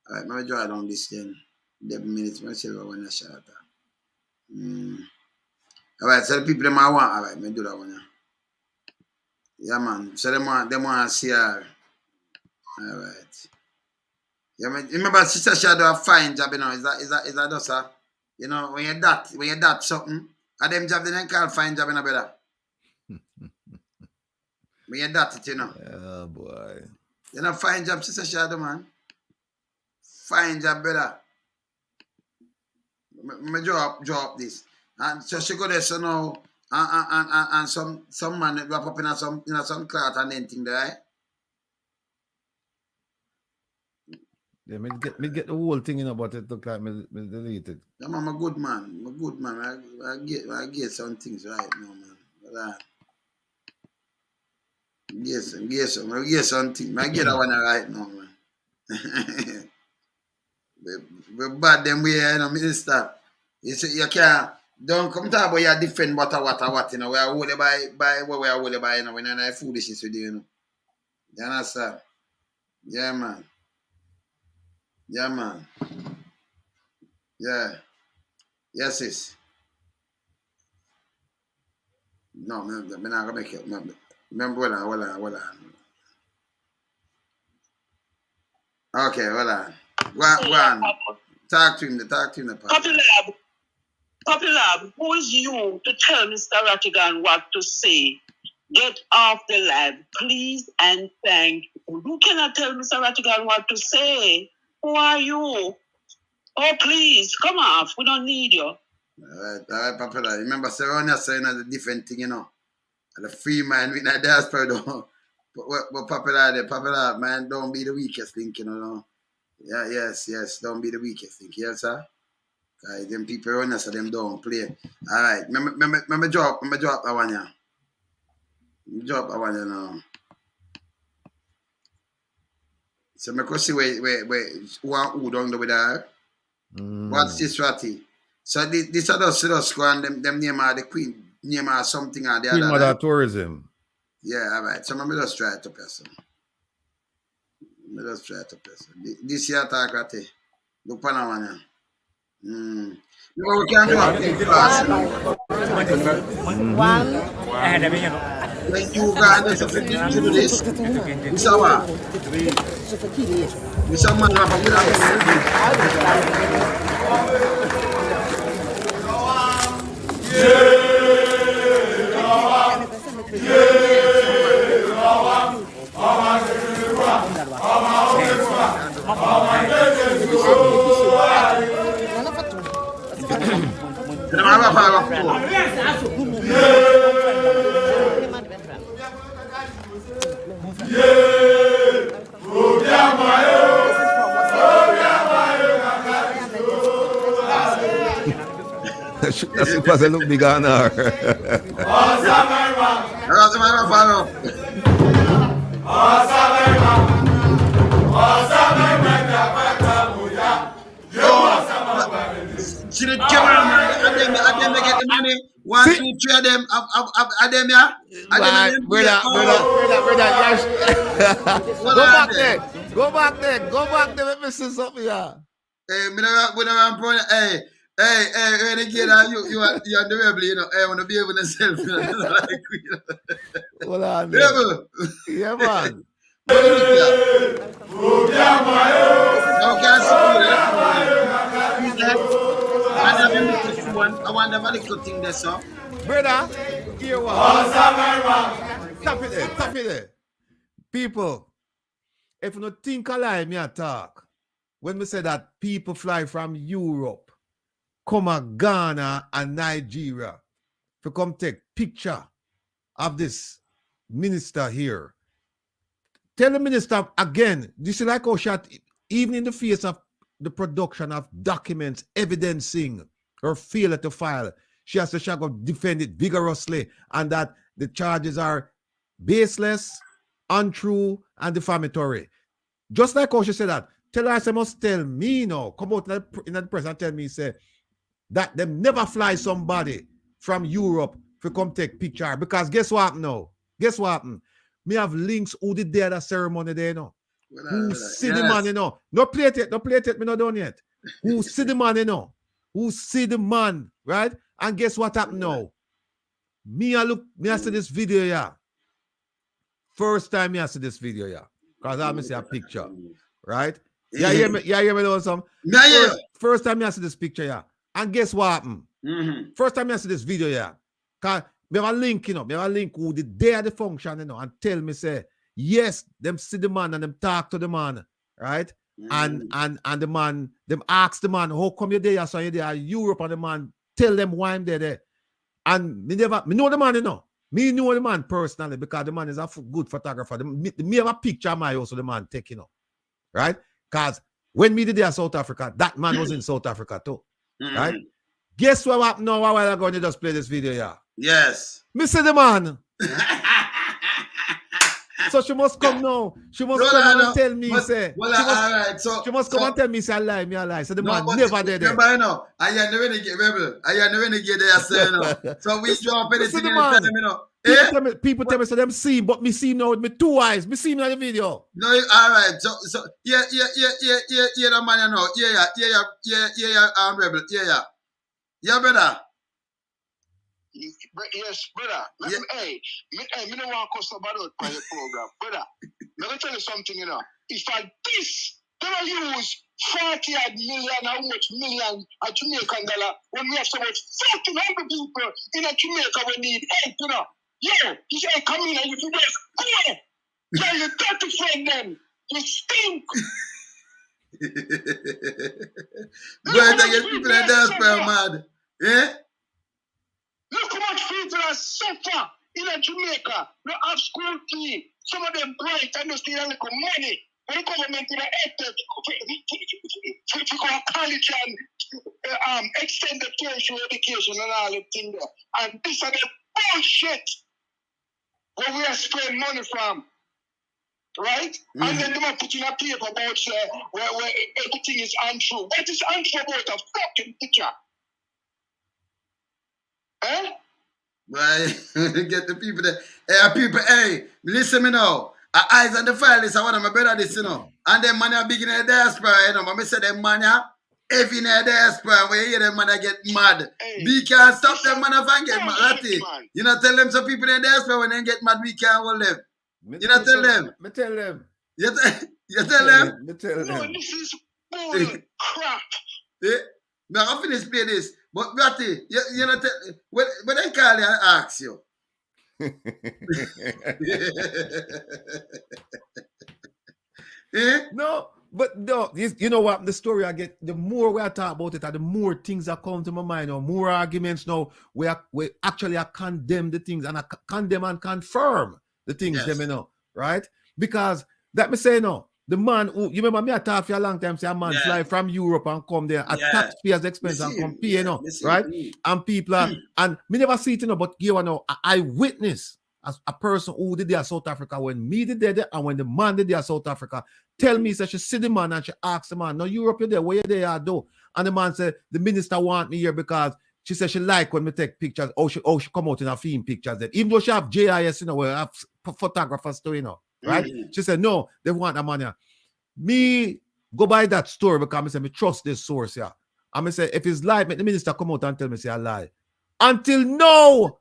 Speaker 1: All right, let me draw down this then. 11 minutes, let me see what I want to show that. All right, so the people them I want. All right, let me do that one. Yeah, man. So they want to see her. All right. Yeah, remember, sister, she do a fine job. You know, is that just a? You know, when you're that something, and them job, they don't call fine job in a brother. When you're that it, you know.
Speaker 2: Oh, boy.
Speaker 1: You know, fine job, sister Shadow, man. Fine job, brother. Me drop this. And so she go there, so now, and some man wrap up in some cloth and then thing there, right?
Speaker 2: Yeah, me get the whole thing, but it look like me deleted.
Speaker 1: Yeah, man, I'm a good man. I'm a good man. I get some things right now, man. Yes, something. I get that one right now, man. But bad them way, minister. You see, you can't don't come talk about your defend what, you know. We are holding by what we are holding by, you know. We're not foolishness with you know. You understand? Yeah, man. Yeah, man. Yeah. Yes, sis. No, I'm not gonna make it. Remember, hold on. Okay, hold on. Go on. Talk to him,
Speaker 13: Popular, who is you to tell Mr. Rattigan what to say? Get off the live, please and thank you. You cannot tell Mr. Rattigan what to say. Who are you? Oh, please, come off. We don't need you.
Speaker 1: All right, Popular. Remember, Sarona saying a different thing, you know. And the free man with that diaspora, though. But Popular, man, don't be the weakest link, you know. Yeah, yes, don't be the weakest link, yes, sir? Because them people run us, so them don't play. All right, remember drop that one, yeah. Drop that one, you know. So I could see where who down there with her. What's this Ratty? So this other go and them name are the Queen, name are something or the
Speaker 2: Queen
Speaker 1: other.
Speaker 2: Mother Tourism.
Speaker 1: Yeah, all right. So I'm just try it to person. This year talk Ratty. Look on that one, yeah. We can go up in class. When you guys do this, it's our. It's a man of
Speaker 2: That's because I look big on her.
Speaker 1: See the cameraman, and them they get the money. 1, 2, 3 of them, of them, yeah.
Speaker 2: Brother, yes. Go back there. Let me see something, yeah.
Speaker 1: Hey, hey, renegade, you are the rebel, you know. Hey, I want to be able to self, you know. Like, you know.
Speaker 2: Hold on.
Speaker 1: Rebel.
Speaker 2: Yeah, man.
Speaker 1: I want them a little thing there, so.
Speaker 2: Brother, here one. Stop it there. People, if you don't think alive, me talk. When we say that people fly from Europe, come to Ghana and Nigeria, to come take picture of this minister here. Tell the minister again, this is like how shot, even in the face of the production of documents evidencing her failure to file, she has to go defend it vigorously, and that the charges are baseless, untrue, and defamatory. Just like how she said that, tell her she must tell me now, come out in the press and tell me, say, that them never fly somebody from Europe to come take picture. Because guess what now? Me have links who did the ceremony there now. Who see the man, you know? No play it, me not done yet. Who see the man, you know? Who see the man, right? And guess what happened now? Me I see this video, yeah. First time me I see this video, yeah. Because I see a picture, right? Yeah, hear me know some? First time me I see this picture, yeah. And guess what happened? First time I see this video, yeah. Because me have a link, you know. Me have a link who did there the function, you know, and tell me, say, yes, them see the man and them talk to the man, right? And the man, them ask the man, how come you're there? So you're there Europe, and the man tell them why I'm there. And me know the man, you know. Me know the man personally because the man is a good photographer. Me have a picture of my house of the man taking, you know. Right? Because when me did there South Africa, that man was in South Africa too.
Speaker 1: Mm-hmm.
Speaker 2: Right? Guess what happened now a while ago when you just play this video here?
Speaker 1: Yes.
Speaker 2: Me see the man. So she must come now. She must come and tell me, say. She must come and tell me, say, I lie, me I lie. So the man never did it.
Speaker 1: Remember, you know, I had never get rebel. I had never get there, say, you know. So we drop anything in the time, you know.
Speaker 2: People tell me, so them see him, but me see him now with me 2 eyes. Me see him in the video.
Speaker 1: No, all right. So, yeah, the man, you know. Yeah, rebel. Yeah, brother.
Speaker 13: Yes, brother. Hey, me don't want to cuss about by the program, brother. Let me tell you something, you know. If I they use 40 million, how much million a Jamaican dollar when we have so much 1,400 people in a Jamaica we need help, you know. Yeah, you say come in and you do this. Come on. Yeah, you got to friend them. You stink.
Speaker 1: But I get people in diaspora mad. Yeah?
Speaker 13: Look how much people are suffer in Jamaica. They have school fee. Some of them bright and they still have money. When the government will help them to go to college and extend the tertiary education and all the things there. And this is the bullshit where we are spending money from. Right? Mm-hmm. And then they might put in a paper about where everything is untrue. What is untrue about a fucking picture? Eh?
Speaker 1: Right, get the people there. Hey, people, hey, listen me now. Eyes on the file is one of my brother this, you know. And them money are big in the diaspora, you know. But I say them money heavy in the diaspora. Where you hear them money get mad. Hey, we can't stop them money from get mad. Ratty. You know, tell them some people in the diaspora when they get mad, we can't hold them. You know, tell them.
Speaker 2: Me tell them.
Speaker 1: You tell them?
Speaker 2: Me tell them.
Speaker 13: No, this is bull crap.
Speaker 1: Yeah. Now I finish play this. But Ratty, you know, when I call you and ask you.
Speaker 2: No, but no, you know what? The story I get, the more we talk about it, and the more things that come to my mind, or more arguments now, we actually condemn the things and I condemn and confirm the things, yes. Them, you know, right? Because that me say, no, the man who, you remember me, I talk for a long time, say a man fly from Europe and come there at taxpayers' expense and come pay, you know, right? And people are, and me never see it, you know, but you know, I witness as a person who did there South Africa when me did there and when the man did there South Africa, tell me, say she see the man and she asks the man, no, Europe, you're there, where you there, do? And the man said, the minister want me here because she said she like when we take pictures, she come out in her film pictures. Then. Even though she have JIS, you know, where have photographers too, you know. Right? She said, no, they want the money. Me go by that story because I say, me trust this source here. And I say, if it's lie, make the minister come out and tell me say I lie. Until now,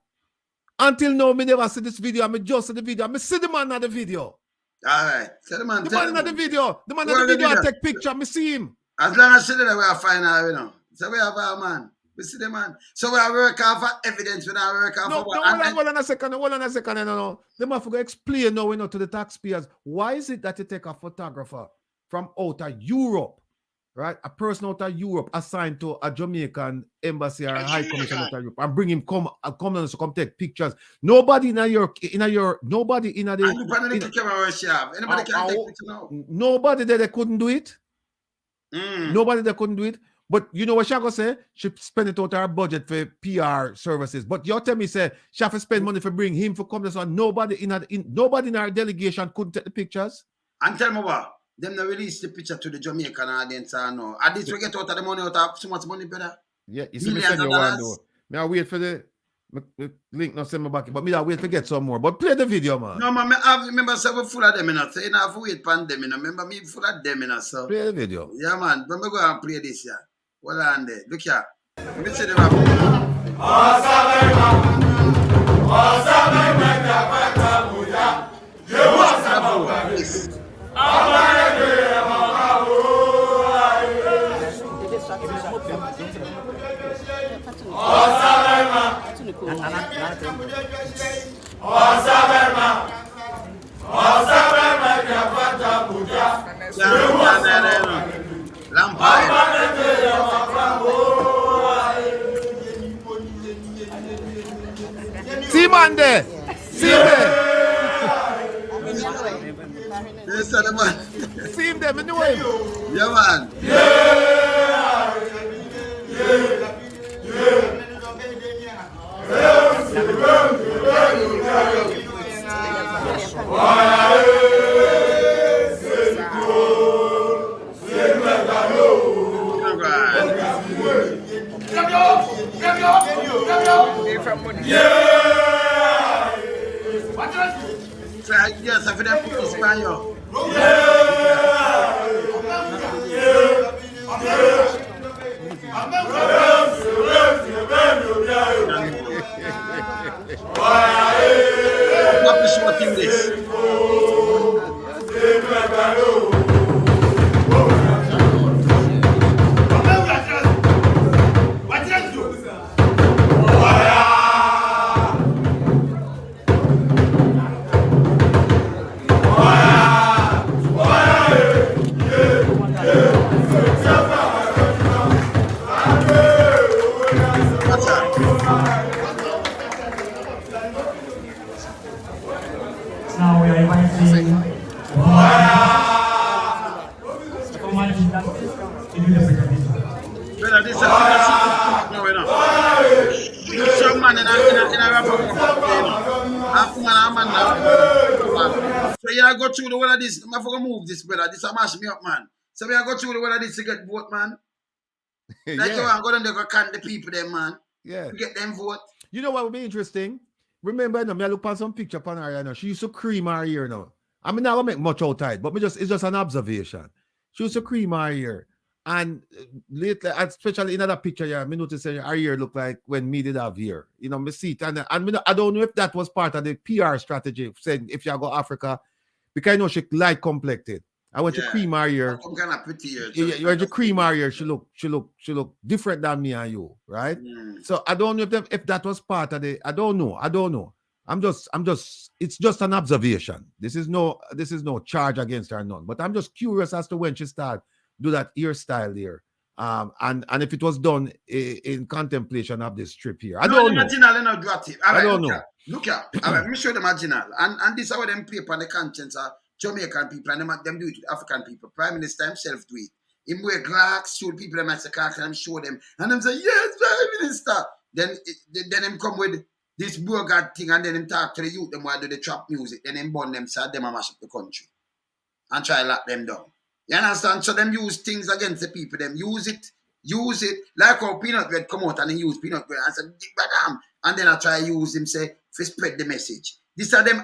Speaker 2: me never see this video. I just see the video. I see the man in the video.
Speaker 1: All right. So the man
Speaker 2: in the video. The man in the video, I take picture. I see him.
Speaker 1: As long as she did that, we are fine now, you know. So we have our man. We see the man. So we are working for evidence. We are working for what?
Speaker 2: Hold on a second. No. They must explain now, you know, to the taxpayers. Why is it that you take a photographer from outer Europe, right? A person out of Europe assigned to a Jamaican embassy or a high commission out of Europe and bring him come take pictures. Nobody in your nobody in the
Speaker 1: anybody can take pictures now.
Speaker 2: Nobody there they couldn't do it. Nobody there couldn't do it. But you know what she gonna say? She spend it out of her budget for PR services. But you tell me say she have to spend money for bring him for come this one. Nobody in our delegation couldn't take the pictures.
Speaker 1: And tell me what? Them not release the picture to the Jamaican audience or no. At least we get out of the money out of so much money better.
Speaker 2: Yeah, you see me send you one though. Me I wait for the link not send me back. But me I wait to get some more. But play the video, man.
Speaker 1: No man, I remember so full of them, you know. So you know have to wait for them, you know. Remember me full of them, you know. So
Speaker 2: play the video.
Speaker 1: Yeah man, when we go and play this here. Hold on there. Look here. Let me see the rap.
Speaker 2: See man there. See there.
Speaker 1: Minister, the man.
Speaker 2: See him there, I know him.
Speaker 1: Yeah, man. So I guess I feel put this by you. What is what in this?
Speaker 14: Now we are inviting
Speaker 1: Brother, this is a no, some man in a man. So you go through the one of this. I'm going to move this, brother. This a mash me up, man. So we go through the one of this to get vote, man. Like you want to go down there go count the people, them, man.
Speaker 2: Yeah.
Speaker 1: To get them vote.
Speaker 2: You know what would be interesting? Remember, I look at some picture upon her, you know, she used to cream her hair now. I mean, I don't make much out of it, but it's just an observation. She used to cream her hair. And lately, especially in that picture, yeah, I noticed her hair look like when me did have hair. You know, me see it. And I don't know if that was part of the PR strategy, saying if you go Africa, because I know she light complected. I went to cream her hair.
Speaker 1: Some kind of pretty hair.
Speaker 2: You went to cream her hair, she look different than me and you, right? So I don't know if that was part of the. I don't know. I'm just. It's just an observation. This is no charge against her, none. But I'm just curious as to when she started do that hairstyle there, and if it was done in contemplation of this trip here. I don't know.
Speaker 1: I don't know. Look at. All right, let me show them original. And this is how them paper on the conscience are Jamaican people, and them do it to African people. Prime Minister himself do it. Him wear clocks, show people them as a clocks, and show them, and them say, yes, Prime Minister. Then him come with this Bogart thing, and then him talk to the youth, them while do the trap music, then him burn them, so them a mash up the country. And try to lock them down. You understand? So them use things against the people, them use it, like how peanut bread come out and they use peanut bread and say, and then I try to use him, say, to spread the message. These are them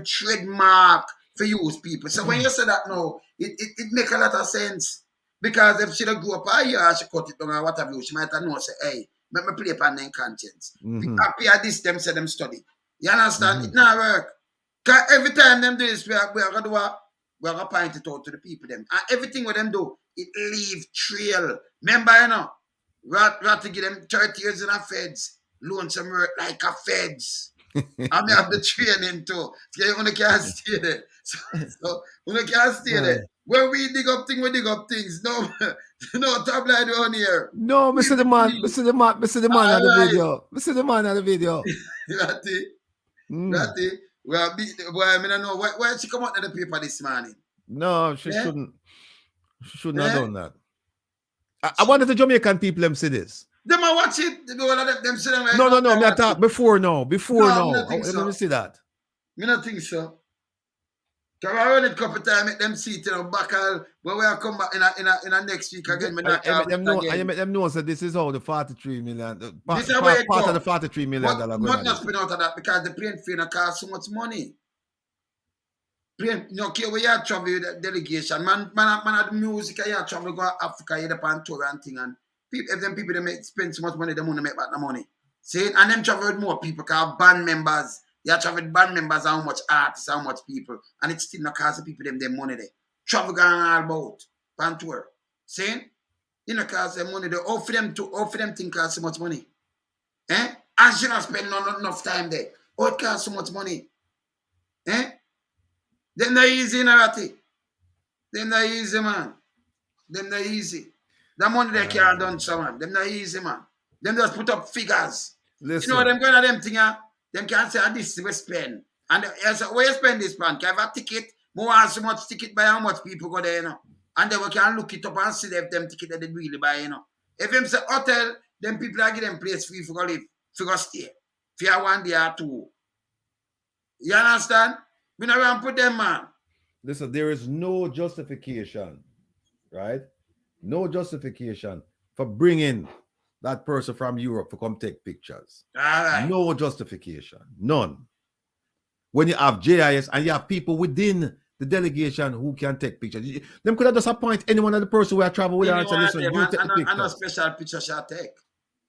Speaker 1: trademark for use people. So when you say that now, it make a lot of sense. Because if she don't grow up here, she cut it down or whatever, she might have known, say, hey, let me play upon their conscience. Happy at this, them say them study. You understand? It not work. Because every time them do this, we are going to do what? We are going to point it out to the people, them. And everything with them do, it leave trail. Remember, you know, Rattigan them 30 years in a feds, lonesome work like a feds. And me have the training too. So you only can't stay there. So you can't stay there. When we dig up things. No, no tabloid on here.
Speaker 2: No, Mr. the man on the video. Mr. the man on the video.
Speaker 1: Ratty. Well, boy, I mean, I know why she come out of the paper this morning.
Speaker 2: No, she shouldn't. She shouldn't have done that. I wonder if the Jamaican people them see this.
Speaker 1: Them a watch it. Them see them like
Speaker 2: no. Me I talk before now. Let me see that.
Speaker 1: Me not think so. Cause I run it a couple times, make them see it, back when we come back in a next week again.
Speaker 2: I make them know that this is how the 43 million, part of the 43 million dollar.
Speaker 1: But not spend out of that because the plane fare cost so much money. Plane, okay, we have travel with the delegation. Man have the music, you have travel go to Africa, you have on tour and thing, and if them people they spend so much money, they want to make back the money. See, and them travel with more people because band members. You have travel with band members, how much artists, how much people, and it's still not cost the people them money there. Travel going all about, pan tour. See? You know, cost them money there. All for them think cost so much money. And she not spend not enough time there. Oh, it costs so much money. Them not easy, Narati. Them not easy, man. Them not easy. That money they can't done so, man. Them not easy, man. Them just put up figures.
Speaker 2: Listen.
Speaker 1: You know what them going to them thing, them can't say, this we spend. And so where you spend this, man? Can I have a ticket? More want so much ticket buy how much people go there, you know. And then we can look it up and see if them ticket that they really buy, you know. If them say hotel, then people are give them place free for go live, for go stay. For 1 day or 2. You understand? We never want to put them, man.
Speaker 2: Listen, there is no justification, right? No justification for bringing that person from Europe to come take pictures.
Speaker 1: All right.
Speaker 2: No justification. None. When you have JIS and you have people within the delegation who can take pictures. Them could have just appoint anyone of the person who I travel with and say, listen, you take the pictures.
Speaker 1: And a special picture shall take.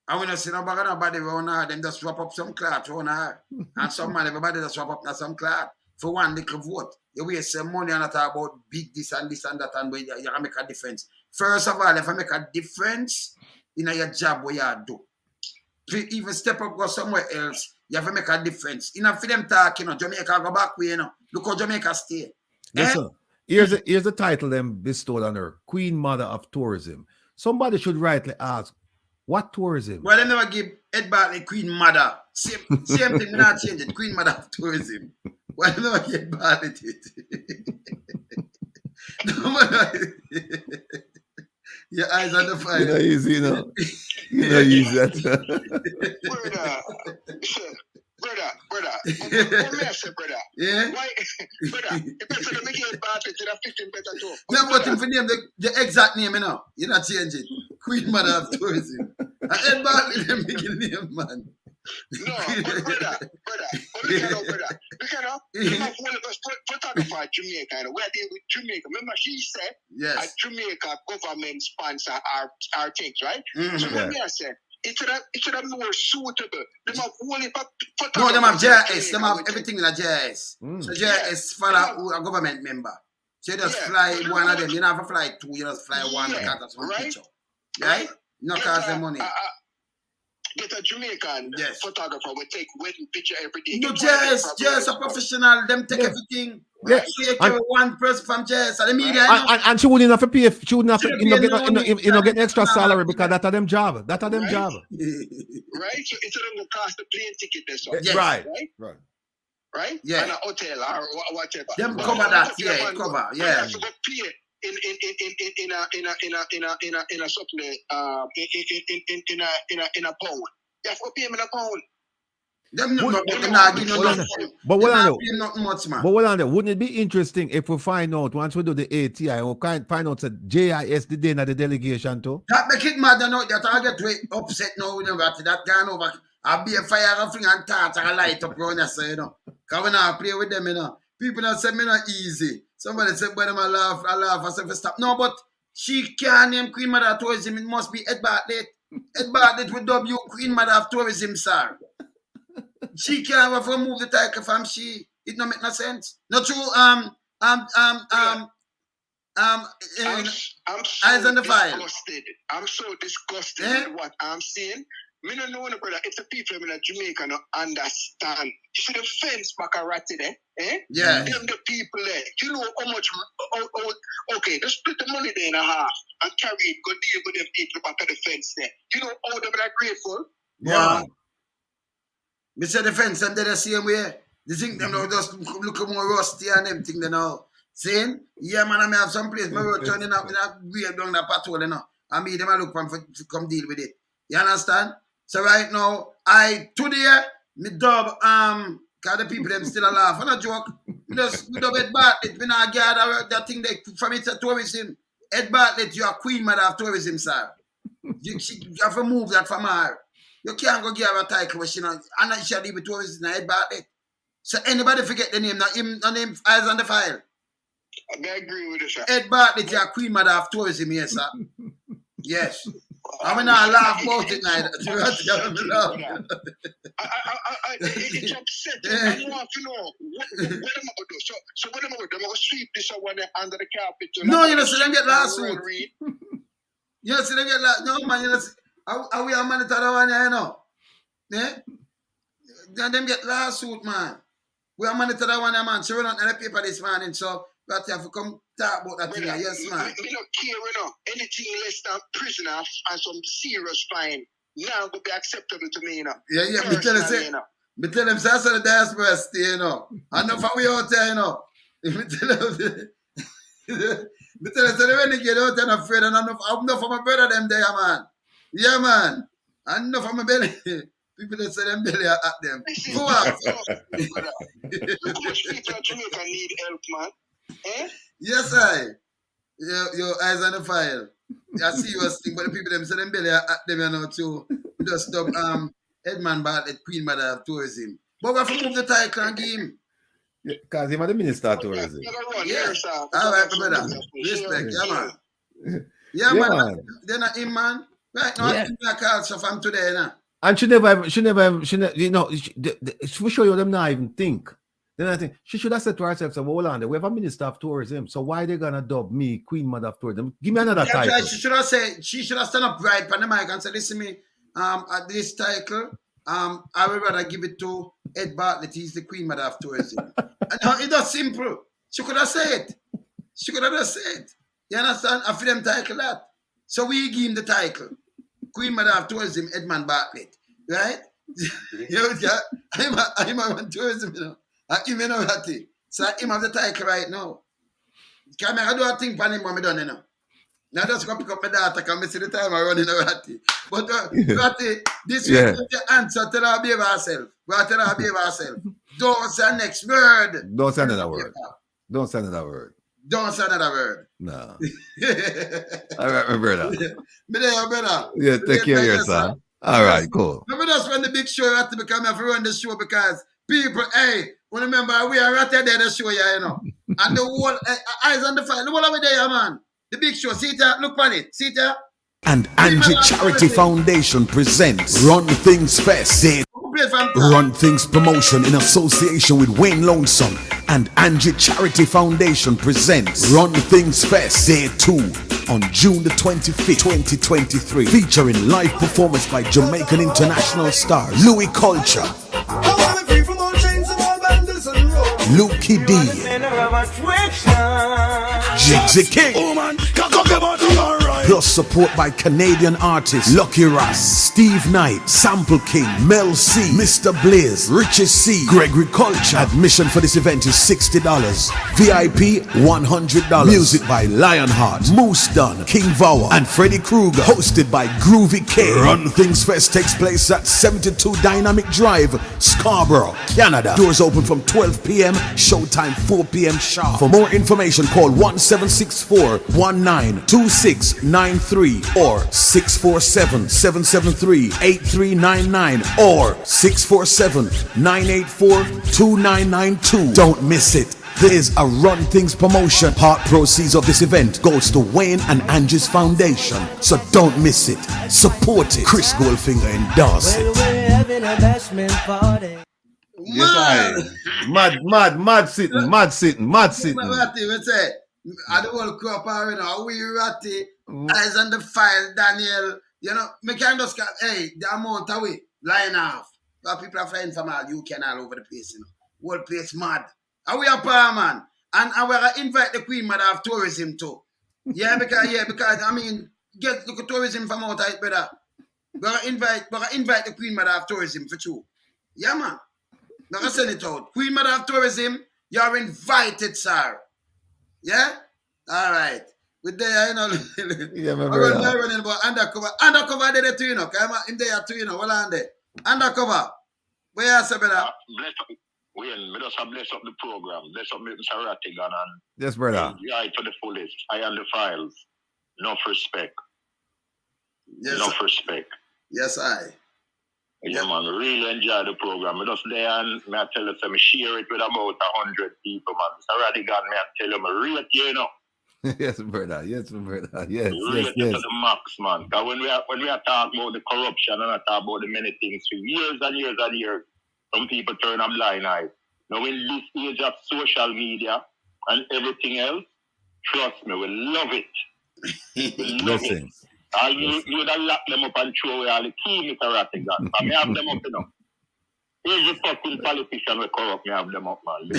Speaker 1: And when you see nobody around her, them just swap up some cloth around her. And some man, everybody just swap up some cloth for one little vote. You waste some money and talk about big this and that, and you can make a difference. First of all, if I make a difference in your job, what you do, to even step up, go somewhere else, you have to make a difference. Enough for them talk, you know, Jamaica go back way, you know. Look how Jamaica stay.
Speaker 2: Listen, here's the title them bestowed on her, Queen Mother of Tourism. Somebody should rightly ask, what tourism?
Speaker 1: Well, they never give Ed Bartley Queen Mother. Same thing, we not change it. Queen Mother of Tourism. Why do I get bad at it? Your eyes on the fire.
Speaker 2: You know, easy, you know. You know, easy that.
Speaker 13: Brother. What may I say, brother?
Speaker 1: Yeah?
Speaker 13: Why, brother, if I said make it bad, it's a 15 better too.
Speaker 1: No, but if you name the exact name, you know, you not change it. Queen Mother of Tourism. And Ed Bartley, them big name, man.
Speaker 13: No, but brother, we cannot, you have one of us photographer Jamaica, and we're dealing with Jamaica. Remember, she said,
Speaker 1: yes,
Speaker 13: Jamaica government sponsor our things, right?
Speaker 1: Mm-hmm.
Speaker 13: So what I said, it should have more suitable. They have only
Speaker 1: no, they have JIS. They have everything in a JIS. So JIS follow a government member. So you just fly one of them. You don't have to fly two. You just fly one because of some picture. Right? No cost them money.
Speaker 13: Get a Jamaican photographer will take wedding picture every day.
Speaker 1: No, JS, a professional. Them take everything.
Speaker 2: Yeah.
Speaker 1: And one person from JS. And the media.
Speaker 2: And she wouldn't have to pay. She wouldn't have to get extra salary because that's them job. That's them job.
Speaker 13: Right? So it's going to cost the plane ticket.
Speaker 1: Yes.
Speaker 13: Right?
Speaker 1: Yeah.
Speaker 13: And a hotel or whatever.
Speaker 1: Them cover that. Yeah, cover. Yeah.
Speaker 13: You have to go pay in a something in a pound. You have to pay him in a pound.
Speaker 2: But what I know,
Speaker 1: not much, man.
Speaker 2: but what I know, wouldn't it be interesting if we find out once we do the ATI, we can find out that JIS the day of the delegation too?
Speaker 1: That make it mad, you know. That I get upset now. You know that gone over. I'll be a fire thing and touch and light up around us, you know. Cause when I play with them, you know, people don't say me not easy. Somebody said, "When I laugh, I said, stop." No, but she can't name Queen Mother of Tourism. It must be Ed Bartlett. Ed Bartlett with W Queen Mother of Tourism, sir. She can't have to move the title from she. It don't make no sense. Not true. Eyes on the file.
Speaker 13: I'm so disgusted with what I'm seeing. Me no know, brother. If the people in Jamaica don't understand, you see the fence back at Rattigan,
Speaker 1: Yeah.
Speaker 13: Them the people there. You know how much? Okay, just split the money there in a half and carry it. Go deal with them people back at the fence there. You know how them are grateful.
Speaker 1: Yeah. Me say the fence them the same way. They think them now just look more rusty and them thing they know. Saying, yeah man, I may have some place, but turning up in a way down the patrol, you know. And me them I look for to come deal with it. You understand? So right now, today, me dub, cause the people them still laugh. I'm not joke. We dub Ed Bartlett, we not gather that thing they from it to tourism. Ed Bartlett, you are Queen Mother of Tourism, sir. You have to move that from her. You can't go give her a title where she not, and she deal with tourism, Ed Bartlett. So anybody forget the name, not him, eyes on the file.
Speaker 13: I agree with you, sir.
Speaker 1: Ed Bartlett, you are Queen Mother of Tourism, yes, sir. Yes. I mean, I laugh about it now.
Speaker 13: It's upsetting. I want to know what am I going to do. So what am I going to do? I'm going to sweep this one under the carpet.
Speaker 1: No, you know, see them get lawsuit. You know, see them get lawsuit. No, man, you know, are we a monitor the one, you know? Yeah? Them get lawsuit, man. We are monitor the one, man. She run out in the paper this morning, so we have to come talk about that thing. Yes, man.
Speaker 13: We don't care, you know. Anything less than prisoner and some serious fine now would be acceptable to me, you know.
Speaker 1: Yeah, me tell them, say, I saw the diaspora stay, you know. And not for we out there, you know. Me tell you, me tell you, so the renegade out and afraid, and I'm enough for my brother them there, man. Yeah, man. Enough for my belly. People that say them belly at them. For what?
Speaker 13: Look much people in Jamaica need help, man. Eh?
Speaker 1: Yes, your eyes on the file. I see you thing, but the people them say them belly at them, you know, too. We just stop Edmund Bartlett, Queen Mother of Tourism. But we have to move the title and give him.
Speaker 2: Because he's the minister of tourism.
Speaker 1: Yeah. All right, my brother. Respect, yeah, man. Yeah, man. They're not him, man. Right now,
Speaker 2: Yeah.
Speaker 1: I call so from today, now.
Speaker 2: And she never, you know, for sure, them not even think. Then I think she should have said to herself, so, hold on, we have a minister of tourism, so why they gonna dub me Queen Mother of Tourism? Give me another title.
Speaker 1: Right. She should have stand up right on the mic and said, listen me, at this title, I would rather give it to Ed Bartlett, he's the Queen Mother of Tourism. And it's just simple. She could have said it. She could have just said it. You understand? I feel them title that. So we give him the title. Queen Mother of Tourism, Edmund Bartlett. Right? You know, I'm on tourism, you know. I'm in a So I'm have the title right now. Can I do a thing for him when I done, you know? Now just go pick up my data, can I see the time I run in a Ratty. But Ratty, this week the answer, tell her behave herself. Tell her behave herself. Don't say next word.
Speaker 2: Don't say another word. Don't say another word.
Speaker 1: Don't say another word.
Speaker 2: No. All right, my brother.
Speaker 1: Me there, brother.
Speaker 2: Yeah, take care of yourself. All right, cool.
Speaker 1: Remember just run the big show, Ratty, because I have to run the show because people, hey, remember we are Ratty there, the show, yeah, you know. And the whole eyes on the fire, the whole of it there, man. The big show, see it, look on it, see it.
Speaker 14: And Angie Charity Foundation presents Run Things Fest. Run Things Promotion in association with Wayne Lonesome and Angie Charity Foundation presents Run Things Fest Day 2 on June the 25th, 2023, featuring live performance by Jamaican international star Louis Culture, Lucky D, Jigsy King, plus support by Canadian artists Lucky Ross, Steve Knight, Sample King, Mel C, Mr. Blaze, Richie C, Gregory Culture. Admission for this event is $60. VIP $100. Music by Lionheart, Moose Dunn, King Vower, and Freddy Krueger. Hosted by Groovy K. Run Things Fest takes place at 72 Dynamic Drive, Scarborough, Canada. Doors open from 12 p.m. Showtime 4 p.m. sharp. For more information, call 1764-192693 or 647-773-8399 or 647-984-2992. Don't miss it. There is a Run Things promotion. Part proceeds of this event goes to Wayne and Angie's Foundation. So don't miss it. Support it. Chris Goldfinger endorse it.
Speaker 2: Mad sitting.
Speaker 1: I don't want to crop out, you know. We Ratty, eyes on the file, Daniel. You know, me can just, hey, the amount away, line off. Because people are flying from all UK and all over the place, you know. Whole place mad. And we are power, man. And I will invite the Queen Mother of Tourism too. Because I mean, get look at tourism from outside, brother. We're gonna invite the Queen Mother of Tourism for two. Yeah, man. We're gonna send it out. Queen Mother of Tourism, you're invited, sir. Yeah? All right. With there, you know.
Speaker 2: Yeah, my brother.
Speaker 1: I'm running about undercover. Undercover there too, you know. I'm there too, you know. What on there? Undercover. Where you say, brother?
Speaker 13: Wayne, me just bless up the program. Bless up Mr. Rattigan and
Speaker 2: yes, brother.
Speaker 13: enjoy to the fullest. I am the files. Enough respect.
Speaker 1: Yes,
Speaker 13: Enough respect.
Speaker 1: Yes, I.
Speaker 13: Yeah, man, really enjoy the program. I just there and I tell you, so I share it with about 100 people, man. Mr. Rattigan, I tell you, I rate you know.
Speaker 2: Yes, brother. Yes, brother. Yes,
Speaker 13: rate it to the max, man. Because when we are talking about the corruption and I talk about the many things for years and years and years, some people turn a blind eye. Now, in this age of social media and everything else, trust me, we love it. We love it. You would have locked them up and throw away all the key, Mr. Rattigan. I may have them up, you know. Every fucking politician will corrupt me, have them up, man.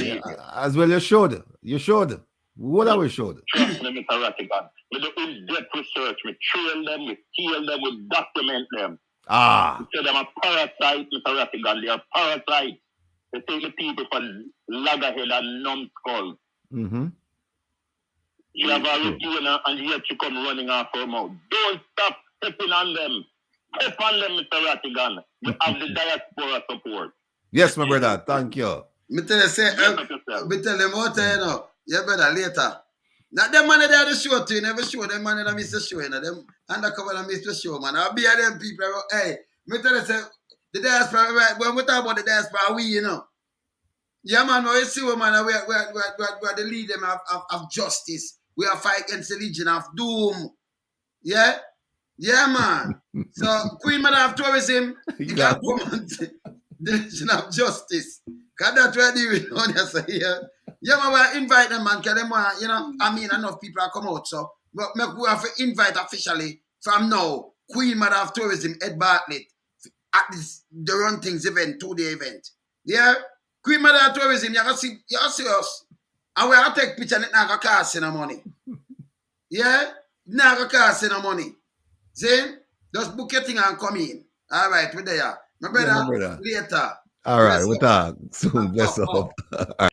Speaker 2: As well, you should. You should. What are we should?
Speaker 13: Trust me, Mr. Rattigan. We do in-depth research. We trail them, we kill them, we document them. We say them are parasites, Mr. Rattigan. They are parasites. They take the people for loggerhead and numbskulls.
Speaker 2: Mm-hmm.
Speaker 13: You have a retainer and yet you come running after them out. Don't stop stepping on them. Step on them, Mr. Rattigan. You have the diaspora support.
Speaker 2: Yes, my brother. Thank you.
Speaker 1: Me tell you, say, me tell them out there, you know. Yeah, brother, later. Now, them man there the show too, never show them man that miss the show, you know. Them undercover that miss the show, man. I'll be at them people, hey, me tell you, say, the diaspora, when we talk about the diaspora, we, you know. Yeah, man, we see, man, we are the lead them of justice. We are fight against the legion of doom. Yeah? Yeah, man. So, Queen Mother of Tourism, you can come on the legion of justice. Because that's where they will know this here. Yeah, man, we invite them, man, because them want, you know, I mean, enough people are come out, so but we have to invite officially from now, Queen Mother of Tourism, Ed Bartlett, at this, the Run Things event, 2-day event. Yeah? Queen Mother of Tourism, you see us. And we have to take picture and it not going to cost you no money. Yeah? Not going to cost you no money. See? Just book your thing and come in. All right, we're there. My brother, later.
Speaker 2: All right, we'll talk soon. Bless up. All right.